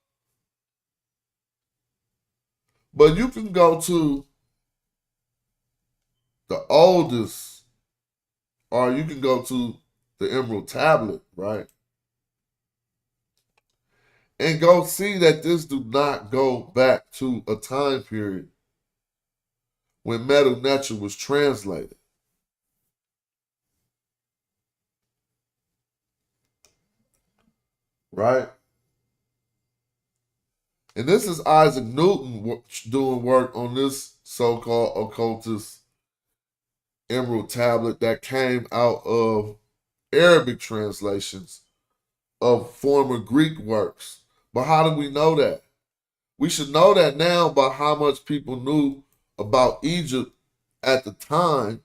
But you can go to the oldest, or you can go to the Emerald Tablet, right? And go see that this do not go back to a time period when Medu Neter was translated. Right? And this is Isaac Newton doing work on this so-called occultist Emerald Tablet that came out of Arabic translations of former Greek works. But how do we know that? We should know that now by how much people knew about Egypt at the time,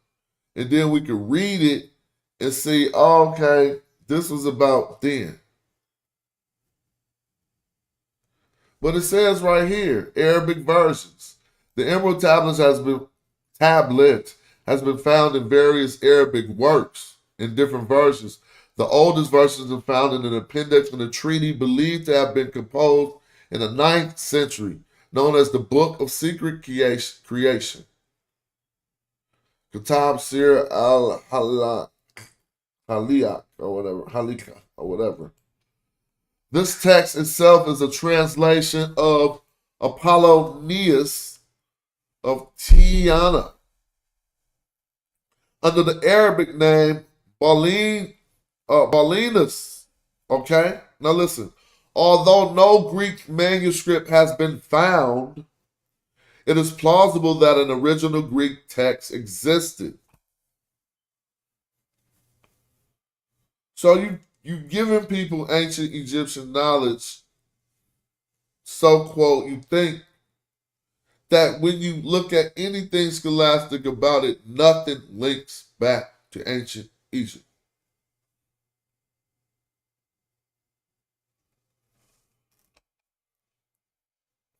and then we could read it and see, oh, okay, this was about then. But it says right here, Arabic versions. The Emerald Tablet has been found in various Arabic works in different versions. The oldest versions are found in an appendix in a treaty believed to have been composed in the 9th century, known as the Book of Secret Creation. Kitab Sir al-Halak Halika or whatever. This text itself is a translation of Apollonius of Tyana under the Arabic name Paulinus. Okay? Now listen. Although no Greek manuscript has been found, it is plausible that an original Greek text existed. So you giving people ancient Egyptian knowledge, so quote, you think that when you look at anything scholastic about it, nothing links back to ancient Egypt.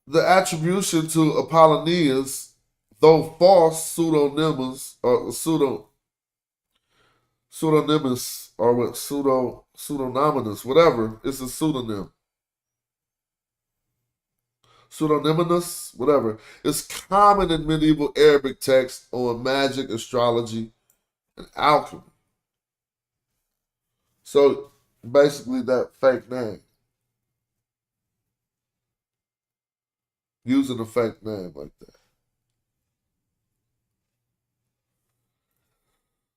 The attribution to Apollonius, though false, pseudonymous or pseudonymous, whatever, it's a pseudonym. Pseudonymous, whatever. It's common in medieval Arabic texts on magic, astrology, and alchemy. So basically that fake name. Using a fake name like that.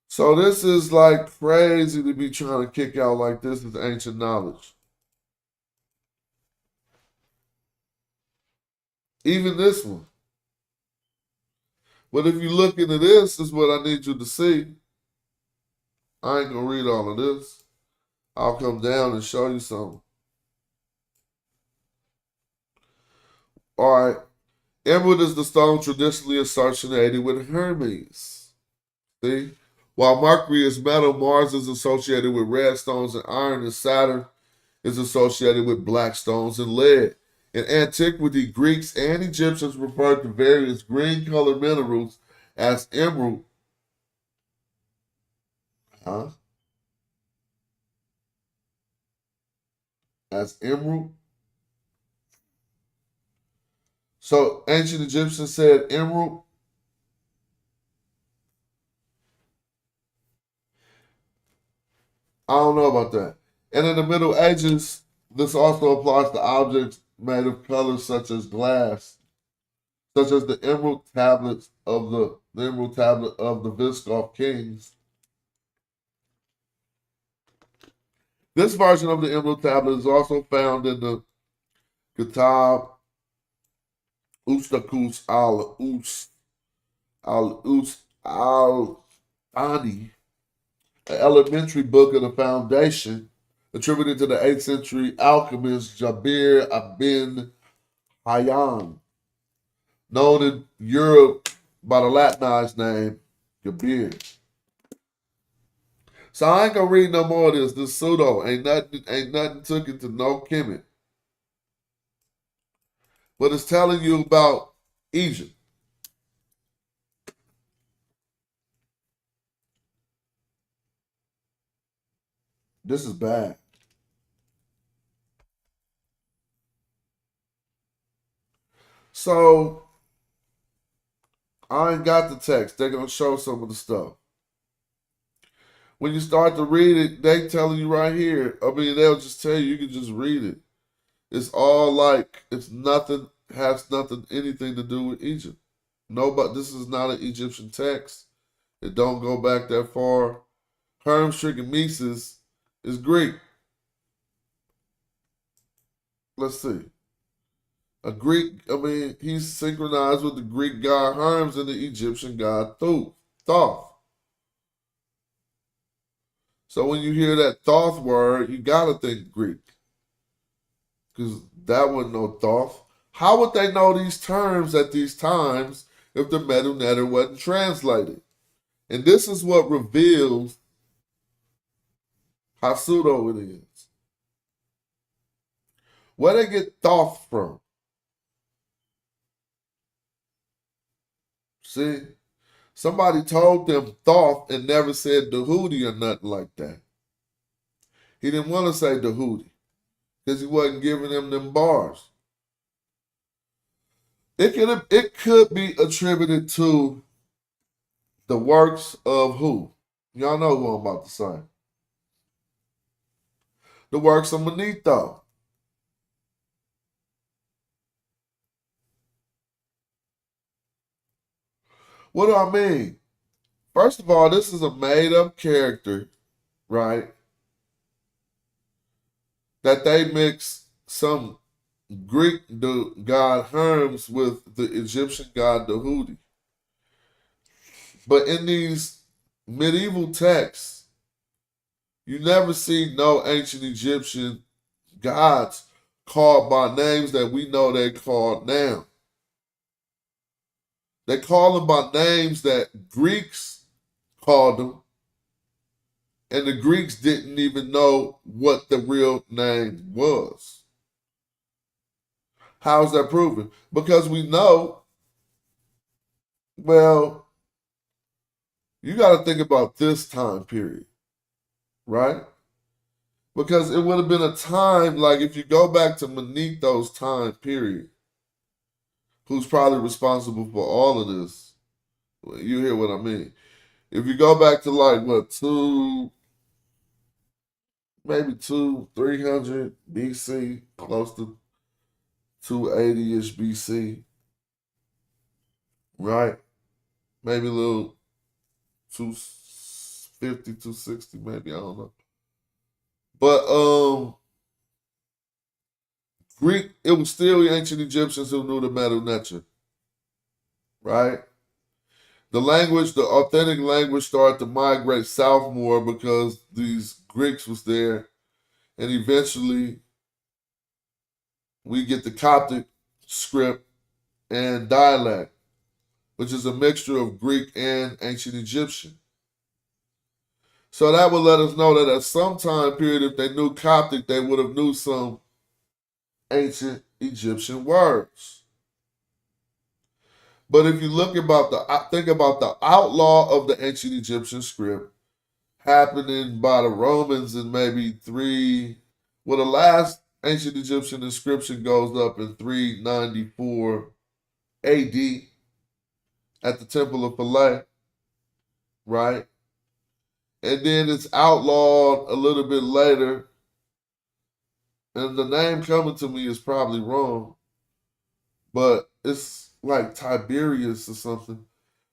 So this is like crazy to be trying to kick out like this is ancient knowledge. Even this one. But if you look into this is what I need you to see. I ain't going to read all of this. I'll come down and show you something. All right. Emerald is the stone traditionally associated with Hermes. See? While Mercury is metal, Mars is associated with red stones and iron, and Saturn is associated with black stones and lead. In antiquity, Greeks and Egyptians referred to various green-colored minerals as emerald. As emerald. So ancient Egyptians said emerald. I don't know about that. And in the Middle Ages, this also applies to objects made of colors such as glass, such as the emerald tablets of the emerald tablet of the Visigoth kings. This version of the emerald tablet is also found in the Kitab Ustakus al-Thani, an elementary book of the foundation attributed to the 8th century alchemist Jabir ibn Hayyan, known in Europe by the Latinized name Jabir. So I ain't gonna read no more of this. This pseudo ain't nothing took it to no Kemet. But it's telling you about Egypt. This is bad. So I ain't got the text. They're gonna show some of the stuff. When you start to read it, they telling you right here. I mean, they'll just tell you can just read it. It's all like it's nothing, has nothing, anything to do with Egypt. No, but this is not an Egyptian text. It don't go back that far. Hermes Trichomesis is Greek. Let's see. A Greek, I mean, he's synchronized with the Greek god Hermes and the Egyptian god Thoth. So when you hear that Thoth word, you gotta think Greek. Because that wasn't no Thoth. How would they know these terms at these times if the Medu Neter wasn't translated? And this is what reveals how pseudo it is. Where they get Thoth from? See? Somebody told them Thoth and never said Dehudi or nothing like that. He didn't want to say Dehudi because he wasn't giving them bars. It could be attributed to the works of who? Y'all know who I'm about to say. The works of Manetho. What do I mean? First of all, this is a made-up character, right? That they mix some Greek god Hermes with the Egyptian god Dehudi. But in these medieval texts, you never see no ancient Egyptian gods called by names that we know they're called now. They call them by names that Greeks called them, and the Greeks didn't even know what the real name was. How is that proven? Because we know, well, you got to think about this time period, right? Because it would have been a time, like if you go back to Manetho's time period, who's probably responsible for all of this, you hear what I mean. If you go back to like, what, 300 BC, close to 280-ish BC, right? Maybe a little 250, 260, maybe, I don't know. But Greek, it was still the ancient Egyptians who knew the Medu Neter, right? The language, the authentic language started to migrate south more because these Greeks was there. And eventually we get the Coptic script and dialect, which is a mixture of Greek and ancient Egyptian. So that would let us know that at some time period, if they knew Coptic, they would have knew some ancient Egyptian words. But if you think about the outlaw of the ancient Egyptian script happening by the Romans in maybe the last ancient Egyptian inscription goes up in 394 AD at the Temple of Philae, right? And then it's outlawed a little bit later, and the name coming to me is probably wrong, but it's like Tiberius or something.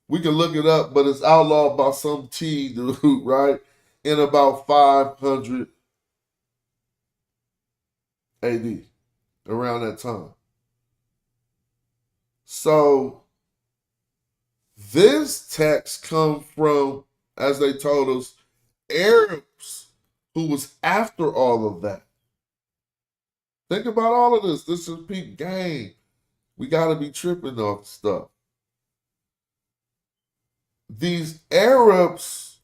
We can look it up, but it's outlawed by some T dude, right? In about 500 AD, around that time. So this text comes from, as they told us, Arabs who was after all of that. Think about all of this. This is peak game. We got to be tripping off stuff. These Arabs,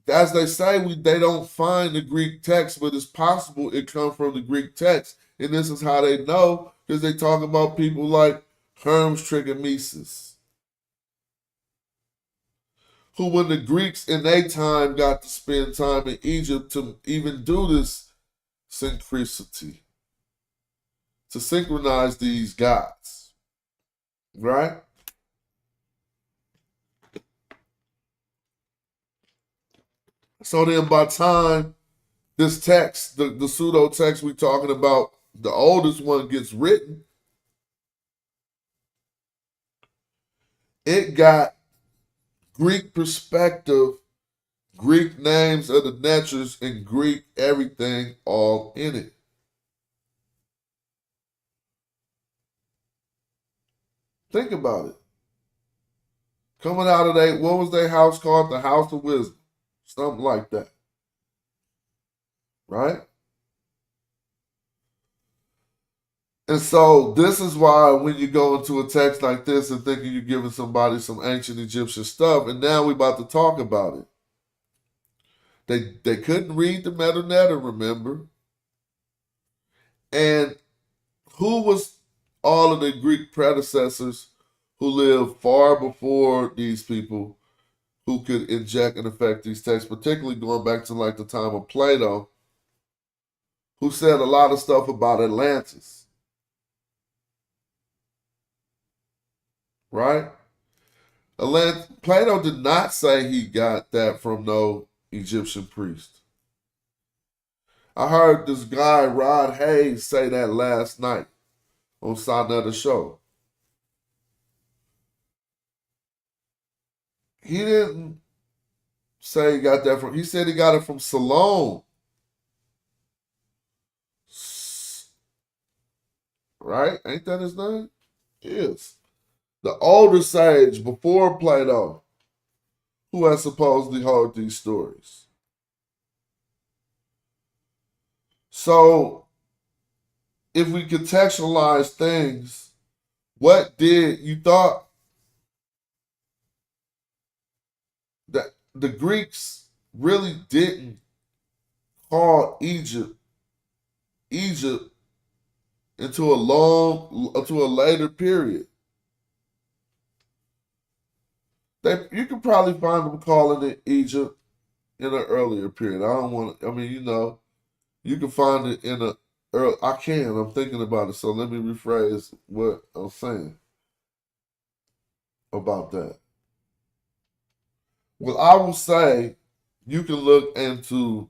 as they say, they don't find the Greek text, but it's possible it comes from the Greek text. And this is how they know, because they talk about people like Hermes Trichomesis, who when the Greeks in their time got to spend time in Egypt to even do this synchronicity, to synchronize these gods, right? So then by time this text, the pseudo text we talking about, the oldest one gets written, it got Greek perspective, Greek names of the natures, and Greek everything all in it. Think about it. Coming out of what was their house called? The House of Wisdom. Something like that. Right? And so this is why when you go into a text like this and thinking you're giving somebody some ancient Egyptian stuff, and now we're about to talk about it. They couldn't read the Metanetta, remember? And who was all of the Greek predecessors who lived far before these people who could inject and affect these texts, particularly going back to like the time of Plato, who said a lot of stuff about Atlantis? Right? Plato did not say he got that from no Egyptian priest. I heard this guy, Rod Hayes, say that last night on Sonetta Show. He didn't say he got that from, he said he got it from Salome. Right? Ain't that his name? Yes. The older sage before Plato, who has supposedly heard these stories. So, if we contextualize things, what did you thought that the Greeks really didn't call Egypt into a later period? You can probably find them calling it Egypt in an earlier period. You can find it in a early, I'm thinking about it, so let me rephrase what I'm saying about that. Well, I will say you can look into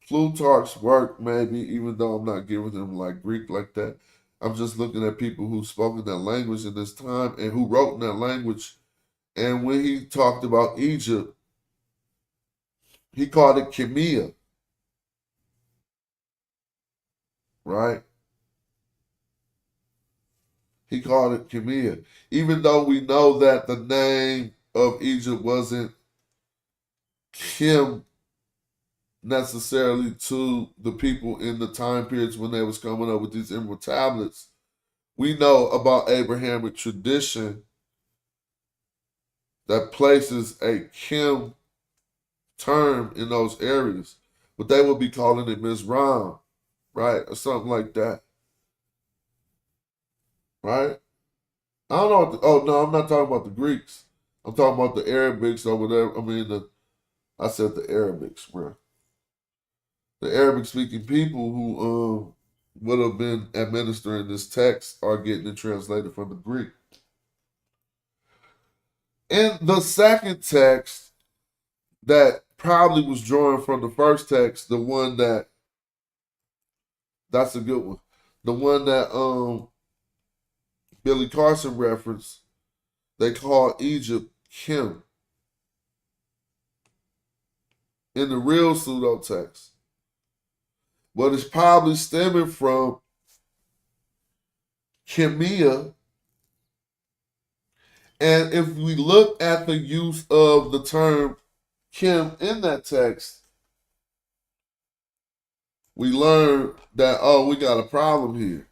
Plutarch's work, maybe, even though I'm not giving them like Greek like that. I'm just looking at people who spoke in that language in this time and who wrote in that language. And when he talked about Egypt, he called it Kemet. Right? He called it Kemet. Even though we know that the name of Egypt wasn't Kim necessarily to the people in the time periods when they was coming up with these emerald tablets, we know about Abrahamic tradition that places a Kim term in those areas, but they would be calling it Mizraim, right, or something like that, right? I don't know. Oh no, I'm not talking about the Greeks. I'm talking about the Arabics or whatever. I said the Arabics, bro. The Arabic-speaking people who would have been administering this text are getting it translated from the Greek. In the second text that probably was drawn from the first text, the one that's a good one. The one that Billy Carson referenced, they call Egypt Kim. In the real pseudo text. But it's probably stemming from Kemia. And if we look at the use of the term Kim in that text, we learn that, we got a problem here.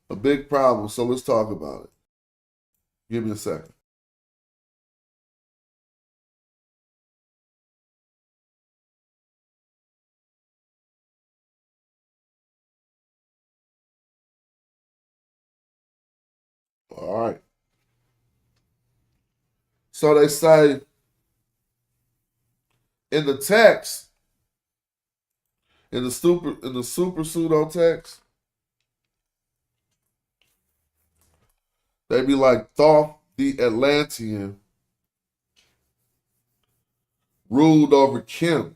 A big problem. So let's talk about it. Give me a second. All right. So they say in the text, in the super pseudo text, they be like Thoth the Atlantean ruled over Kim.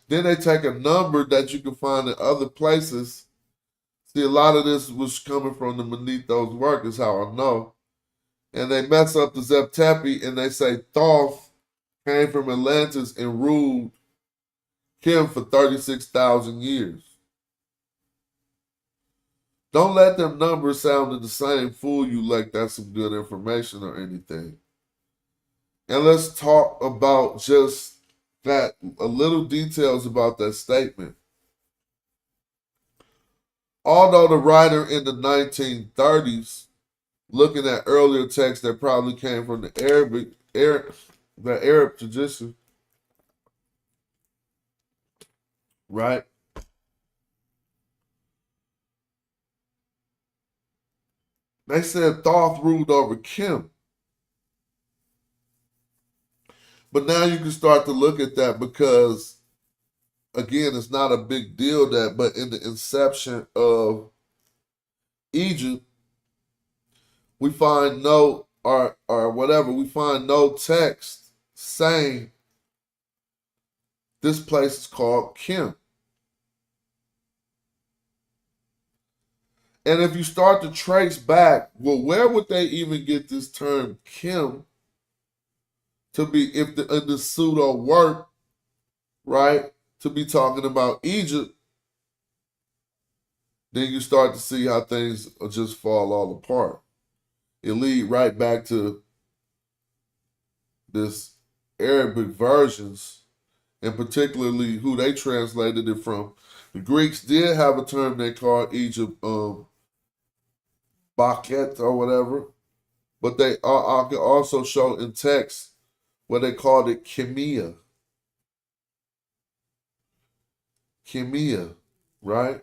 Then they take a number that you can find in other places. See, a lot of this was coming from the Manetho's work, is how I know. And they mess up the Zeptepi and they say Thoth came from Atlantis and ruled Kim for 36,000 years. Don't let them numbers sound the same fool you like that's some good information or anything. And let's talk about just that, a little details about that statement. Although the writer in the 1930s, looking at earlier texts that probably came from the Arab tradition, right? They said Thoth ruled over Kim. But now you can start to look at that because, again, it's not a big deal but in the inception of Egypt, we find no, or whatever, we find no text saying this place is called Kim. And if you start to trace back, well, where would they even get this term Kim to be, if in the pseudo work, right, to be talking about Egypt? Then you start to see how things just fall all apart. It lead right back to this Arabic versions, and particularly who they translated it from. The Greeks did have a term they called Egypt, Baket or whatever, but they I can also show in text where they called it Chemia. Chemia, right?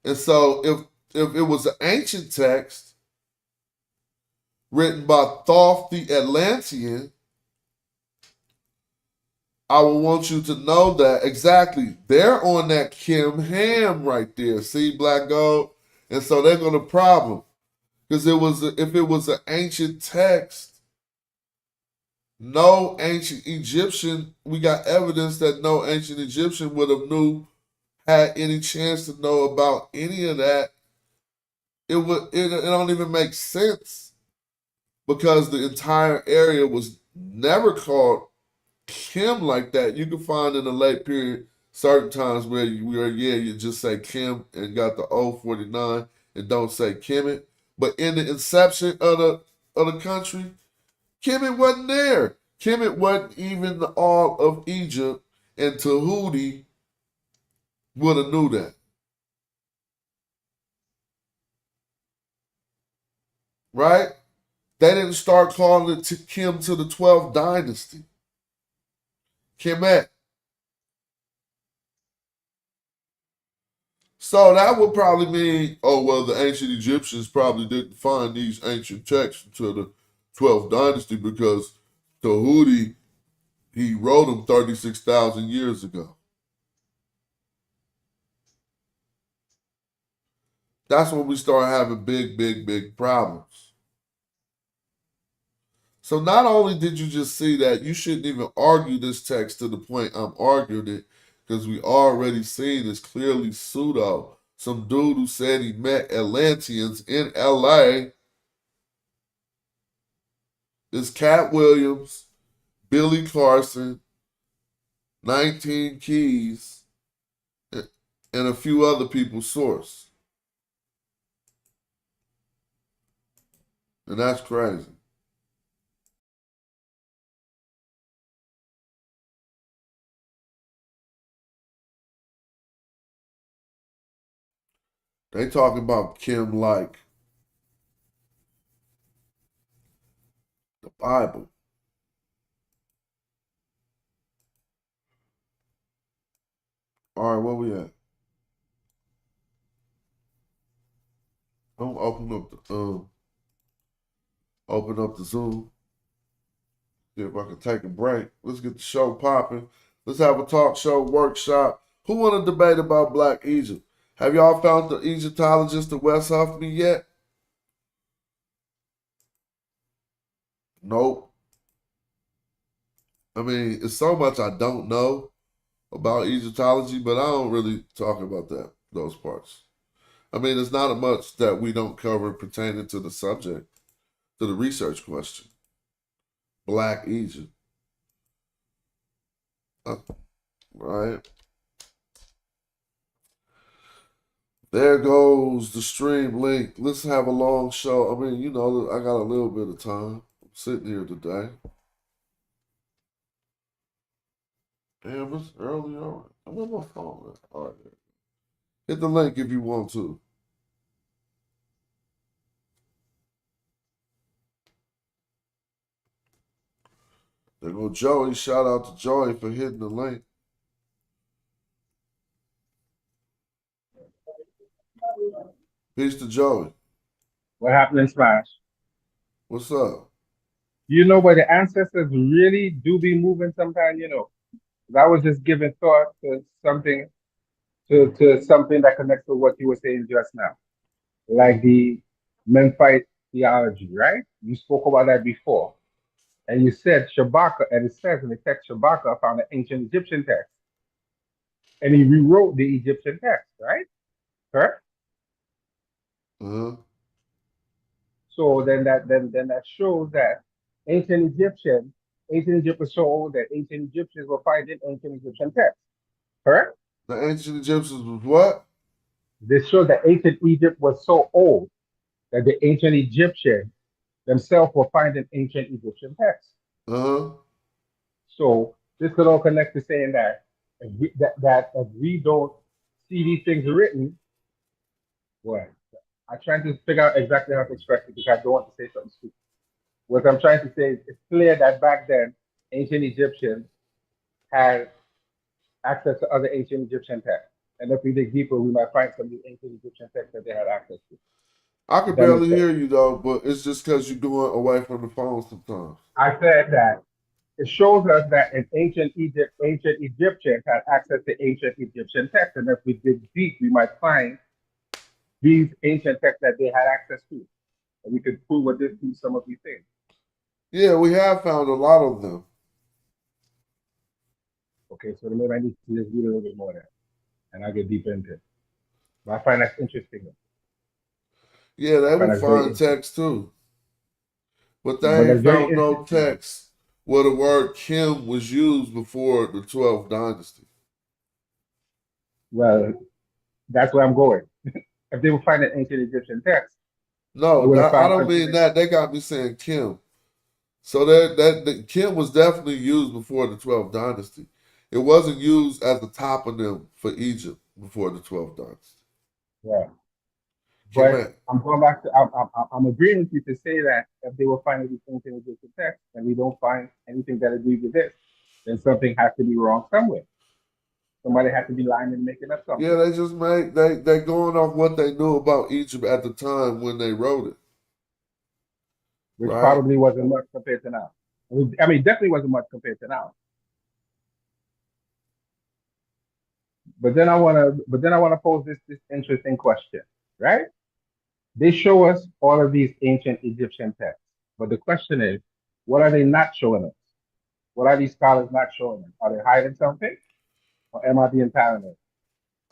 And so if it was an ancient text written by Thoth the Atlantean, I would want you to know that exactly they're on that Kim Ham right there. See, Black Gold? And so they're going to problem. Because if it was an ancient text, no ancient Egyptian, we got evidence that no ancient Egyptian would have had any chance to know about any of that. It don't even make sense because the entire area was never called Kim like that. You can find in the late period certain times where you just say Kim and got the 049 and don't say Kemet. But in the inception of the country, Kemet wasn't there. Kemet wasn't even all of Egypt, and Tahuti would have knew that. Right? They didn't start calling it Kim to the 12th dynasty. Kemet. So that would probably mean, oh, well, the ancient Egyptians probably didn't find these ancient texts until the 12th dynasty because Tahuti, he wrote them 36,000 years ago. That's when we start having big problems. So not only did you just see that, you shouldn't even argue this text to the point I'm arguing it, because we already seen it's clearly pseudo. Some dude who said he met Atlanteans in LA is Cat Williams, Billy Carson, 19 Keys, and a few other people's source. And that's crazy. They talking about Kim like the Bible. All right, where we at? I'm gonna open up the Zoom. See if I can take a break. Let's get the show popping. Let's have a talk show workshop. Who want to debate about Black Egypt? Have y'all found the Egyptologist the Wess Huff me yet? Nope. I mean, it's so much I don't know about Egyptology, but I don't really talk about those parts. I mean, there's not much that we don't cover pertaining to the subject, to the research question. Black Egypt. Right. There goes the stream link. Let's have a long show. I mean, you know, I got a little bit of time. I'm sitting here today. Damn, it's early already. I'm on my phone. All right. Hit the link if you want to. There go Joey. Shout out to Joey for hitting the link. Peace to Joey. What happened in Smash? What's up? You know where the ancestors really do be moving sometimes, you know. 'Cause I was just giving thought to something something that connects to what you were saying just now. Like the Memphite theology, right? You spoke about that before. And you said Shabaka, and it says in the text Shabaka found an ancient Egyptian text. And he rewrote the Egyptian text, right? Correct? So then that shows that ancient Egypt was so old that ancient Egyptians were finding ancient Egyptian texts. Correct? The ancient Egyptians was what? This shows that ancient Egypt was so old that the ancient Egyptians themselves were finding ancient Egyptian texts. So this could all connect to saying that if we don't see these things written, what? I'm trying to figure out exactly how to express it because I don't want to say something stupid. What I'm trying to say is it's clear that back then, ancient Egyptians had access to other ancient Egyptian texts. And if we dig deeper, we might find some of the ancient Egyptian texts that they had access to. I could barely hear you though, but it's just because you're going away from the phone sometimes. I said that it shows us that in ancient Egypt, ancient Egyptians had access to ancient Egyptian texts. And if we dig deep, we might find these ancient texts that they had access to. And we could prove what this through some of these things. Yeah, we have found a lot of them. Okay, so maybe I need to just read a little bit more there. And I'll get deeper into it. But I find that interesting. Yeah, they would find text too. But they ain't found no text where the word Kim was used before the 12th dynasty. Well, that's where I'm going. If they were finding ancient Egyptian texts. No, I don't mean that. They got me saying Kim. So that Kim was definitely used before the 12th dynasty. It wasn't used as a toponym for Egypt before the 12th dynasty. Yeah. Kemet. But I'm going back to, I'm agreeing with you to say that if they were finding these ancient Egyptian texts and we don't find anything that agrees with this, then something has to be wrong somewhere. Somebody has to be lying and making up something. Yeah, they just they going off what they knew about Egypt at the time when they wrote it. Which probably wasn't much compared to now. I mean, definitely wasn't much compared to now. But then I want to pose this interesting question, right? They show us all of these ancient Egyptian texts, but the question is, what are they not showing us? What are these scholars not showing us? Are they hiding something, or am I being paranoid?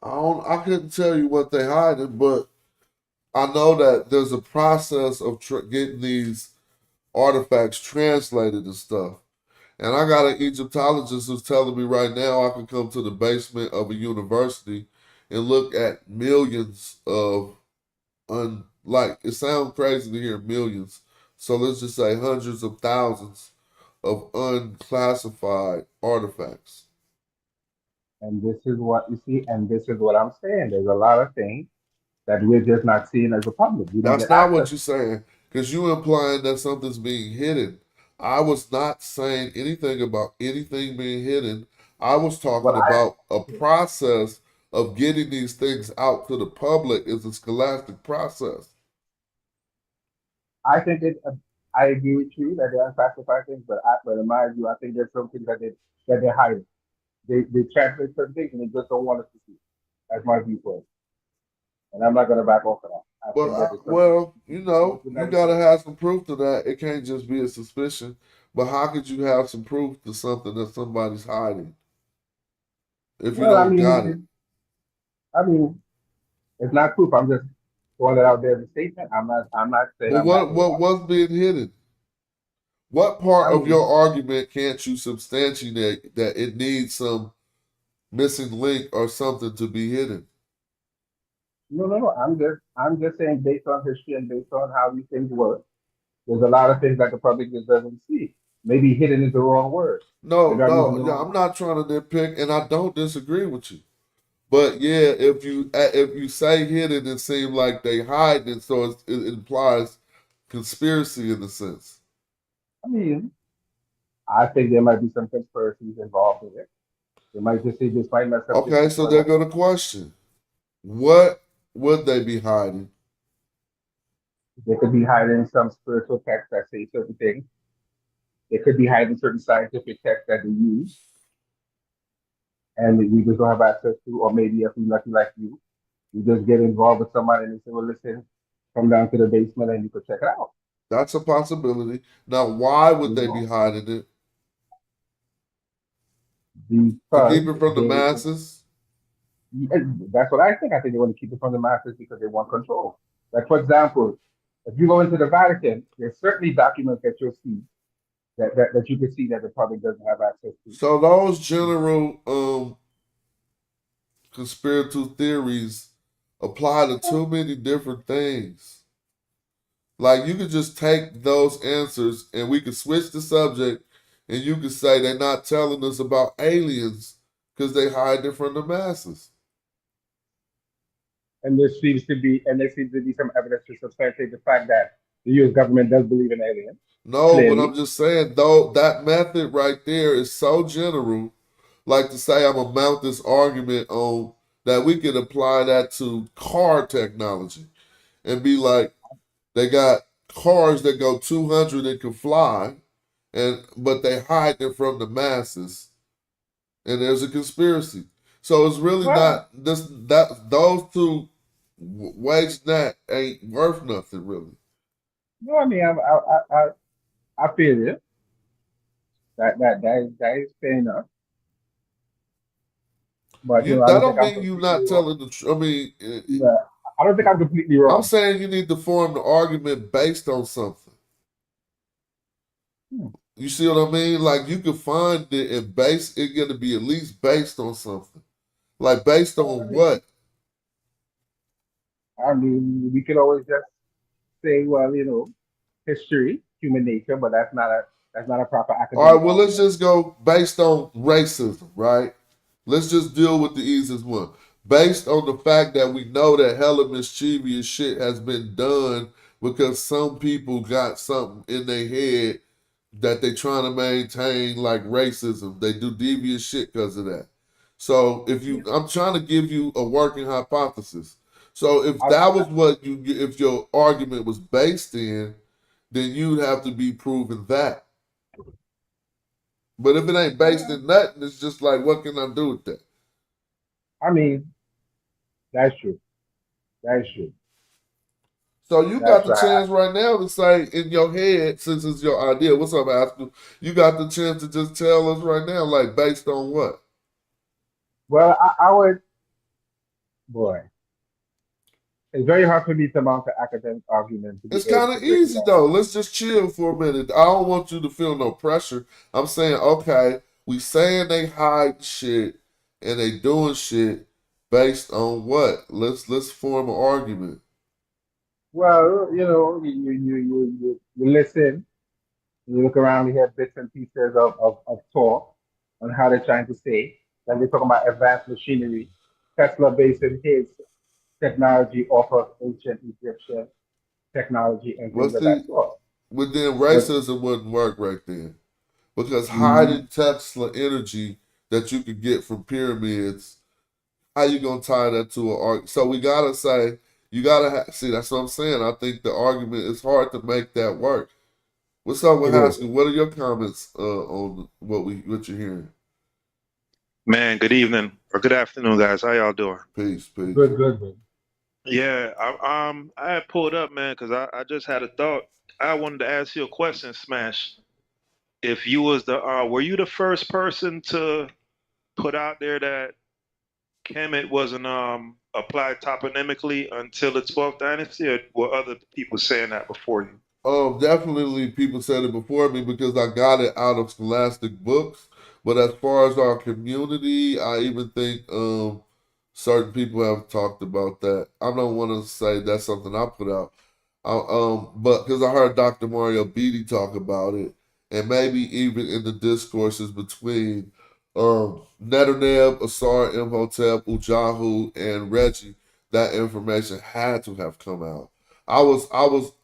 I couldn't tell you what they hiding, but I know that there's a process of getting these artifacts translated and stuff. And I got an Egyptologist who's telling me right now I can come to the basement of a university and look at millions of, it sounds crazy to hear millions. So let's just say hundreds of thousands of unclassified artifacts. And this is what you see, and this is what I'm saying. There's a lot of things that we're just not seeing as a public. That's not what you're saying, because you're implying that something's being hidden. I was not saying anything about anything being hidden. I was talking about a process of getting these things out to the public is a scholastic process. I think it. I agree with you that they unclassify things, but in my view, I think there's some things that they're hiding. They translate certain things and they just don't want us to see. That's my viewpoint, and I'm not going to back off of that. I think that there's something. You gotta have some proof to that. It can't just be a suspicion. But how could you have some proof to something that somebody's hiding if you Well, don't got it? I mean, it's not proof. I'm just throwing it out there as a statement. I'm not. I'm not saying But I'm backing it up. what's being hidden? What part I of your mean, argument can't you substantiate that it needs some missing link or something to be hidden? no. I'm just saying based on history and based on how these things work. There's a lot of things that the public just doesn't see. Maybe hidden is the wrong word. Maybe I'm using the Yeah, wrong I'm word. not trying to nitpick, and I don't disagree with you. But yeah, if you say hidden, it seems like they hiding, so it implies conspiracy in a sense. I mean, I think there might be some conspiracies involved in it. They might just say this might mess up this Okay, so they're further. going to question what would they be hiding? They could be hiding some spiritual texts that say certain things. They could be hiding certain scientific texts that they use and we just don't have access to, or maybe if we're lucky like you just get involved with somebody and they say, well, listen, come down to the basement and you could check it out. That's a possibility. Now, why would You they be know, hiding it? To because keep it from the they, masses? that's what I think. I think they want to keep it from the masses because they want control. Like, for example, if you go into the Vatican, there's certainly documents that you'll see that you can see that the public doesn't have access to. So those general conspiratorial theories apply to too many different things. Like you could just take those answers and we could switch the subject and you could say they're not telling us about aliens because they hide it from the masses. And there seems to be some evidence to substantiate the fact that the U.S. government does believe in aliens. No, but I'm Clearly, just saying though that method right there is so general. Like to say I'm gonna mount this argument on that we could apply that to car technology and be like, they got cars that go 200 and can fly, but they hide them from the masses, and there's a conspiracy. So it's really well, not this that those two ways that ain't worth nothing really. no, I mean, I feel it. That is fair enough. But You I that don't think don't I'm mean you completely not wrong. telling the truth. I mean, Yeah, I don't think I'm completely I'm wrong. saying you need to form the argument based on something. Hmm. You see what I mean? Like you can find it and base it gonna be at least based on something. Like based on what? I mean, we could always just say, well, history, human nature, but that's not a proper All academic right, well let's argument. just go based on racism, right? Let's just deal with the easiest one. Based on the fact that we know that hella mischievous shit has been done because some people got something in their head that they trying to maintain like racism. They do devious shit because of that. So I'm trying to give you a working hypothesis. So if I, that was if your argument was based in, then you'd have to be proving that. But if it ain't based in nothing, it's just like, what can I do with that? I mean, that's true. That's true. So you got That's the right. chance right now to say in your head, since it's your idea. What's up, Aspen? You got the chance to just tell us right now, like based on what? Well, I would, boy, it's very hard for me to mount an academic argument to be It's able kind to of break it easy down. though. Let's just chill for a minute. I don't want you to feel no pressure. I'm saying, okay, we saying they hide shit and they doing shit based on what? Let's form an argument. Well, you listen, you look around, you hear bits and pieces of talk on how they're trying to say. Then they're talking about advanced machinery. Tesla basing his technology off of ancient Egyptian technology and Well, things of that see, sort. but then But racism wouldn't work right then because mm, hiding Tesla energy that you could get from pyramids, how you gonna tie that to an arc? So we gotta say You gotta see. That's what I'm saying. I think the argument is hard to make that work. What's up with It is. Haskell? What are your comments on what you're hearing? Man, good evening or good afternoon, guys. How y'all doing? Peace. Good, good. Yeah, I had pulled up, man, because I just had a thought. I wanted to ask you a question, Smash. If you was were you the first person to put out there that Kemet wasn't applied toponymically until the 12th dynasty, or were other people saying that before you? Definitely people said it before me because I got it out of scholastic books. But as far as our community, I even think certain people have talked about that. I don't want to say that's something I put out. But because I heard Dr. Mario Beatty talk about it, and maybe even in the discourses between Netaneb, Asar Imhotep, Ujahu, and Reggie, that information had to have come out. I was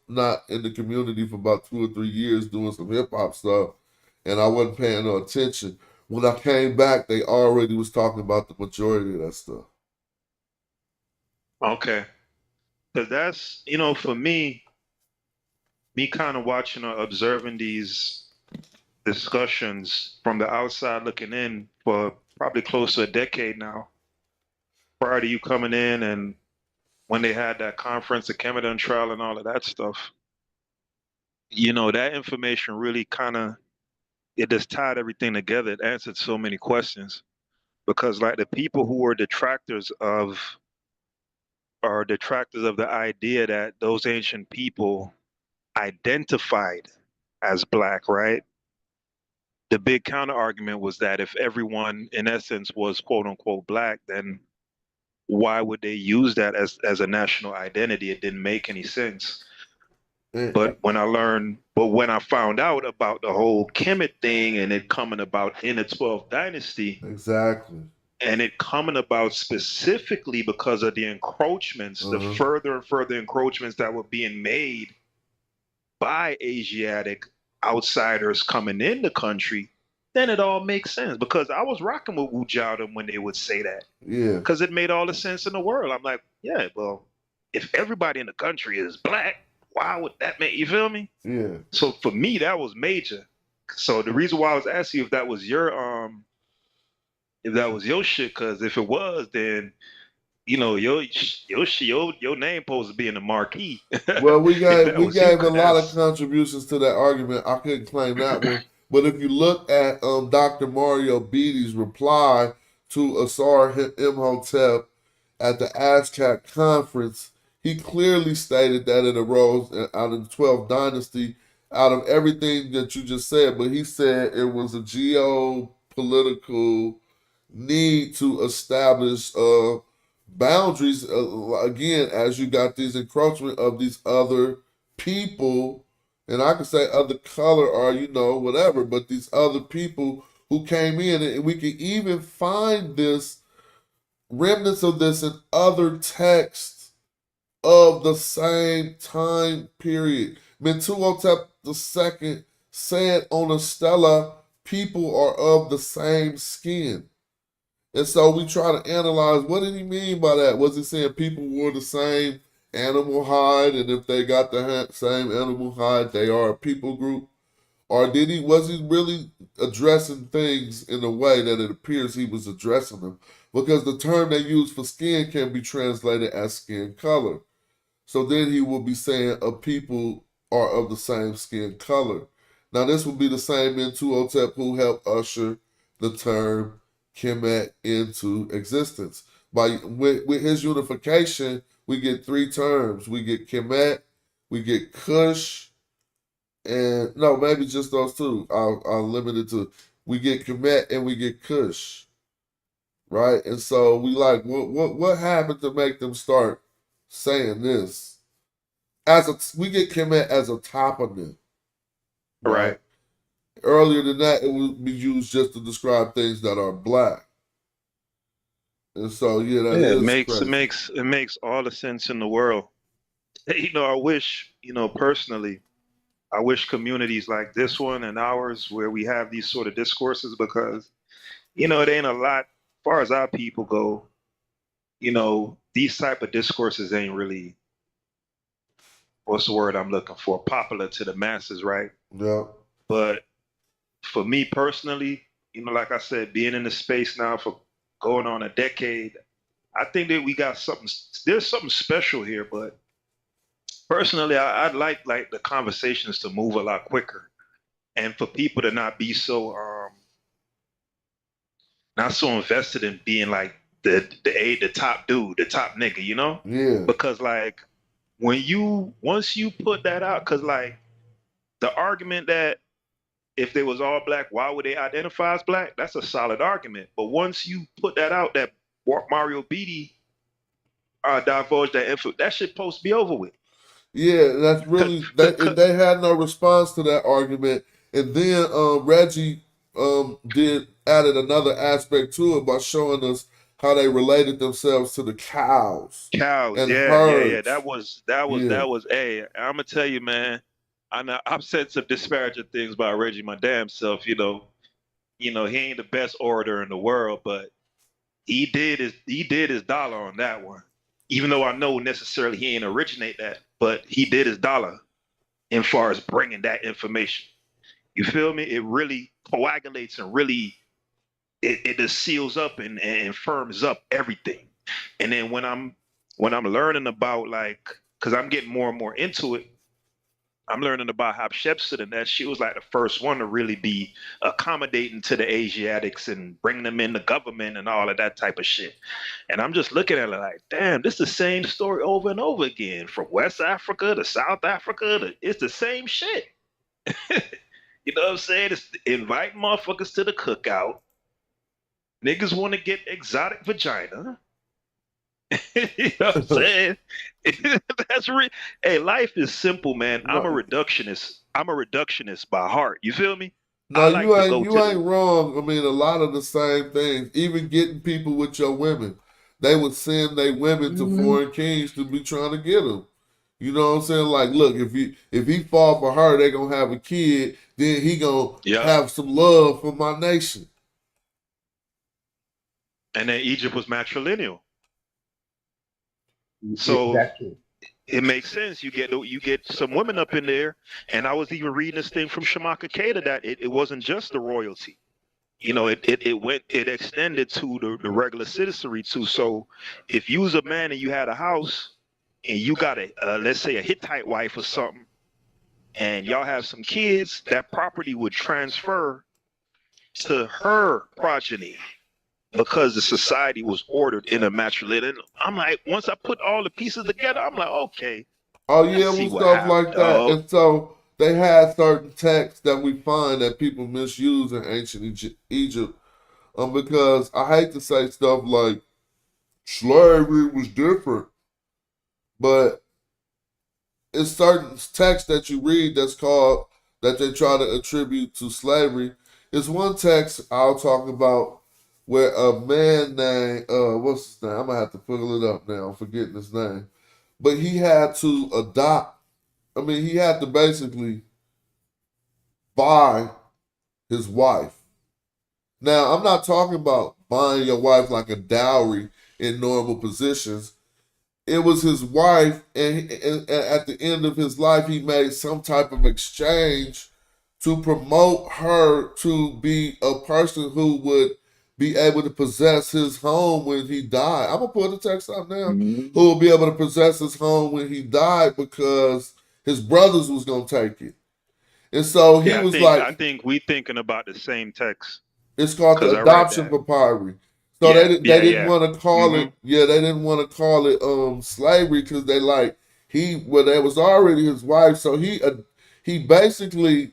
not in the community for about 2 or 3 years doing some hip hop stuff, and I wasn't paying no attention. When I came back, they already was talking about the majority of that stuff. Okay. Because that's, for me kind of watching or observing these discussions from the outside looking in for probably close to a decade now, prior to you coming in and when they had that conference, the Kemet trial and all of that stuff, that information really it just tied everything together. It answered so many questions because like the people who were detractors of the idea that those ancient people identified as Black, right? The big counter argument was that if everyone in essence was quote unquote Black, then why would they use that as a national identity? It didn't make any sense. But when I found out about the whole Kemet thing and it coming about in the 12th dynasty, exactly, and it coming about specifically because of the encroachments, the further and further encroachments that were being made by Asiatic outsiders coming in the country, then it all makes sense. Because I was rocking with Wu Jiaodong when they would say that. Yeah. Because it made all the sense in the world. I'm like, yeah, well, if everybody in the country is Black, why would that make, you feel me? Yeah. So for me, that was major. So the reason why I was asking you if that was your shit, because if it was, then your name supposed to be in the marquee. Well, we gave a lot of contributions to that argument. I couldn't claim that one. But if you look at Dr. Mario Beatty's reply to Asar Imhotep at the ASCAP conference, he clearly stated that it arose out of the 12th dynasty, out of everything that you just said. But he said it was a geopolitical need to establish boundaries, again, as you got these encroachment of these other people, and I could say other color or, whatever, but these other people who came in, and we can even find this, remnants of this in other texts of the same time period. Mentuhotep II said on a stela, people are of the same skin. And so we try to analyze, what did he mean by that? Was he saying people wore the same animal hide, and if they got the same animal hide, they are a people group? Or was he really addressing things in a way that it appears he was addressing them? Because the term they use for skin can be translated as skin color. So then he will be saying a people are of the same skin color. Now this would be the same Mentuhotep who helped usher the term Kemet into existence. With his unification, we get 3 terms. We get Kemet, we get Kush, and no, maybe just those 2. I'll limit it to, we get Kemet and we get Kush, right? And so we like, what happened to make them start saying this? We get Kemet as a toponym, right? Earlier than that, it would be used just to describe things that are Black. And so, it makes all the sense in the world. I wish, personally, I wish communities like this one and ours, where we have these sort of discourses, because, it ain't a lot, as far as our people go, these type of discourses ain't really, what's the word I'm looking for, popular to the masses, right? Yeah. But for me personally, like I said, being in the space now for going on a decade, I think that we got something, there's something special here, but personally, I'd like the conversations to move a lot quicker and for people to not be so, not so invested in being like the top dude, the top nigga, Yeah. Because like once you put that out, because like the argument that if they was all black, why would they identify as black? That's a solid argument. But once you put that out, that Mario Beatty divulged that info, that shit supposed to be over with. Yeah, that's really they had no response to that argument, and then Reggie added another aspect to it by showing us how they related themselves to the cows and Yeah. herds. That was. Hey, I'm gonna tell you, man. I know I've said some disparaging things about Reggie, my damn self. He ain't the best orator in the world, but he did his dollar on that one. Even though I know necessarily he ain't originate that, but he did his dollar in far as bringing that information. You feel me? It really coagulates and really it just seals up and firms up everything. And then when I'm learning about like, because I'm getting more and more into it, I'm learning about Hatshepsut, and that she was like the first one to really be accommodating to the Asiatics and bring them in the government and all of that type of shit. And I'm just looking at it like, damn, this is the same story over and over again, from West Africa to South Africa. It's the same shit. You know what I'm saying? It's inviting motherfuckers to the cookout. Niggas want to get exotic vagina. You know what I'm saying? That's real. Hey, life is simple, man. I'm a reductionist. I'm a reductionist by heart. You feel me? No, you ain't wrong. I mean, a lot of the same things. Even getting people with your women, they would send their women to foreign kings to be trying to get them. You know what I'm saying? Like, look, if he fall for her, they gonna have a kid. Then he gonna have some love for my nation. And then Egypt was matrilineal. So it makes sense. You get some women up in there, and I was even reading this thing from Shamaka Keita that it wasn't just the royalty. It extended to the regular citizenry too. So if you was a man and you had a house and you got let's say a Hittite wife or something, and y'all have some kids, that property would transfer to her progeny, because the society was ordered in a matrilineal. And I'm like, once I put all the pieces together, I'm like, okay. Oh yeah, with stuff like that. And so they had certain texts that we find that people misuse in ancient Egypt. Because I hate to say stuff like slavery was different, but it's certain texts that you read that they try to attribute to slavery. It's one text I'll talk about where a man named, what's his name? I'm going to have to pull it up now. I'm forgetting his name. But he had to he had to basically buy his wife. Now, I'm not talking about buying your wife like a dowry in normal positions. It was his wife, and at the end of his life, he made some type of exchange to promote her to be a person who would be able to possess his home when he died. I'm going to pull the text out now. Who will be able to possess his home when he died because his brothers was going to take it. And so I think we thinking about the same text. It's called the adoption papyri. So they didn't want to call it. Yeah, they didn't want to call it slavery because they like that was already his wife. So he basically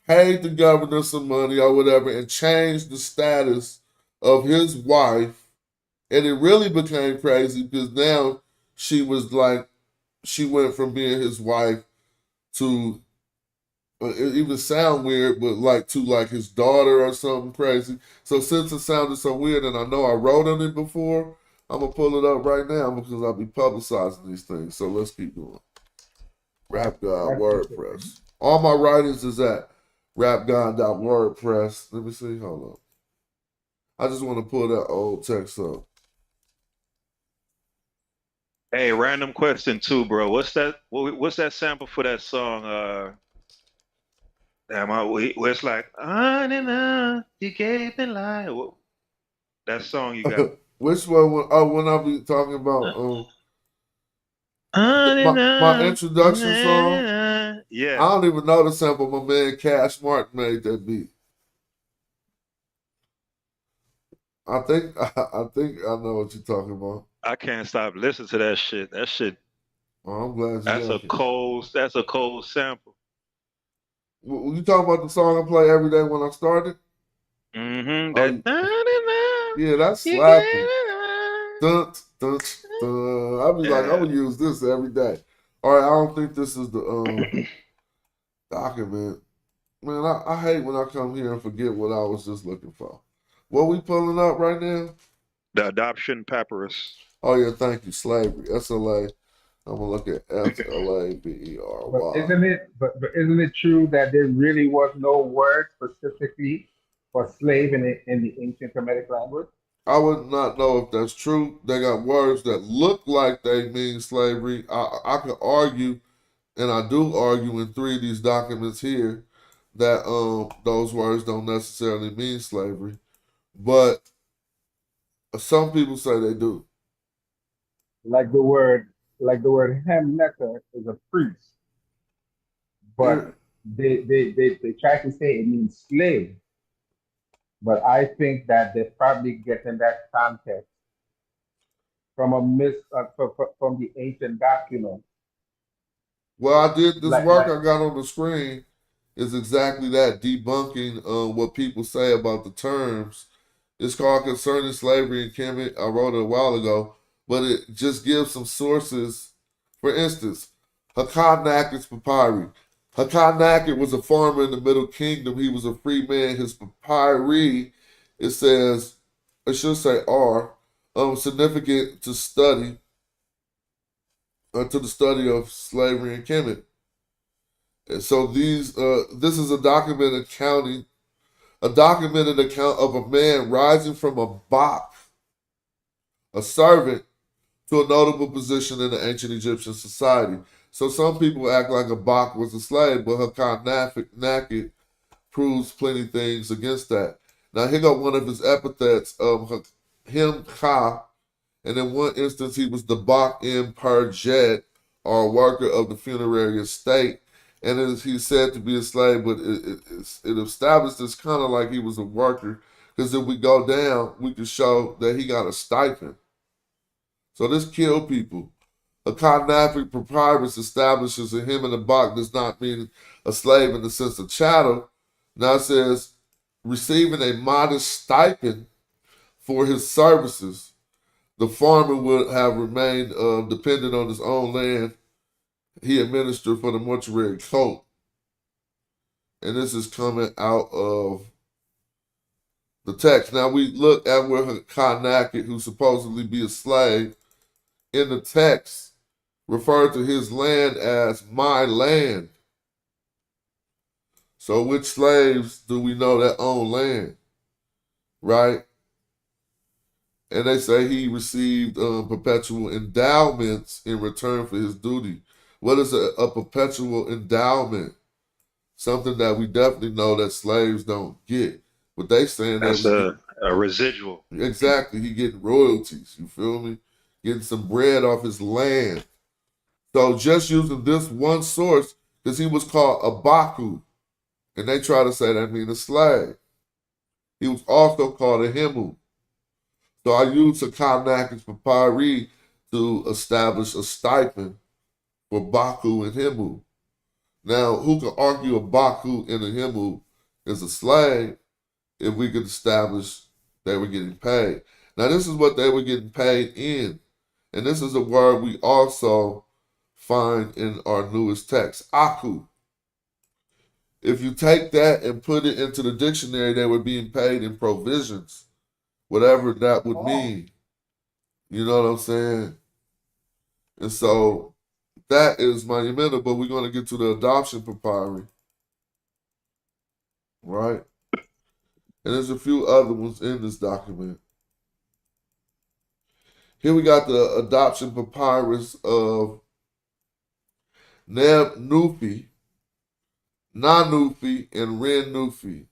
paid the governor some money or whatever and changed the status of his wife, and it really became crazy because now she went from being his wife to. It even sound weird, but to his daughter or something crazy. So since it sounded so weird, and I know I wrote on it before, I'm gonna pull it up right now because I'll be publicizing these things. So let's keep going. Rap God WordPress. All my writings is at rapgod.wordpress. Let me see. Hold up. I just want to pull that old text up. Hey, random question too, bro. What's that sample for that song? Where it's like, on and on, you gave me life. That song you got. Which one? When I be talking about On and my on, introduction song. yeah. I don't even know the sample. My man Cash Martin made that beat. I think I know what you're talking about. I can't stop listening to that shit. That shit. Oh, I'm glad you like it. That's a cold sample. You talking about the song I play every day when I started? Mm-hmm. Yeah, that's slapping. Dun, dun, dun. I be like, I'm gonna use this every day. All right, I don't think this is the document. Man, I hate when I come here and forget what I was just looking for. What we pulling up right now? The adoption papyrus. Oh yeah, thank you. Slavery. SLA. I'm gonna look at But FLABERY. isn't it true that there really was no word specifically for slave in the ancient Kemetic language? I would not know if that's true. They got words that look like they mean slavery. I could argue, and I do argue in 3 of these documents here, that those words don't necessarily mean slavery. But some people say they do. Like the word hemneter is a priest, but they try to say it means slave. But I think that they're probably getting that context from from the ancient document. Well, I did this work Like I got on the screen is exactly that, debunking what people say about the terms. It's called Concerning Slavery in Kemet. I wrote it a while ago, but it just gives some sources. For instance, Hakan papyri. Hakan was a farmer in the Middle Kingdom. He was a free man. His papyri, it says, it should say are, significant to study, to the study of slavery in Kemet. And so this is a documented account of a man rising from a bak, a servant, to a notable position in the ancient Egyptian society. So some people act like a bak was a slave, but Hakan Naked proves plenty things against that. Now here go one of his epithets, him ka, and in one instance he was the bak in per jet, or a worker of the funerary estate. And he's said to be a slave, but it established this kind of like he was a worker, because if we go down, we can show that he got a stipend. So this killed people. A cognatic papyrus establishes that him in the box does not mean a slave in the sense of chattel. Now it says receiving a modest stipend for his services. The farmer would have remained dependent on his own land he administered for the mortuary cult. And this is coming out of the text. Now we look at where Karnak, who supposedly be a slave, in the text referred to his land as my land. So which slaves do we know that own land? Right? And they say he received perpetual endowments in return for his duty. What is a perpetual endowment? Something that we definitely know that slaves don't get. But they saying That's that a residual. Exactly. He getting royalties. You feel me? Getting some bread off his land. So just using this one source, because he was called a Baku, and they try to say that means a slave. He was also called a Hemu. So I used Sakamnaki's papyri to establish a stipend for Baku and Hemu. Now, who can argue a Baku and a Hemu is a slave if we could establish they were getting paid? Now, this is what they were getting paid in. And this is a word we also find in our newest text, aku. If you take that and put it into the dictionary, they were being paid in provisions, whatever that would mean. You know what I'm saying? And so that is monumental, but we're going to get to the adoption papyri. Right? And there's a few other ones in this document. Here we got the adoption papyrus of Neb Nufi, Na-Nufi, and Ren Nufi.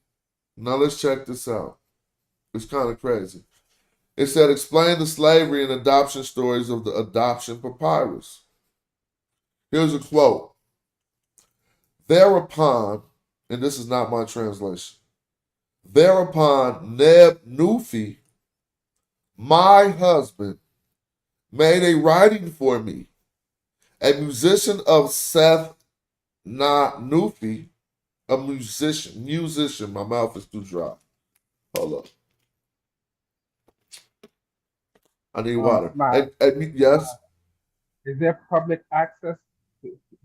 Now let's check this out. It's kind of crazy. It said, explain the slavery and adoption stories of the adoption papyrus. Here's a quote. Thereupon, and this is not my translation, thereupon Neb Nufi, my husband, made a writing for me, a musician of Seth Na-Nufi, a musician, my mouth is too dry. Hold up. I need water. Yes? Is there public access?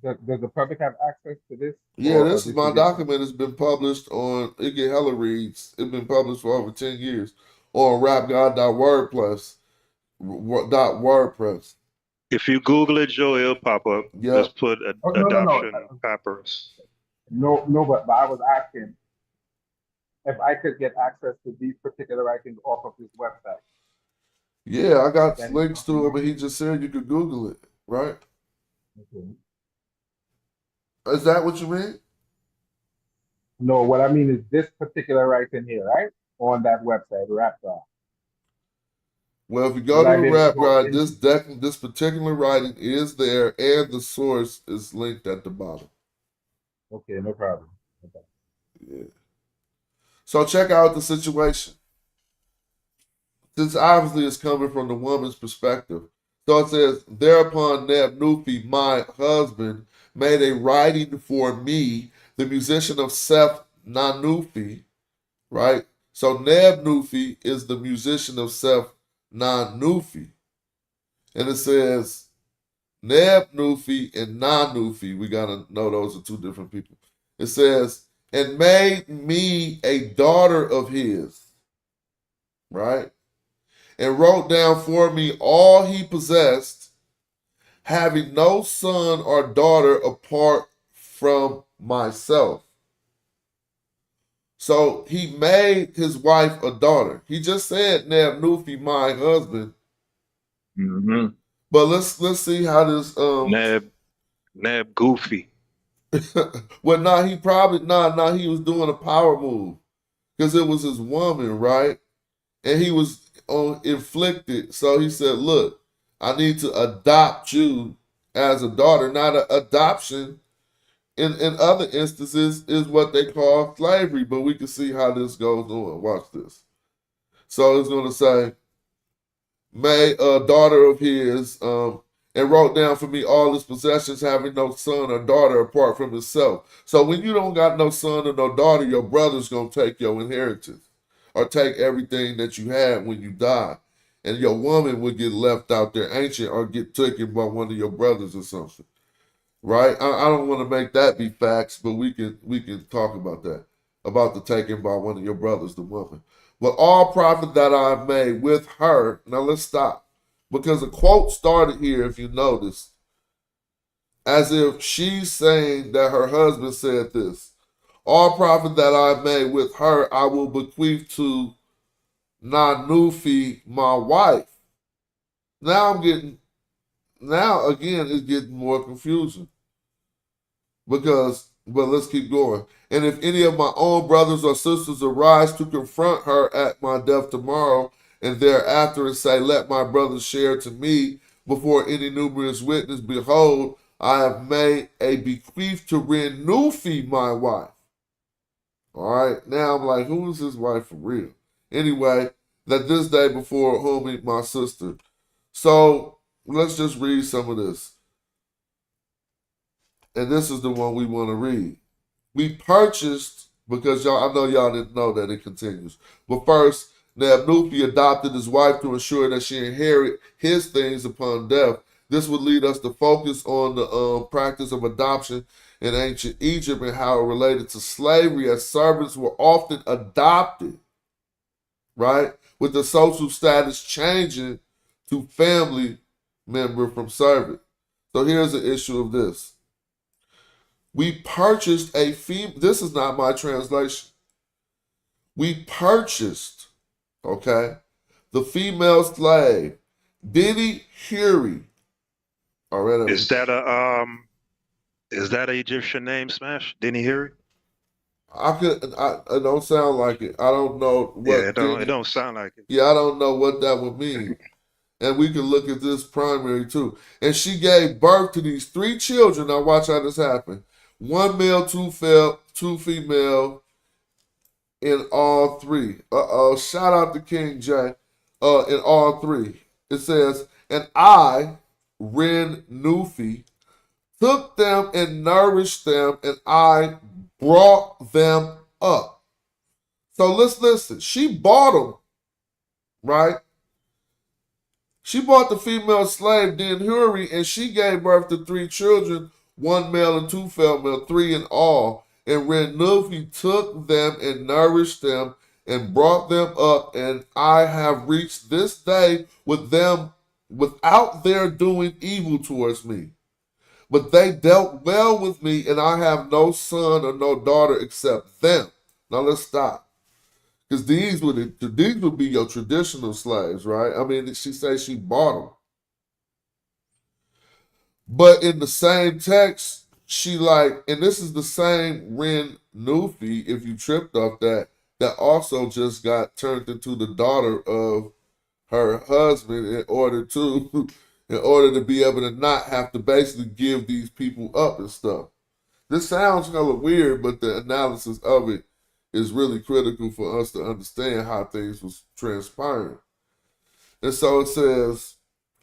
Does the public have access to this? Yeah, this is my document. Has been published on, it get hella reads. It's been published for over 10 years on rapgod.wordpress. If you Google it, Joe, it'll pop up. Yep. Just put adoption No. papyrus. No, but I was asking if I could get access to these particular writings off of this website. Yeah, I got links to it, but he just said you could Google it, right? Okay. Is that what you mean? No, what I mean is this particular writing here, right? On that website, RapGod. Well, if you go to the RapGod, this particular writing is there, and the source is linked at the bottom. Okay, no problem. Okay. Yeah. So check out the situation. This obviously is coming from the woman's perspective. So it says, thereupon Neb Nufi, my husband, made a writing for me, the musician of Seth Na-Nufi, right? So Neb Nufi is the musician of Seth Na-Nufi. And it says, Neb Nufi and Na-Nufi, we got to know those are two different people. It says, and made me a daughter of his, right? And wrote down for me all he possessed, having no son or daughter apart from myself. So he made his wife a daughter. He just said Neb Nufi, my husband. Mm-hmm. But let's see how this Neb Goofy. Well, he was doing a power move because it was his woman, right? And he was inflicted. So he said, look, I need to adopt you as a daughter. Now, the adoption in other instances is what they call slavery, but we can see how this goes on. Watch this. So it's going to say, made a daughter of his, and wrote down for me all his possessions, having no son or daughter apart from himself. So when you don't got no son or no daughter, your brother's going to take your inheritance or take everything that you had when you die. And your woman would get left out there ancient or get taken by one of your brothers or something. Right? I don't want to make that be facts, but we can talk about that. About the taking by one of your brothers, the woman. But all profit that I have made with her, now let's stop. Because the quote started here, if you notice, as if she's saying that her husband said this. All profit that I have made with her, I will bequeath to Na-Nufi, my wife. Now again, it's getting more confusing. But let's keep going. And if any of my own brothers or sisters arise to confront her at my death tomorrow, and thereafter and say, let my brothers share to me before any numerous witness, behold, I have made a bequeath to Ren Nufi, my wife. All right, now I'm like, who is his wife for real? Anyway, that this day before whom my sister. So let's just read some of this. And this is the one we want to read. We purchased, because I know y'all didn't know that it continues. But first, Neb Nufi adopted his wife to ensure that she inherit his things upon death. This would lead us to focus on the practice of adoption in ancient Egypt and how it related to slavery, as servants were often adopted, right? With the social status changing to family member from servant. So here's the issue of this. We purchased a female, this is not my translation. We purchased, okay, the female slave Denny Hury. All right. Is that an Egyptian name, Smash? Denny Hury? It don't sound like it. I don't know what. Yeah, it don't sound like it. Yeah, I don't know what that would mean. And we can look at this primary too. And she gave birth to these 3 children. Now watch how this happened. 1 male, 2 female in all 3. Shout out to King J. In all 3. It says, and I, Ren Nufi, took them and nourished them, and I brought them up. So let's listen. She bought them, right? She bought the female slave, Den Huri, and she gave birth to 3 children, 1 male and 2 female, 3 in all. And Ren Nufi took them and nourished them and brought them up, and I have reached this day with them without their doing evil towards me. But they dealt well with me, and I have no son or no daughter except them. Now let's stop. Because these would be your traditional slaves, right? I mean, she says she bought them. But in the same text, she and this is the same Ren Nufi, if you tripped off that also just got turned into the daughter of her husband in order to be able to not have to basically give these people up and stuff. This sounds kind of weird, but the analysis of it is really critical for us to understand how things was transpiring. And so it says,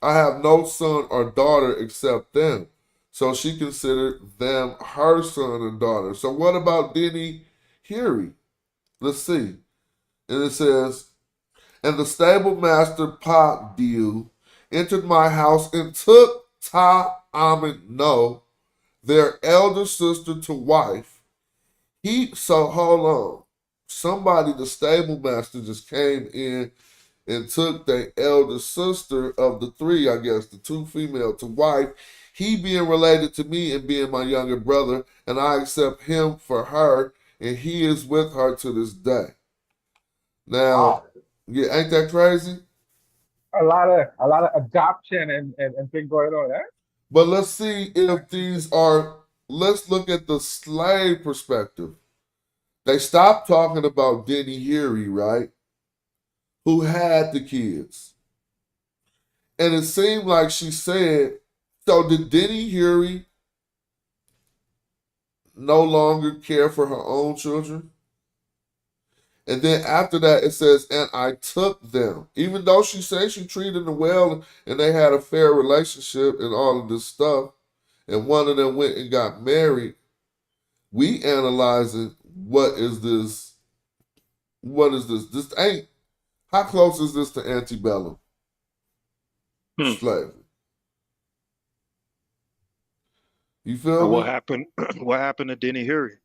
I have no son or daughter except them. So she considered them her son and daughter. So what about Denny Hury? Let's see. And it says, and the stable master Padiu entered my house and took Ta Amen No, their elder sister, to wife. So hold on. Somebody, the stable master, just came in and took the elder sister of the 3, I guess, the 2 female, to wife. He being related to me and being my younger brother, and I accept him for her, and he is with her to this day. Now, yeah, ain't that crazy? A lot of adoption and things going on, eh? But let's see if these are. Let's look at the slave perspective. They stopped talking about Denny Hury, right? Who had the kids. And it seemed like she said, so did Denny Hury no longer care for her own children? And then after that, it says, and I took them. Even though she said she treated them well and they had a fair relationship and all of this stuff, and one of them went and got married, we analyzing what is this? This ain't, how close is this to antebellum slavery? You feel me? What happened? What happened to Denny Hury?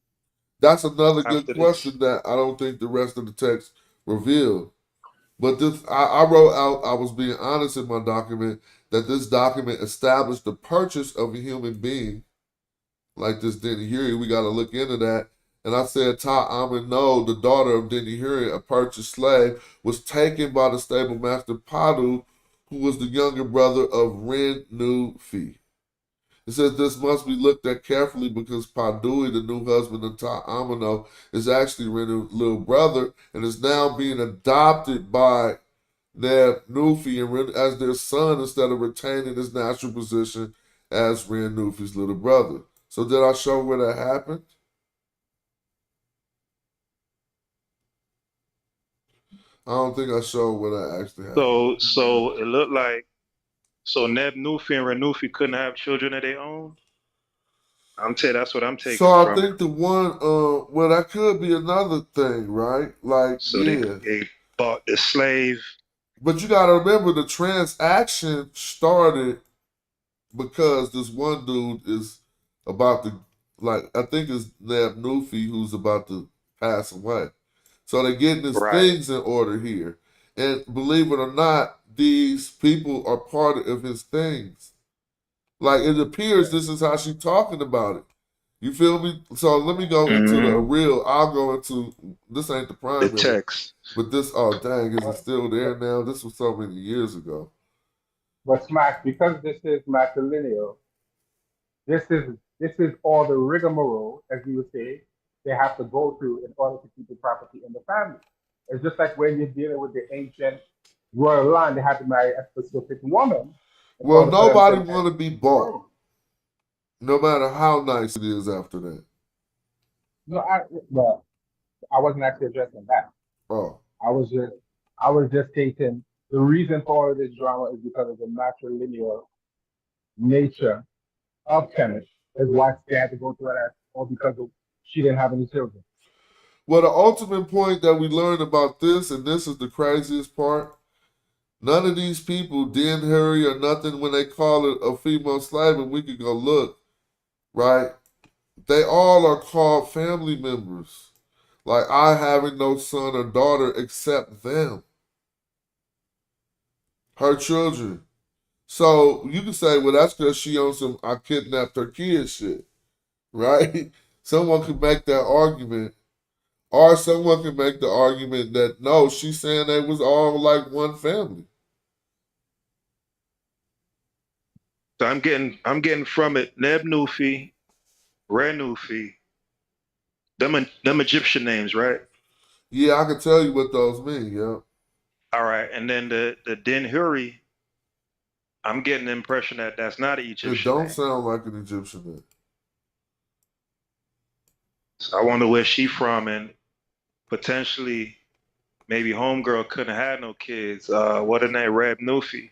That's another good question that I don't think the rest of the text revealed. But this, I wrote out, I was being honest in my document, that this document established the purchase of a human being like this Denny Hury. We got to look into that. And I said, Ta Amen No, the daughter of Denny Hury, a purchased slave, was taken by the stable master Padu, who was the younger brother of Ren Nufi. It says this must be looked at carefully because Padui, the new husband of Ta Amino, is actually Renu's little brother and is now being adopted by Neb Nufi and as their son instead of retaining his natural position as Ren Nufi's little brother. So did I show where that happened? I don't think I showed where that actually happened. So it looked like, so Neb Nufi and Renufi couldn't have children of their own? That's what I'm taking So I from think the one, well, that could be another thing, right? Like, so yeah. they bought the slave. But you got to remember the transaction started because this one dude is about to, like, I think it's Neb Nufi who's about to pass away. So they're getting his things in order here. And believe it or not, these people are part of his things. Like, it appears this is how she's talking about it. You feel me? So let me go into the real, I'll go into, this ain't the primary. The text. But this, oh dang, is it still there now? This was so many years ago. But Smash, because this is matrilineal, this is all the rigmarole, as you would say, they have to go through in order to keep the property in the family. It's just like when you're dealing with the ancient royal line, they had to marry a specific woman in Well, order for them to nobody inherit want to be the bought, throne. no matter how nice it is after that. No, well, I wasn't actually addressing that. Oh, I was just stating the reason for all this drama is because of the matrilineal nature of Kemet, is why she had to go through that, or because she didn't have any children. well, the ultimate point that we learned about this, and this is the craziest part, none of these people didn't hurry or nothing when they call it a female slave, and we could go look, right? They all are called family members. Like, I having no son or daughter except them, her children. So you can say, well, that's because she on some I kidnapped her kid shit, right? Someone could make that argument. Or someone can make the argument that no, she's saying they was all like one family. So I'm getting from it Neb Nufi, Re Nufi, them Egyptian names, right? Yeah, I can tell you what those mean, yeah. All right, and then the Den Huri, I'm getting the impression that that's not an Egyptian It don't name. sound like an Egyptian name. So I wonder where she from, and potentially maybe homegirl couldn't have had no kids. What her name? Reb Nufi.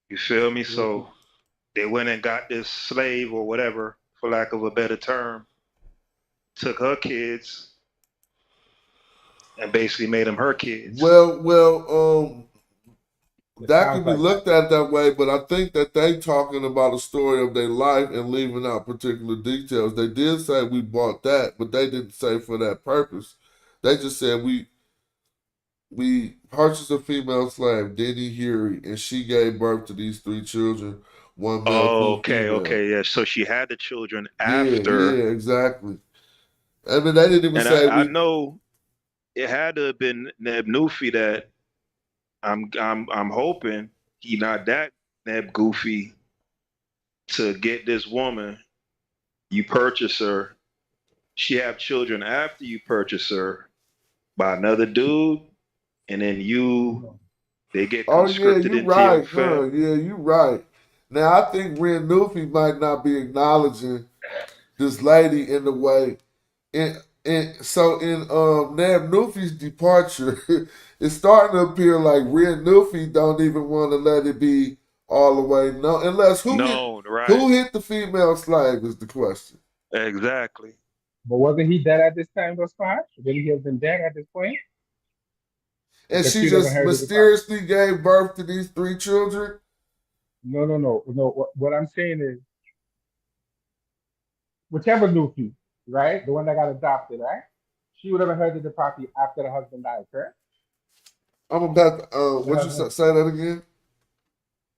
You feel me? So they went and got this slave or whatever, for lack of a better term, took her kids and basically made them her kids. Well, that can be looked at that way, but I think that they talking about a story of their life and leaving out particular details. They did say we bought that, but they didn't say for that purpose. They just said we purchased a female slave, Denny Hury, and she gave birth to these 3 children, one male, Oh, 2 female. okay, yeah. So she had the children Yeah, after. exactly. I mean, they didn't even And say I know it had to have been Neb Nufi that I'm hoping he not that Neb Goofy to get this woman. You purchase her, she have children after you purchase her by another dude, and then they get Oh yeah, conscripted you into your right, huh? Yeah, you right. Now I think Ren Nufi might not be acknowledging this lady in the way. So in Nab Nufi's departure, it's starting to appear like Ren Nufi don't even want to let it be all the way known. Unless who hit the female slave is the question. Exactly. But wasn't he dead at this time, thus far? Would he have been dead at this point? And Because she she'd have just inherited the mysteriously gave birth to these 3 children? No. What I'm saying is, whichever Nufi, right? The one that got adopted, right? She would have inherited the property after the husband died, correct? I'm about to, what you say that again?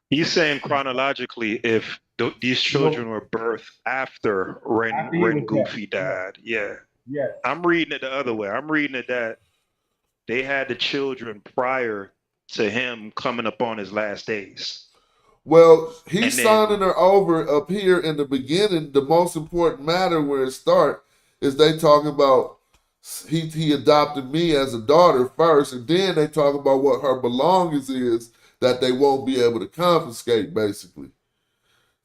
He's saying chronologically, if these children were birthed after Ren Goofy died, yeah. Yeah. I'm reading it the other way. I'm reading it that they had the children prior to him coming upon his last days. Well, he's signing her over up here in the beginning. The most important matter where it starts is they talking about he adopted me as a daughter first, and then they talk about what her belongings is that they won't be able to confiscate, basically.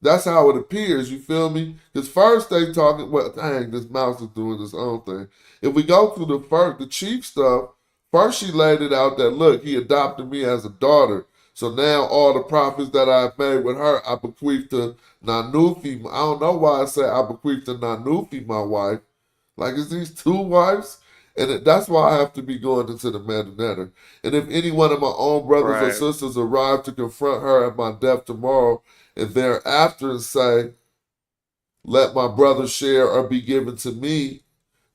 That's how it appears, you feel me? Because first they talking, well, dang, this mouse is doing its own thing. If we go through the chief stuff, first she laid it out that, look, he adopted me as a daughter. So now all the profits that I've made with her, I bequeath to Nanufi. I don't know why I say I bequeath to Nanufi, my wife. Like, is these 2 wives? And that's why I have to be going into the Metanetter. And if any one of my own brothers or sisters arrive to confront her at my death tomorrow, and thereafter and say, let my brother share or be given to me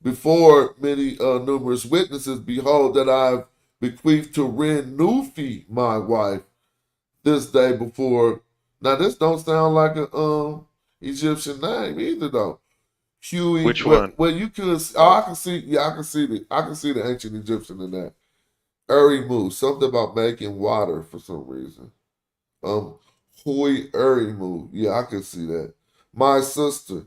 before many numerous witnesses, behold that I've bequeathed to Ren Nufi, my wife, this day before. Now this don't sound like an Egyptian name either though. Huey, which one? Well, you could. I can see the ancient Egyptian in that. Urimu, something about making water for some reason. Hui Urimu. Yeah, I can see that. My sister.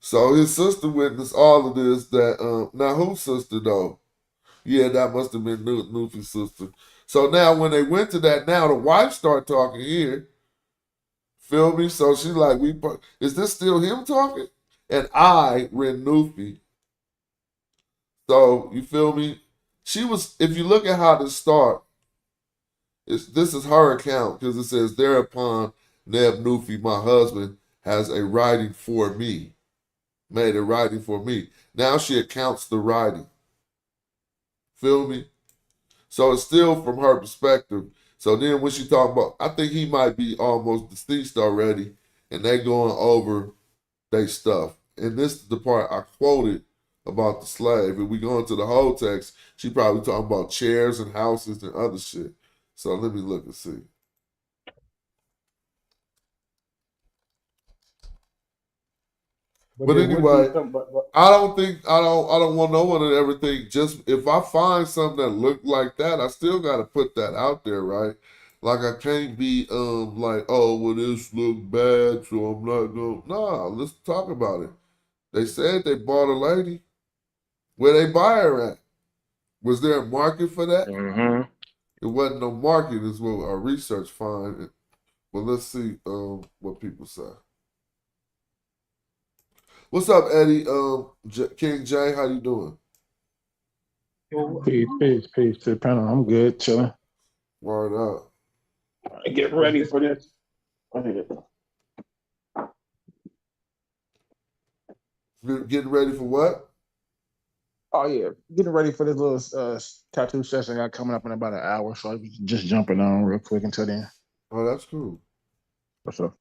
So his sister witnessed all of this. That now whose sister though? Yeah, that must have been Nufi's sister. So now when they went to that, now the wife start talking here. Feel me? So she's like, is this still him talking? And I read Nufi. So you feel me? She was, if you look at how this start, this is her account because it says, thereupon Neb Nufi, my husband, has a writing for me. Made a writing for me. Now she accounts the writing. Feel me? So it's still from her perspective. So then when she talk about, I think he might be almost deceased already, and they going over they stuff. And this is the part I quoted about the slave. If we go into the whole text, she probably talking about chairs and houses and other shit. So let me look and see. But anyway, I don't want no one to ever think, just if I find something that look like that, I still gotta put that out there, right? Like I can't be like, oh well this look bad, so I'm not gonna nah, let's talk about it. They said they bought a lady. Where they buy her at? Was there a market for that? It wasn't no market, is what our research find. Well, let's see what people say. What's up, Eddie? King J, how you doing? Peace to the panel. I'm good, chilling. Word up. Get ready for this. Getting ready for what? Oh yeah, getting ready for this little tattoo session I got coming up in about an hour, so I'm just jumping on real quick until then. Oh, that's cool. What's up?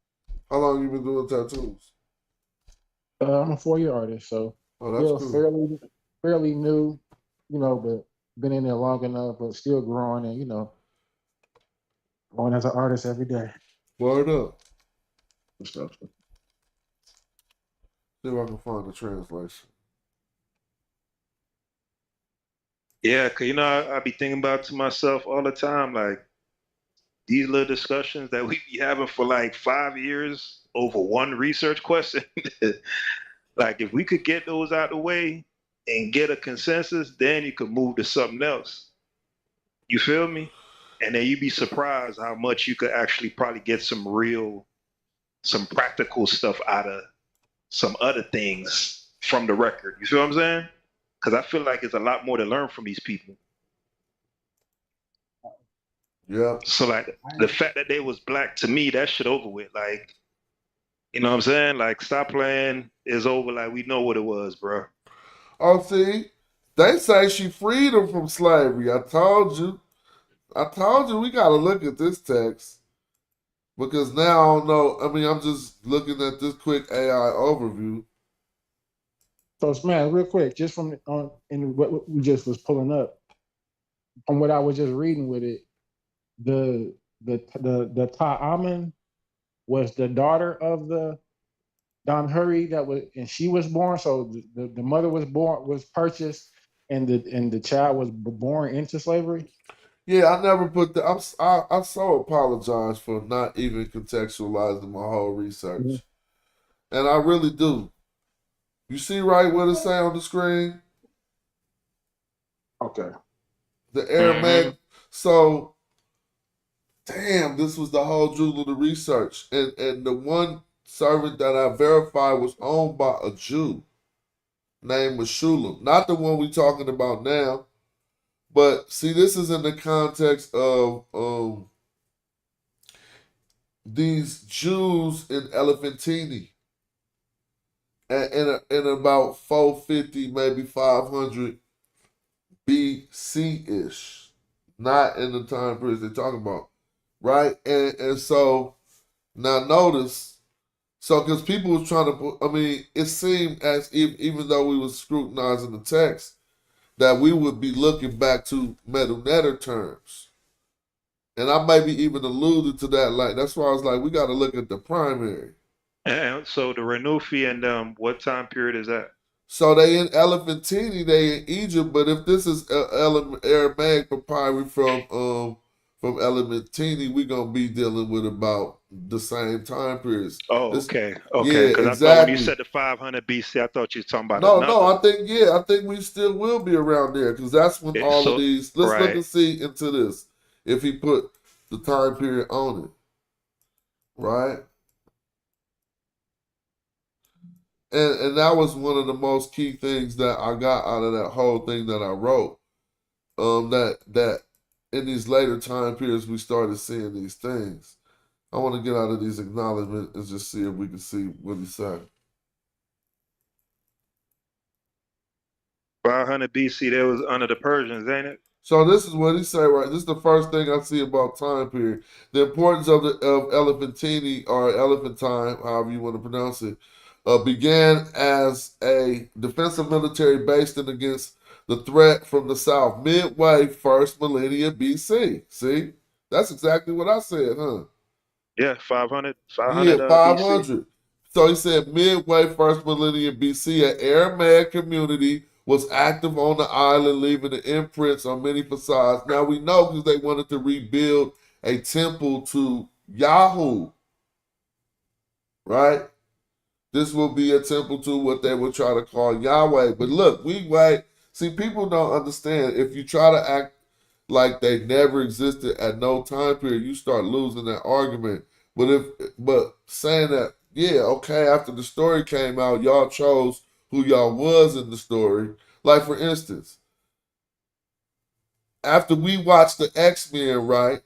How long you been doing tattoos? I'm a 4-year artist, so that's cool. fairly new, but been in there long enough, but still growing and growing as an artist every day. Word up. What's up? See if I can find the translation. Yeah, cause I be thinking about to myself all the time, like these little discussions that we be having for like 5 years over one research question. Like if we could get those out the way and get a consensus, then you could move to something else. You feel me? And then you'd be surprised how much you could actually probably get some practical stuff out of some other things from the record. You feel what I'm saying? Because I feel like it's a lot more to learn from these people. Yeah. So like the fact that they was black, to me, that shit over with. Like, you know what I'm saying? Like, stop playing, it's over. Like, we know what it was, bro. Oh, see, they say she freed him from slavery. I told you we got to look at this text. Because now I don't know. I mean, I'm just looking at this quick AI overview. So, man, real quick, just from in what we just was pulling up, from what I was just reading with it, the Ta'aman was the daughter of the Don Hurry and she was born. So the mother was purchased, and the child was born into slavery. Yeah, I never put that. I so apologize for not even contextualizing my whole research, and I really do. You see right what it say on the screen? Okay. The Aramaic. So, damn, this was the whole jewel of the research, and the one servant that I verified was owned by a Jew named Meshulam, not the one we talking about now. But see, this is in the context of these Jews in Elephantini, in about 450, maybe 500 BC ish, not in the time period they're talking about, right? And so now notice, so because people was trying to put, I mean, it seemed as if even though we was scrutinizing the text, that we would be looking back to Medu-Neter terms. And I maybe even alluded to that, like, that's why I was like, we got to look at the primary. And so the Renufi and what time period is that? So they in Elephantini, they in Egypt, but if this is Aramaic papyri from from Elementini, we're gonna be dealing with about the same time periods. Oh, This- okay. yeah, Because I thought when you exactly. said the 500 BC, I thought you were talking about No, another. I think we still will be around there because that's when all of these. Let's look right. and see into this. If he put the time period on it, right? And that was one of the most key things that I got out of that whole thing that I wrote. That in these later time periods we started seeing these things. I want to get out of these acknowledgments and just see if we can see what he said. 500 BC, that was under the Persians, ain't it? So this is what he say, right? This is the first thing I see about time period. The importance of Elephantine or Elephantine, however you want to pronounce it, began as a defensive military based in against the threat from the south, midway first millennia BC. See, that's exactly what I said, huh? Yeah, 500 Yeah, BC. 500. So he said midway first millennium BC, an Aramaic community was active on the island, leaving the imprints on many facades. Now we know because they wanted to rebuild a temple to Yahoo, right? This will be a temple to what they would try to call Yahweh. But look, see, people don't understand. If you try to act like they never existed at no time period, you start losing that argument. But saying that, yeah, okay, after the story came out, y'all chose who y'all was in the story. Like for instance, after we watched the X-Men, right?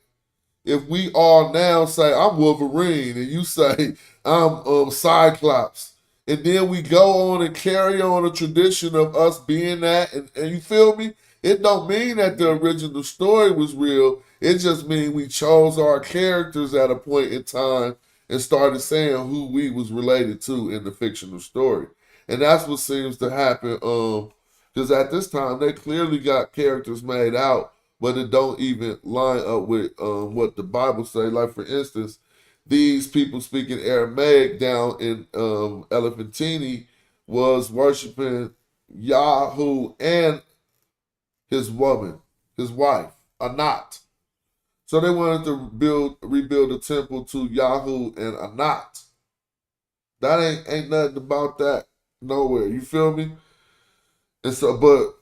If we all now say I'm Wolverine and you say I'm Cyclops, and then we go on and carry on a tradition of us being that, and you feel me? It don't mean that the original story was real. It just means we chose our characters at a point in time and started saying who we was related to in the fictional story. And that's what seems to happen. Because at this time they clearly got characters made out, but it don't even line up with what the Bible say. Like for instance, these people speaking Aramaic down in Elephantine was worshiping Yahoo and his woman, his wife, Anat. So they wanted to rebuild a temple to Yahoo and Anat. That ain't nothing about that nowhere. You feel me? And so, but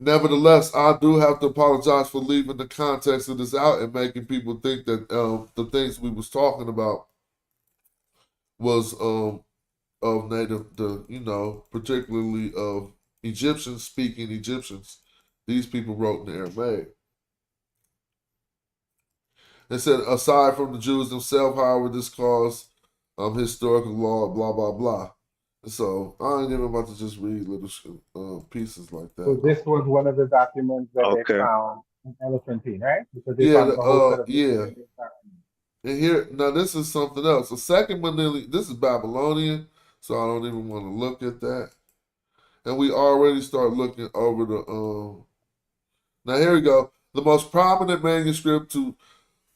nevertheless, I do have to apologize for leaving the context of this out and making people think that the things we was talking about was of native, particularly of Egyptian-speaking Egyptians. These people wrote in Aramaic. They said, aside from the Jews themselves, however, this caused historical law, blah, blah, blah. So I ain't even about to just read little pieces like that. So this was one of the documents that they found in Elephantine, right? Because they found a whole set of yeah. And here, now this is something else. The second millennium, this is Babylonian, so I don't even want to look at that. And we already start looking over the, now here we go. The most prominent manuscript to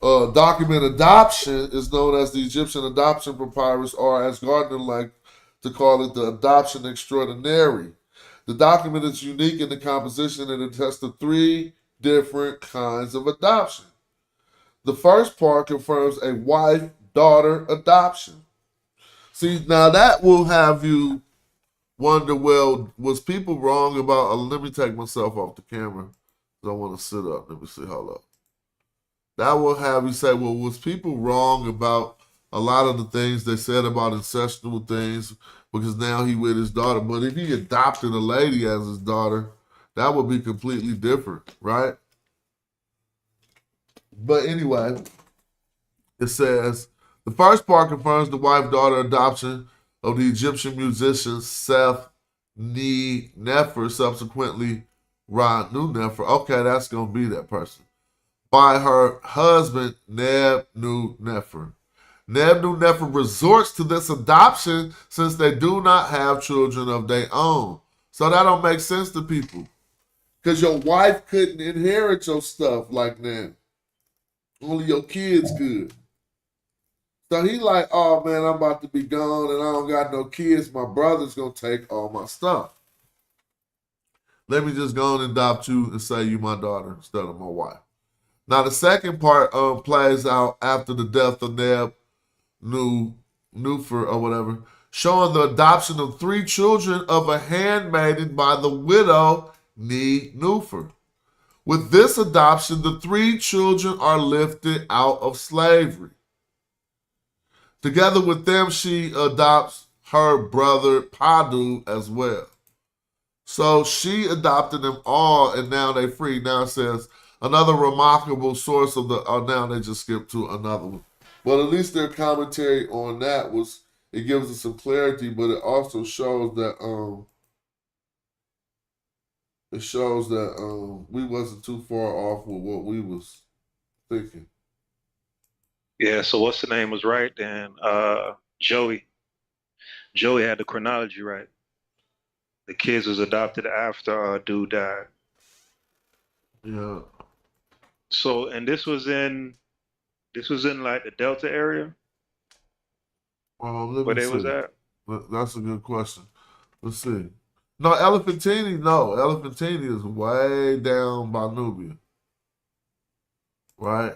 document adoption is known as the Egyptian Adoption Papyrus, or as Gardner liked to call it, the Adoption Extraordinary. The document is unique in the composition and attests to 3 different kinds of adoption. The first part confirms a wife-daughter adoption. See, now that will have you wonder, well, was people wrong about, let me take myself off the camera. I want to sit up. Let me see, hold up. That will have you say, well, was people wrong about a lot of the things they said about ancestral things because now he with his daughter? But if he adopted a lady as his daughter, that would be completely different, right? But anyway, it says, the first part confirms the wife-daughter adoption of the Egyptian musician Seth Nefer, subsequently Ra-Nu-Nefer. Okay, that's going to be that person. By her husband, Neb-Nu-Nefer. Neb-Nu-Nefer resorts to this adoption since they do not have children of their own. So that don't make sense to people. Because your wife couldn't inherit your stuff like that. Only your kids could. So he like, oh man, I'm about to be gone and I don't got no kids. My brother's going to take all my stuff. Let me just go and adopt you and say you my daughter instead of my wife. Now the second part plays out after the death of Nufer or whatever, showing the adoption of 3 children of a handmaiden by the widow Nufer. With this adoption, the 3 children are lifted out of slavery. Together with them, she adopts her brother Padu as well. So she adopted them all, and now they're free. Now it says another remarkable source of the. Oh, now they just skipped to another one. Well, at least their commentary on that was, it gives us some clarity, but it also shows that we wasn't too far off with what we was thinking. Yeah, so what's the name was right then? Joey had the chronology right. The kids was adopted after dude died. Yeah. So, and this was in like the Delta area Let where me they was see. at. That's a good question. Let's see. No, Elephantini is way down by Nubia. Right?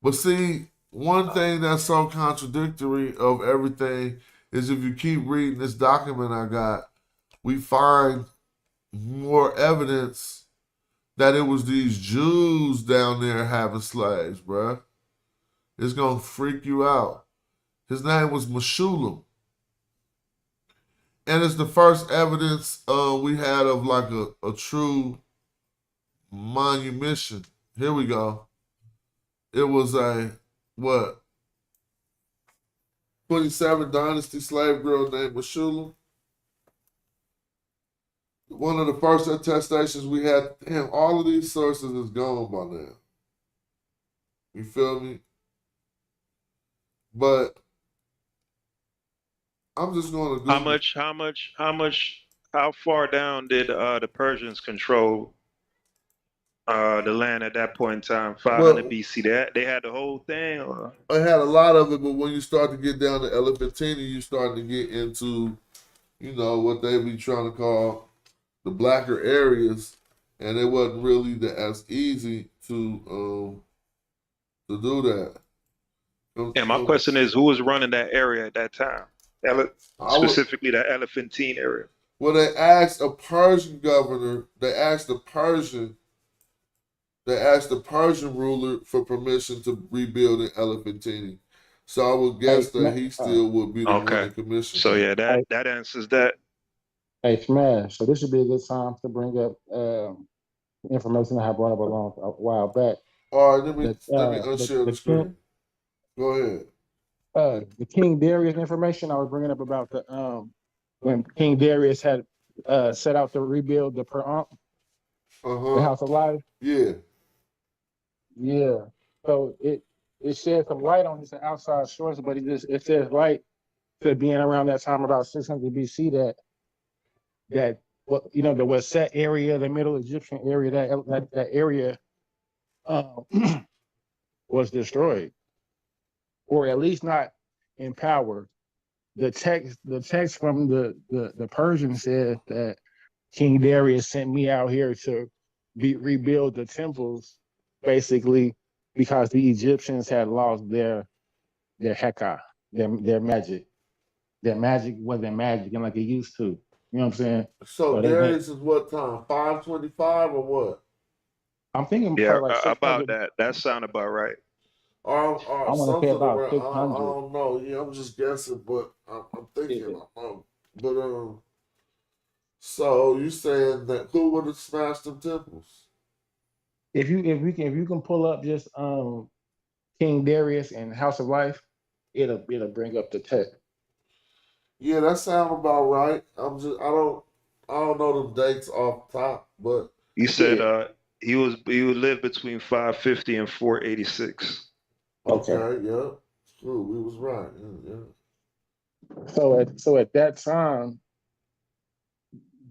But see, one thing that's so contradictory of everything is if you keep reading this document I got, we find more evidence that it was these Jews down there having slaves, bruh. It's going to freak you out. His name was Meshulam. And it's the first evidence we had of like a true monumentation. Here we go. It was a, 27 dynasty slave girl named Meshulam. One of the first attestations we had, damn, all of these sources is gone by now. You feel me? But I'm just going to Google. How far down did the Persians control the land at that point in time? 500 BC. They had the whole thing? Or? I had a lot of it, but when you start to get down to Elephantini, you start to get into, what they be trying to call the blacker areas, and it wasn't really as easy to do that. And my question is, who was running that area at that time? Specifically that Elephantine area. Well, they asked a Persian governor, they asked the Persian ruler for permission to rebuild in Elephantini. So I would guess that he still would be the one that commissioned. So yeah, that answers that. Hey, Smash. So this would be a good time to bring up information I had brought up a while back. All right, let me unshare the screen. Go ahead. The King Darius information I was bringing up about the when King Darius had set out to rebuild the the House of Life. Yeah. Yeah. So it shed some light on this outside source, but it says light to being around that time about 600 BC that the Wesset area, the Middle Egyptian area, that area was destroyed, or at least not in power. The text from the Persian said that King Darius sent me out here to rebuild the temples, basically because the Egyptians had lost their heka, their magic. Their magic wasn't magic and like it used to. You know what I'm saying? So Darius is what time? 525 or what? I'm thinking probably like about that. That sound about right. Or I want to say about 600. I don't know. Yeah, I'm just guessing, but I'm thinking. So you saying that who would have smashed them temples? If you can pull up just King Darius and House of Life, it'll bring up the text. Yeah, that sounds about right. I don't know them dates off top, but you said he would live between 550 and 486. Okay, yeah. True, we was right. Yeah. So at that time,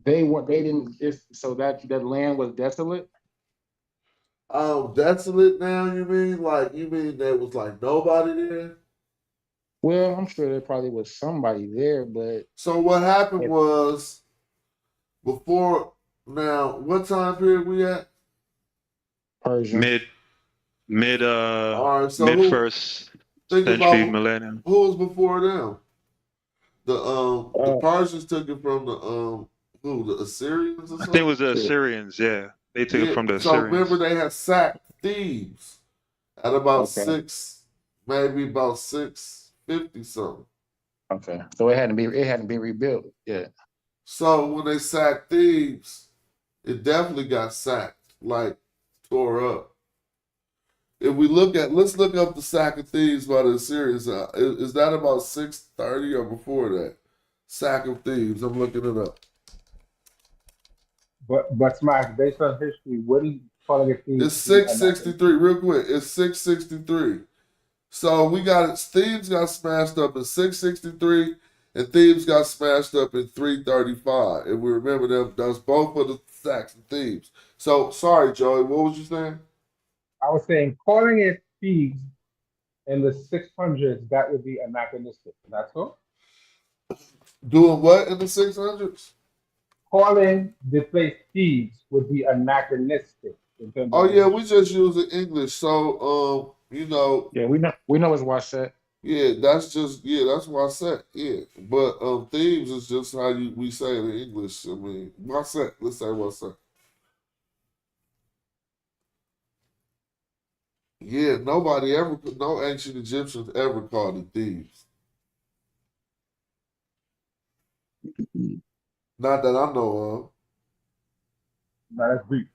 that land was desolate. Desolate now, you mean there was like nobody there? Well, I'm sure there probably was somebody there, but so what happened was before now, what time period we at? Persian. mid All right, so mid who first think century about millennium. who was before them? The Persians took it from the Assyrians or I think it something? was the Assyrians. Yeah, they took it Yeah. from the So remember Assyrians. they had sacked Thebes at about Okay. maybe about 650 something. Okay. So it hadn't been rebuilt yet. So when they sacked Thebes, it definitely got sacked, like tore up. If we let's look up the sack of Thebes by the Assyrians. Is that about 630 or before that? Sack of Thebes. I'm looking it up. But Smack, based on history, wouldn't calling it It's thieves be anachronistic? 663. Real quick, it's 663. So we got it. Thebes got smashed up in 663, and Thebes got smashed up in 335. And we remember them. That's both of the sacks of Thebes. So sorry, Joey. What was you saying? I was saying calling it thieves in the 600s, that would be anachronistic. That's all. Doing what in the 600s? Calling the place thieves would be anachronistic in terms Oh of the yeah, history. we just using English. So Yeah, we know it's Wasset. yeah, that's why I said yeah. But Thebes is just how we say it in English. I mean, what's that? Let's say what's that? Yeah, no ancient Egyptians ever called it thieves. Not that I know of. That's brief.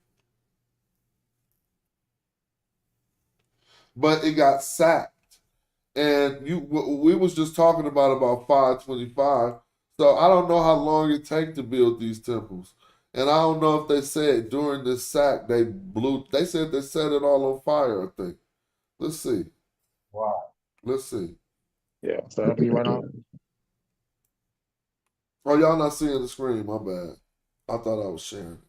But it got sacked. And we was just talking about 525. So I don't know how long it take to build these temples. And I don't know if they said during this sack they said they set it all on fire, I think. Let's see. Wow. Let's see. Yeah, so it'll be right on. Oh, y'all not seeing the screen, my bad. I thought I was sharing.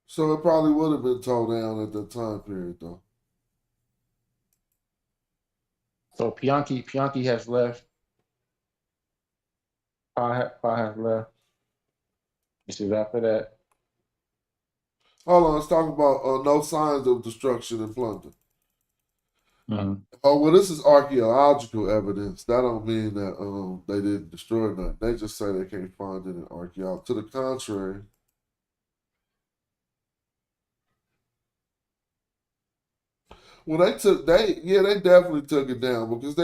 So it probably would have been torn down at that time period, though. So Pianki has left. Pa has left. This is after that. Hold on, let's talk about no signs of destruction and plunder. Mhm. Oh, well, this is archaeological evidence. That don't mean that they didn't destroy nothing. They just say they can't find it in archaeology. To the contrary. Well, they definitely took it down because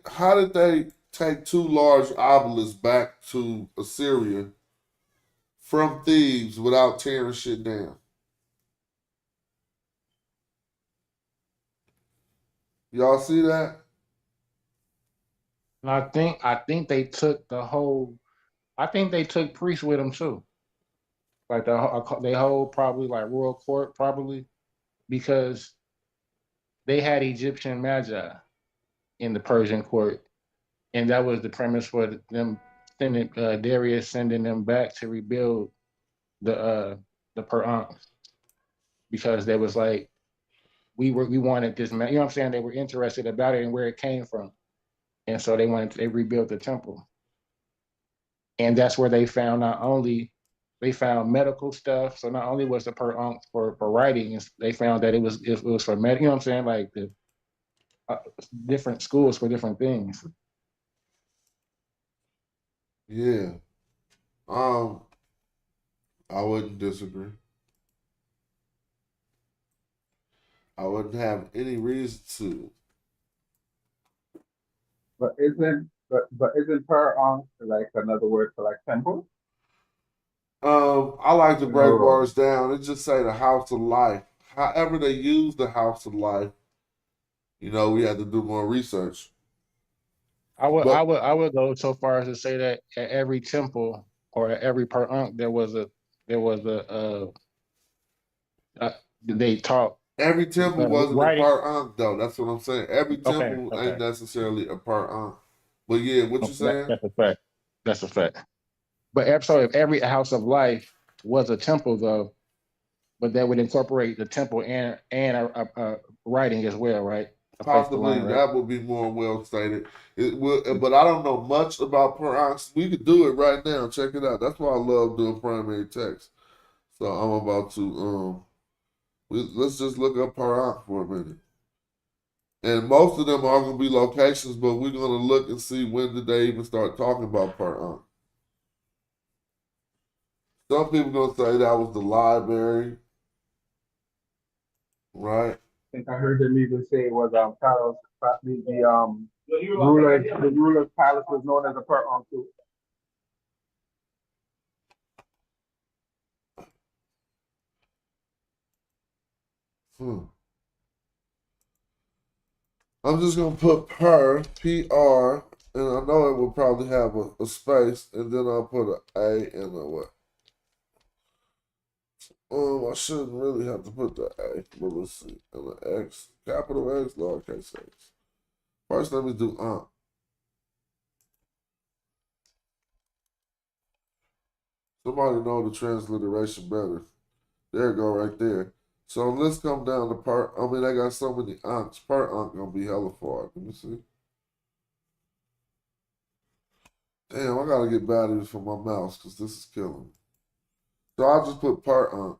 how did they take two large obelisks back to Assyria from Thebes without tearing shit down? Y'all see that? And I think they took the whole. I think they took priests with them too. Like they whole probably like royal court probably because they had Egyptian magi in the Persian court, and that was the premise for them sending Darius sending them back to rebuild the Per because they was like we wanted this man, you know what I'm saying? They were interested about it and where it came from, and so they rebuilt the temple, and that's where they found they found medical stuff. So not only was the Per for writing, they found that it was for med, you know what I'm saying? Like the different schools for different things. Yeah. I wouldn't disagree. I wouldn't have any reason to. But isn't per like another word for like temple? I like to break No. words down. It just say the house of life. However they use the house of life, we had to do more research. I would go so far as to say that at every temple or at every Per there was a they taught Every temple wasn't a writing. per ankh, though. That's what I'm saying. Every temple ain't necessarily a per ankh. But yeah, what you saying? That's a fact. That's a fact. But if every house of life was a temple, though, but that would incorporate the temple and a writing as well, right? Possibly line, right? that would be more well stated. It will, but I don't know much about per ounce. We could do it right now. Check it out. That's why I love doing primary text. So I'm about to let's just look up per ounce for a minute. And most of them are going to be locations, but we're going to look and see when did they even start talking about per ounce. Some people going to say that was the library, right? I think I heard them even say it was Carlos, the ruler's palace was known as a per too. I'm just gonna put per, PR, and I know it will probably have a space, and then I'll put an A and a what? I shouldn't really have to put the A, but let's see. And an X, capital X, lowercase x. First, let me do Somebody know the transliteration better. There you go, right there. So let's come down to per. I mean, I got so many unks. Per unk gonna be hella far. Let me see. Damn, I gotta get batteries for my mouse because this is killing me. So I'll just put per unk.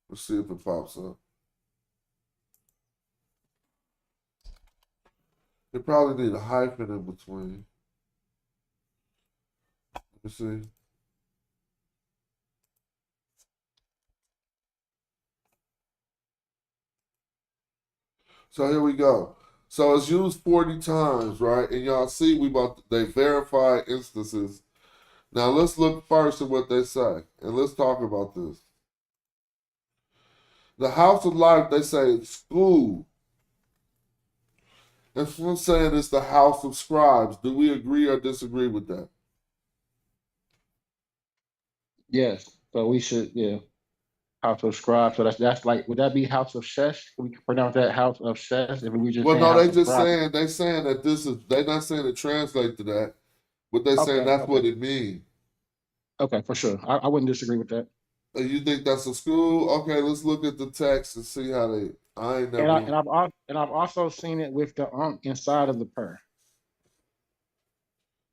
Let's see if it pops up. It probably need a hyphen in between. Let me see. So here we go. So it's used 40 times, right? And y'all see they verify instances. Now let's look first at what they say. And let's talk about this. The house of life, they say it's school. And some saying it's the house of scribes. Do we agree or disagree with that? Yes. So we should, House of Scribes. So that's like, would that be House of Shesh? We can pronounce that House of Shesh if we just Well, saying no, House they of just Scribes. saying that they're not saying it translate to that, but they're saying that's what it means. Okay, for sure. I wouldn't disagree with that. You think that's a school? Okay, let's look at the text and see how they. I ain't never. And I've also seen it with the inside of the per.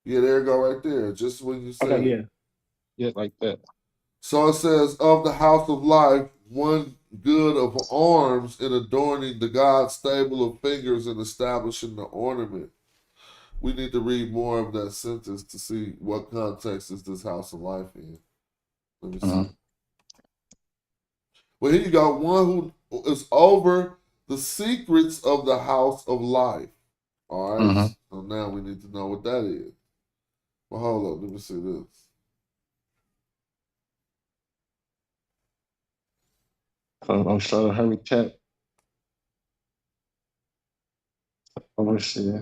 Yeah, there you go right there. Just when you said Okay, it. yeah, like that. So it says, of the house of life, one good of arms in adorning the God's stable of fingers and establishing the ornament. We need to read more of that sentence to see what context is this house of life in. Let me see. Well, here you go. One who is over the secrets of the house of life. All right. So now we need to know what that is. Well, hold up. Let me see this. I'm sure Harry Tech. Let's see.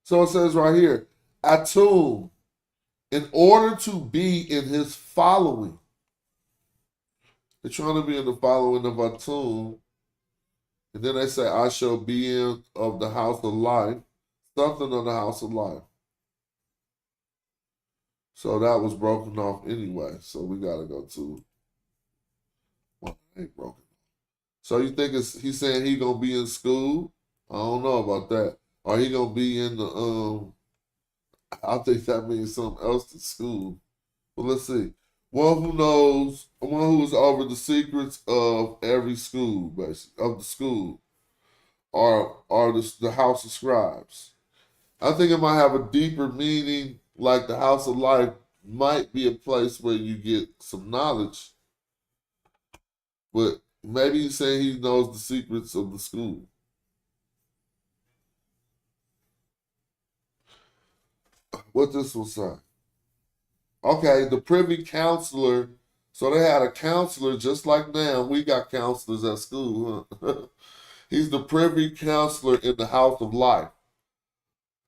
So it says right here, Atum, in order to be in his following. They're trying to be in the following of Atum. And then they say, I shall be in of the house of life. Something of the house of life. So that was broken off anyway. So we got to go to. Well, it ain't broken. So you think he's saying he going to be in school? I don't know about that. Or he going to be in the, I think that means something else to school. But let's see. One who is over the secrets of every school, basically, of the school, are the house of scribes. I think it might have a deeper meaning, like the house of life might be a place where you get some knowledge, but maybe he's saying he knows the secrets of the school. What this will say? Okay, the privy counselor. So they had a counselor just like now. We got counselors at school, huh? He's the privy counselor in the house of life,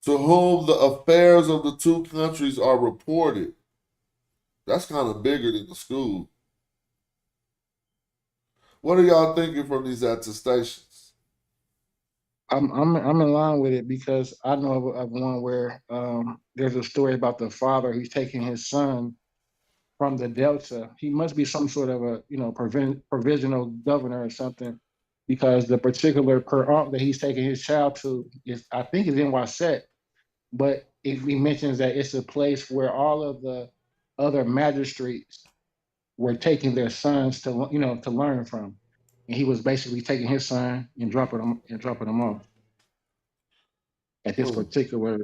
to whom the affairs of the two countries are reported. That's kind of bigger than the school. What are y'all thinking from these attestations? I'm in line with it because I know of one where there's a story about the father. He's taking his son from the Delta. He must be some sort of a provisional governor or something, because the particular Quran that he's taking his child to is, I think, is in Waset, but he mentions that it's a place where all of the other magistrates were taking their sons to to learn from, and he was basically taking his son and dropping them off at this particular.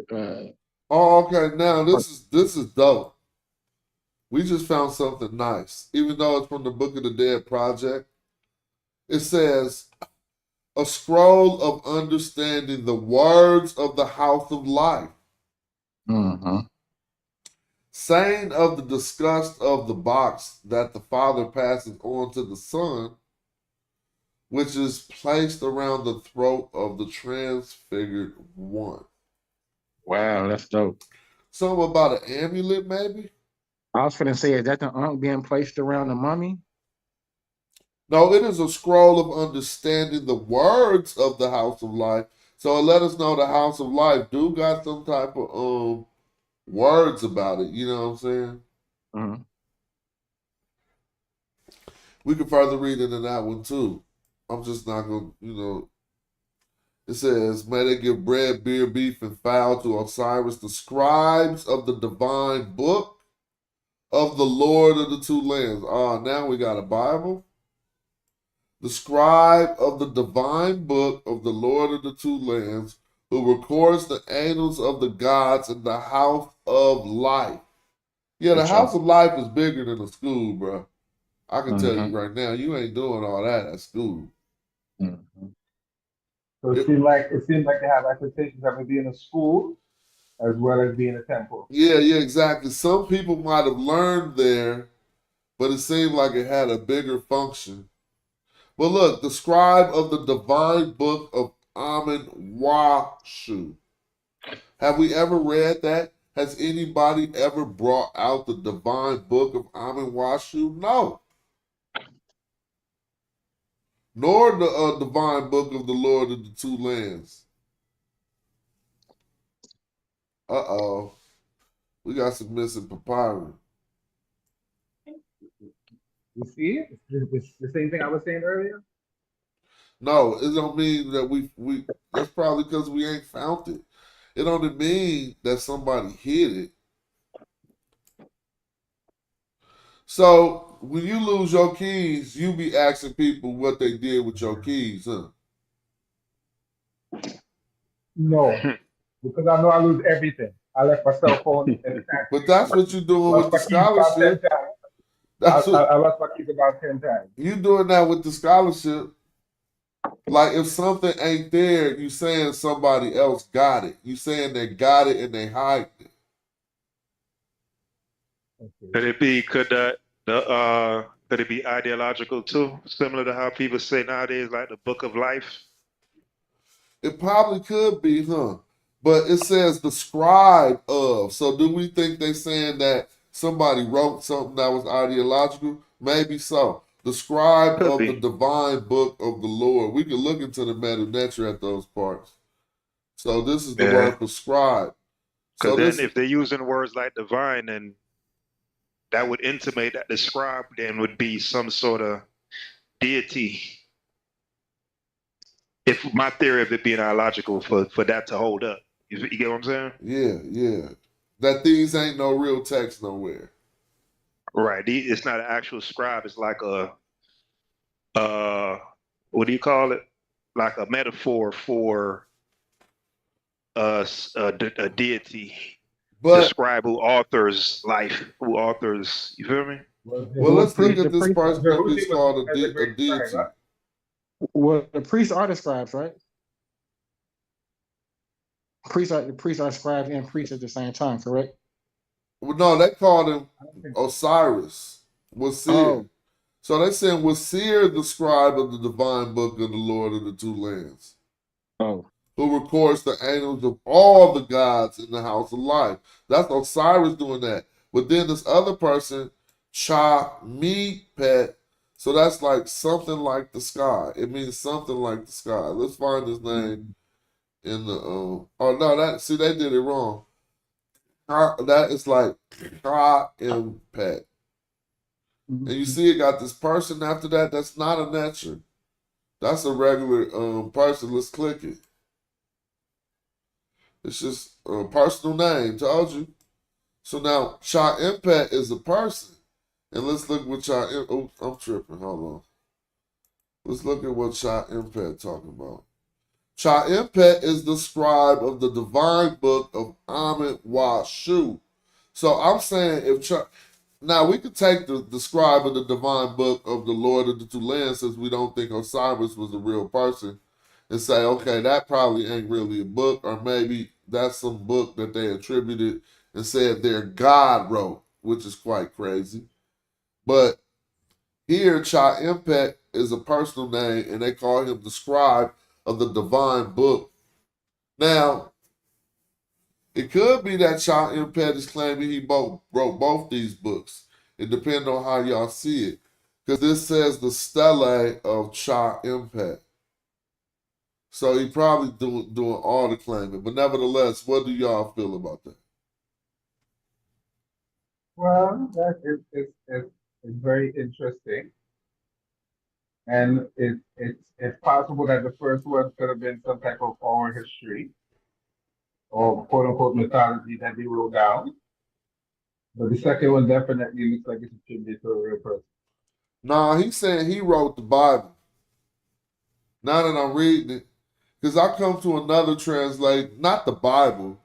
Oh, okay. Now this is dope. We just found something nice, even though it's from the Book of the Dead Project. It says, a scroll of understanding the words of the house of life. Saying of the disgust of the box that the Father passes on to the Son, which is placed around the throat of the transfigured one. Wow, that's dope. Something about an amulet, maybe? I was gonna say, is that the ankh being placed around the mummy? No, it is a scroll of understanding the words of the house of life. So it let us know the house of life do got some type of words about it. You know what I'm saying? Mm-hmm. We can further read into that one too. I'm just not going to, It says, may they give bread, beer, beef, and fowl to Osiris, the scribes of the divine book of the Lord of the two lands. Now we got a Bible. The scribe of the divine book of the Lord of the two lands, who records the annals of the gods in the house of life. Yeah, the house of life is bigger than a school, bro. I can tell you right now, you ain't doing all that at school. So it seemed like they have expectations of it being a school as well as being a temple. Yeah, exactly. Some people might have learned there, but it seemed like it had a bigger function. But look, the scribe of the divine book of Amen Washu. Have we ever read that? Has anybody ever brought out the divine book of Amen Washu? No. Nor the divine book of the Lord of the two lands. Uh-oh. We got some missing papyri. You see it? It's the same thing I was saying earlier. No, it don't mean that we that's probably because we ain't found it. It don't mean that somebody hid it. So when you lose your keys, you be asking people what they did with your keys, huh? No, because I know I lose everything. I left my cell phone. But that's what you're doing with the scholarship. I lost my keys about 10 times. You doing that with the scholarship. Like if something ain't there, you saying somebody else got it. You saying they got it and they hide it. Could it be could it be ideological too? Similar to how people say nowadays, like the book of life? It probably could be, huh? But it says the scribe of. So do we think they saying that somebody wrote something that was ideological? Maybe so. The scribe of the divine book of the Lord. We can look into the meta-nature at those parts. So this is the word for scribe. Because then if they're using words like divine, then that would intimate that the scribe then would be some sort of deity. If my theory of it being illogical for that to hold up. You get what I'm saying? Yeah. That these ain't no real text nowhere. Right. It's not an actual scribe. It's like a, what do you call it? Like a metaphor for a deity. But the scribe who authors life, who authors, you feel me? Well, let's look at this person that is called a deity. Well, the priests are the scribes, right? The priests are scribes and priests at the same time, correct? Well, no, they called him Osiris, Wasir. Oh. So they saying Wasir, the scribe of the divine book of the Lord of the two lands. Oh. Who records the annals of all the gods in the house of life. That's Osiris doing that. But then this other person, Cha Mi Pet. So that's like something like the sky. It means something like the sky. Let's find his name in the oh no, they did it wrong. That is like Cha Im Pet. And you see it got this person after that. That's not a etcher. That's a regular person. Let's click it. It's just a personal name. Told you. So now Cha Impact is a person. And let's look what Cha. Oh, I'm tripping. Hold on. Let's look at what Cha Impact talking about. Cha Impact is the scribe of the divine book of Ahmed Washu. So I'm saying if Cha, now we could take the scribe of the divine book of the Lord of the Two Lands, since we don't think Osiris was a real person, and say, okay, that probably ain't really a book, or maybe that's some book that they attributed and said their God wrote, which is quite crazy. But here, Cha Impact is a personal name, and they call him the scribe of the divine book. Now, it could be that Cha Impact is claiming he wrote both these books. It depends on how y'all see it. Because this says the stele of Cha Impact. So he probably doing all the claiming. But nevertheless, what do y'all feel about that? Well, that is very interesting. And it's possible that the first one could have been some type of oral history or quote unquote mythology that they wrote down. But the second one definitely looks like it's attributed to a real person. Nah, he's saying he wrote the Bible. Now that I'm reading it, because I come to another translate, not the Bible,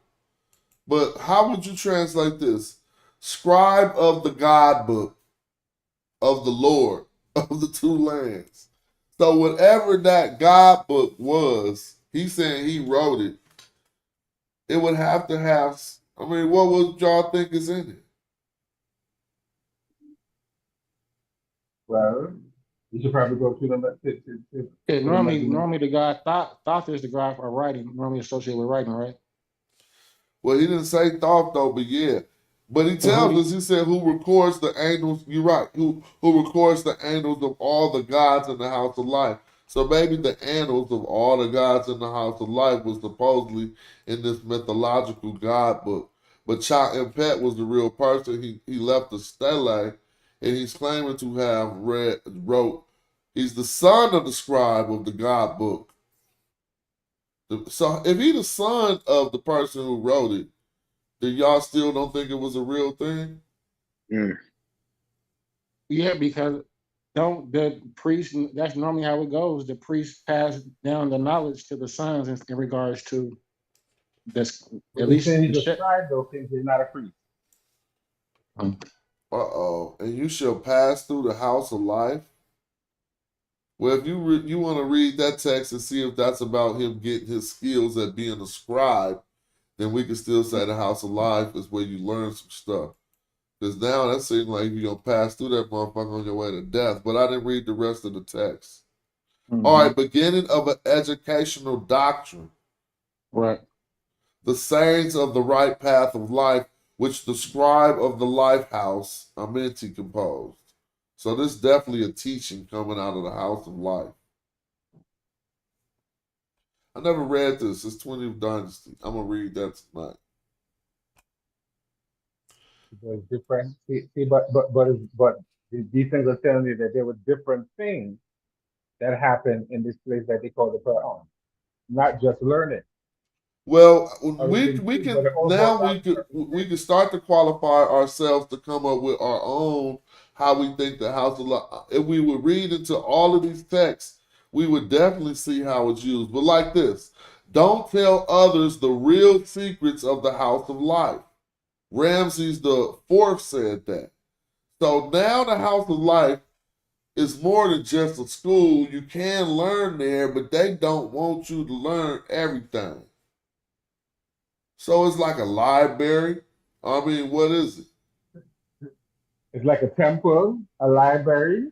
but how would you translate this? Scribe of the God book of the Lord of the Two Lands. So whatever that God book was, he's saying he wrote it. It would have to have, I mean, what would y'all think is in it? Well, you should probably go through them. Yeah, normally the guy thought is the guy for writing, normally associated with writing, right? Well, he didn't say thought though, but yeah. But he tells us, he said, who records the angels, you're right, who records the angels of all the gods in the house of life. So maybe the annals of all the gods in the house of life was supposedly in this mythological God book. But Cha Impet was the real person. He left the stele, and he's claiming to have wrote. He's the son of the scribe of the God book. So if he's the son of the person who wrote it, then y'all still don't think it was a real thing? Yeah, because don't the priest, that's normally how it goes. The priest pass down the knowledge to the sons in regards to this, at least. Saying he's a scribe, though, since he's not a priest. Uh-oh. And you shall pass through the house of life? Well, if you want to read that text and see if that's about him getting his skills at being a scribe, then we can still say the house of life is where you learn some stuff. Because now that seems like you're going to pass through that motherfucker on your way to death. But I didn't read the rest of the text. All right, beginning of an educational doctrine. Right. The sayings of the right path of life, which the scribe of the life house, Amenti, composed. So this is definitely a teaching coming out of the house of life. I never read this. It's 20th Dynasty. I'm going to read that tonight. There's different, but these things are telling you that there were different things that happened in this place that they call the Quran, not just learning. Well, we can start to qualify ourselves to come up with our own how we think the house of life. If we would read into all of these texts, we would definitely see how it's used. But like this, don't tell others the real secrets of the house of life. Ramses the Fourth said that. So now the house of life is more than just a school. You can learn there, but they don't want you to learn everything. So it's like a library. I mean, what is it? It's like a temple, a library,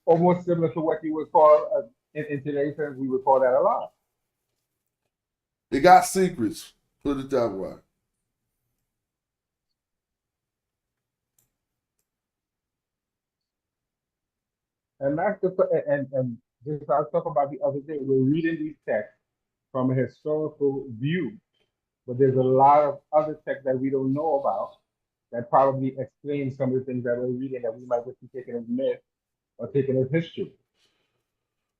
almost similar to what you would call, in today's terms, we would call that a law. It got secrets, put it that way. And that's and just I was talking about the other day, we're reading these texts from a historical view, but there's a lot of other texts that we don't know about that probably explains some of the things that we're reading that we might just be taking as myth or taking as history.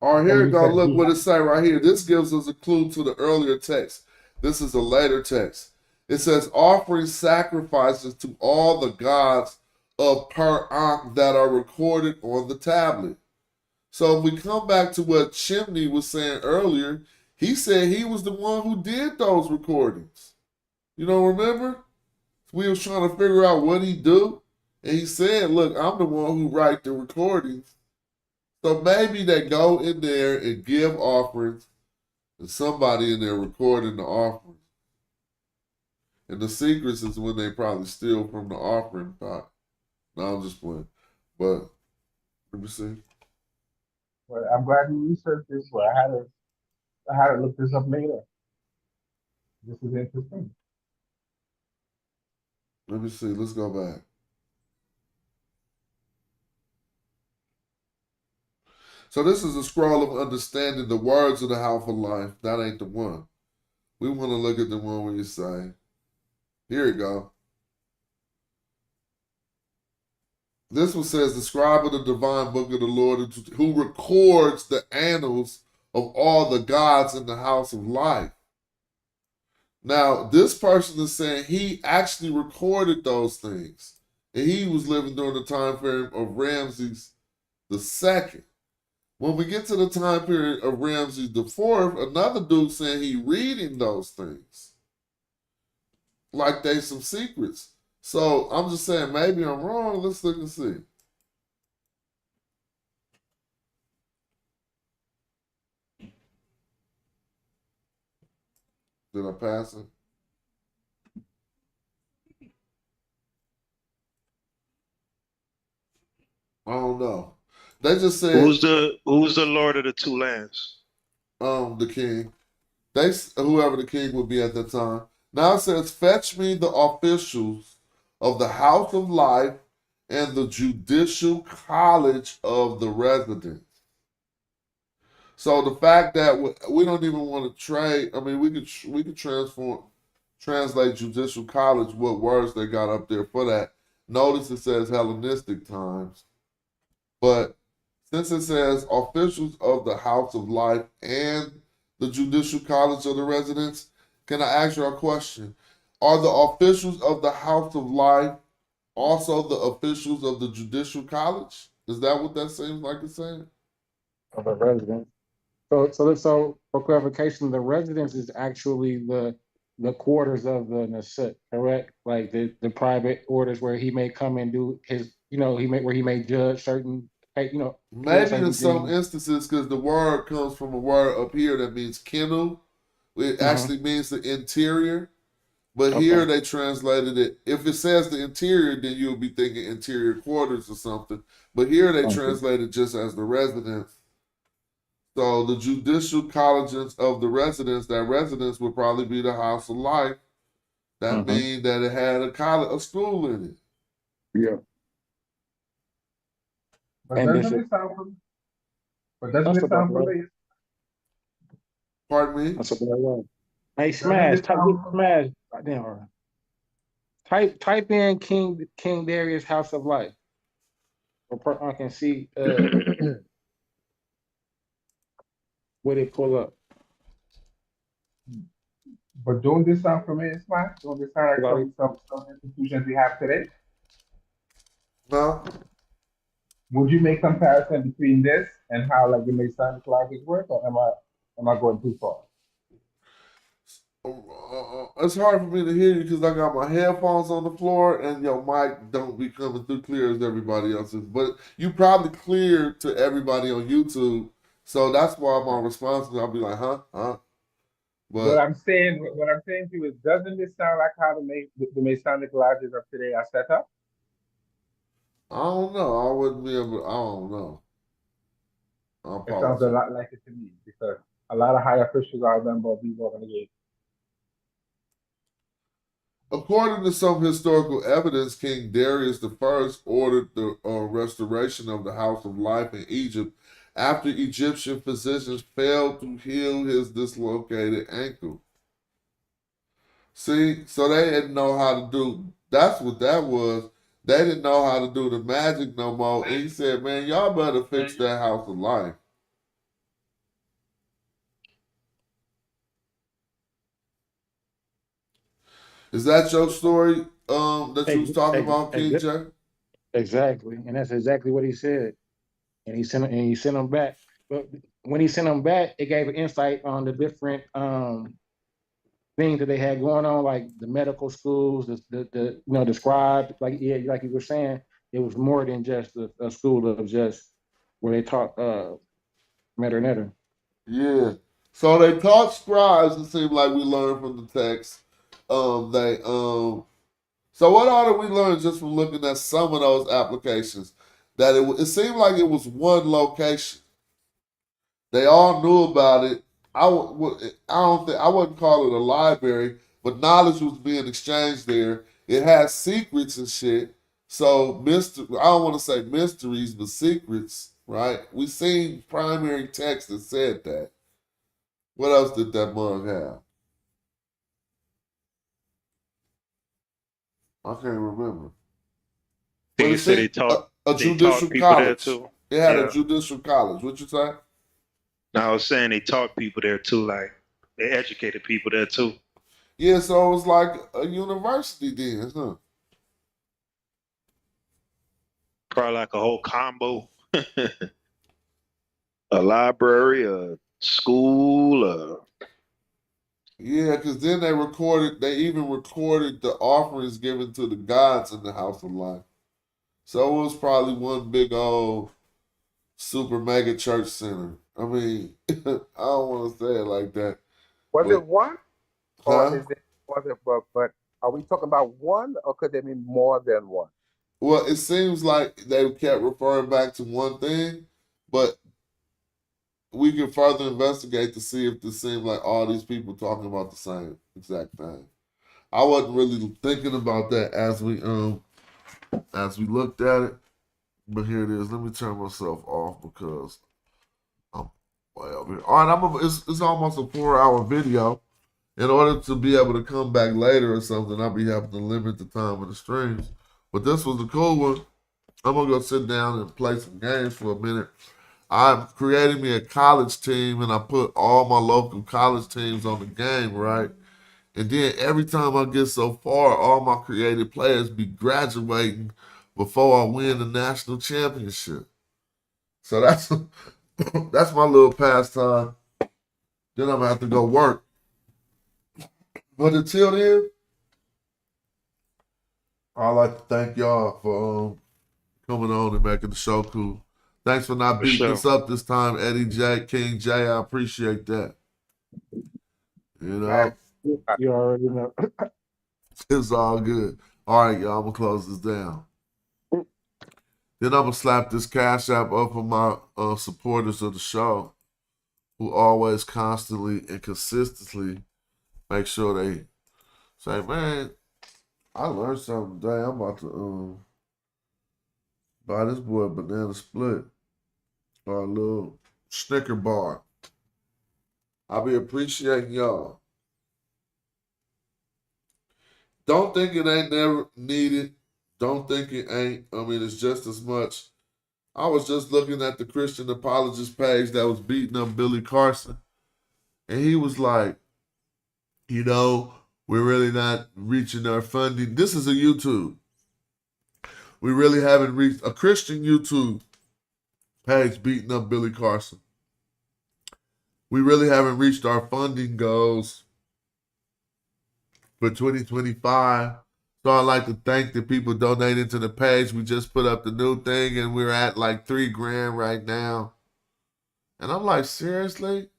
All right, here And you you go. said Look we what have it say right here. This gives us a clue to the earlier text. This is a later text. It says, offering sacrifices to all the gods of Per Ankh that are recorded on the tablet. So if we come back to what Chimney was saying earlier, he said he was the one who did those recordings. You don't remember? We was trying to figure out what he do. And he said, look, I'm the one who write the recordings. So maybe they go in there and give offerings, and somebody in there recording the offerings. And the secrets is when they probably steal from the offering pot. No, I'm just playing. But let me see. Well, I'm glad you researched this, but I had to look this up later. This is interesting. Let me see. Let's go back. So this is a scroll of understanding the words of the House of Life. That ain't the one. We want to look at the one where you say, here you go. This one says, the scribe of the divine book of the Lord, who records the annals of all the gods in the House of Life. Now, this person is saying he actually recorded those things. And he was living during the time frame of Ramses II. When we get to the time period of Ramses IV, another dude saying he reading those things. Like they some secrets. So I'm just saying, maybe I'm wrong. Let's look and see. Did I pass it? I don't know. They just said Who's the Lord of the Two Lands? the king. Whoever the king would be at that time. Now it says, fetch me the officials of the House of Life and the Judicial College of the residents. So the fact that we don't even want to trade, I mean, we could translate Judicial College, what words they got up there for that. Notice it says Hellenistic times. But since it says officials of the House of Life and the Judicial College of the residents, can I ask you a question? Are the officials of the House of Life also the officials of the Judicial College? Is that what that seems like it's saying? Of the residents. So for clarification, the residence is actually the quarters of the Nasut, correct? Like the private orders where he may come and do his, where he may judge certain, Maybe in some instances, because the word comes from a word up here that means kinu. It actually means the interior. But here they translated it. If it says the interior, then you'll be thinking interior quarters or something. But here they translated just as the residence. So the judicial colleges of the residents, that residence would probably be the House of Life. That means that it had a school in it. Yeah. But doesn't it sound familiar? Pardon me? That's what I want. Hey, Smash, Smash. Damn. Type in King Darius House of Life. I can see what it pull up. But don't this sound familiar, Smash? Don't this sound like some institutions we have today? No. Would you make comparison between this and how like the Masonic classes work, or am I going too far? It's hard for me to hear you because I got my headphones on the floor and your mic don't be coming through clear as everybody else's. But you probably clear to everybody on YouTube, so that's why my response is I'll be like, huh? But what I'm saying to you is, doesn't this sound like how the Masonic lodges of today are set up? I don't know. I wouldn't be able. I don't know. It sounds a lot like it to me because a lot of high officials are a member of these organizations. According to some historical evidence, King Darius I ordered the restoration of the House of Life in Egypt after Egyptian physicians failed to heal his dislocated ankle. See, so they didn't know how to do. That's what that was. They didn't know how to do the magic no more. And he said, man, y'all better fix that house of life. Is that your story that you was talking about, King J? Exactly, and that's exactly what he said. And he sent him back. But when he sent him back, it gave an insight on the different things that they had going on, like the medical schools, the the scribe, like you were saying, it was more than just a school of just where they taught Metter. Yeah. So they taught scribes, it seemed like we learned from the text. So what all did we learn just from looking at some of those applications? That it seemed like it was one location. They all knew about it. I wouldn't call it a library, but knowledge was being exchanged there. It had secrets and shit. So I don't want to say mysteries, but secrets, right? We seen primary text that said that. What else did that mug have? I can't remember. But you said they taught a judicial people there college. too. It had a judicial college. What you say? Now I was saying they taught people there too, like they educated people there too. Yeah, so it was like a university then, huh? Probably like a whole combo. A library, a school, Yeah, because then they even recorded the offerings given to the gods in the house of life. So it was probably one big old super mega church center. I mean, I don't want to say it like that. Was it one? Or Huh? but are we talking about one, or could there be more than one? Well, it seems like they kept referring back to one thing, but we can further investigate to see if this seemed like all these people talking about the same exact thing. I wasn't really thinking about that as we looked at it, but here it is. Let me turn myself off because I'm way over here. All right, it's almost a 4-hour video. In order to be able to come back later or something, I'll be having to limit the time of the streams. But this was a cool one. I'm gonna go sit down and play some games for a minute. I'm creating me a college team, and I put all my local college teams on the game, right? And then every time I get so far, all my creative players be graduating before I win the national championship. So that's that's my little pastime. Then I'm gonna have to go work. But until then, I'd like to thank y'all for coming on and making the show cool. Thanks for not beating us up this time, Eddie J, King J. I appreciate that. You know? You already know. It's all good. All right, y'all, I'm going to close this down. Then I'm going to slap this Cash App up for my supporters of the show who always constantly and consistently make sure they say, man, I learned something today. I'm about to buy this boy a banana split or a little Snicker bar. I'll be appreciating y'all. Don't think it ain't never needed. Don't think it ain't. I mean, it's just as much. I was just looking at the Christian apologist page that was beating up Billy Carson. And he was like, you know, we're really not reaching our funding. This is a YouTube. We really haven't reached a Christian YouTube page beating up Billy Carson. We really haven't reached our funding goals for 2025. So I'd like to thank the people donating to the page. We just put up the new thing and we're at like $3,000 right now. And I'm like, seriously?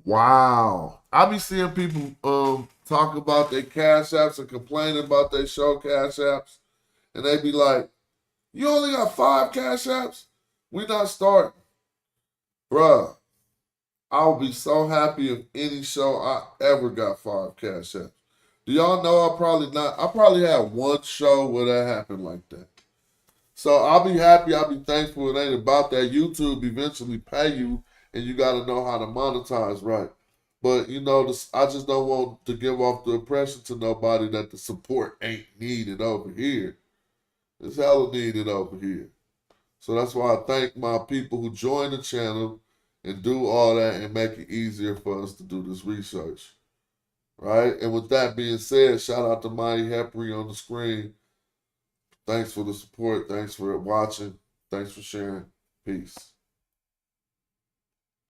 Wow. I be seeing people talk about their Cash Apps and complaining about their show Cash Apps. And they be like, you only got 5 Cash Apps? We not starting. Bruh, I'll be so happy if any show I ever got 5 Cash Apps. Do y'all know I probably had one show where that happened like that. So I'll be happy, I'll be thankful. It ain't about that. YouTube eventually pay you and you got to know how to monetize right. But, you know, I just don't want to give off the impression to nobody that the support ain't needed over here. It's hella needed over here. So that's why I thank my people who join the channel and do all that and make it easier for us to do this research. Right? And with that being said, shout out to Mighty Hepri on the screen. Thanks for the support. Thanks for watching. Thanks for sharing. Peace.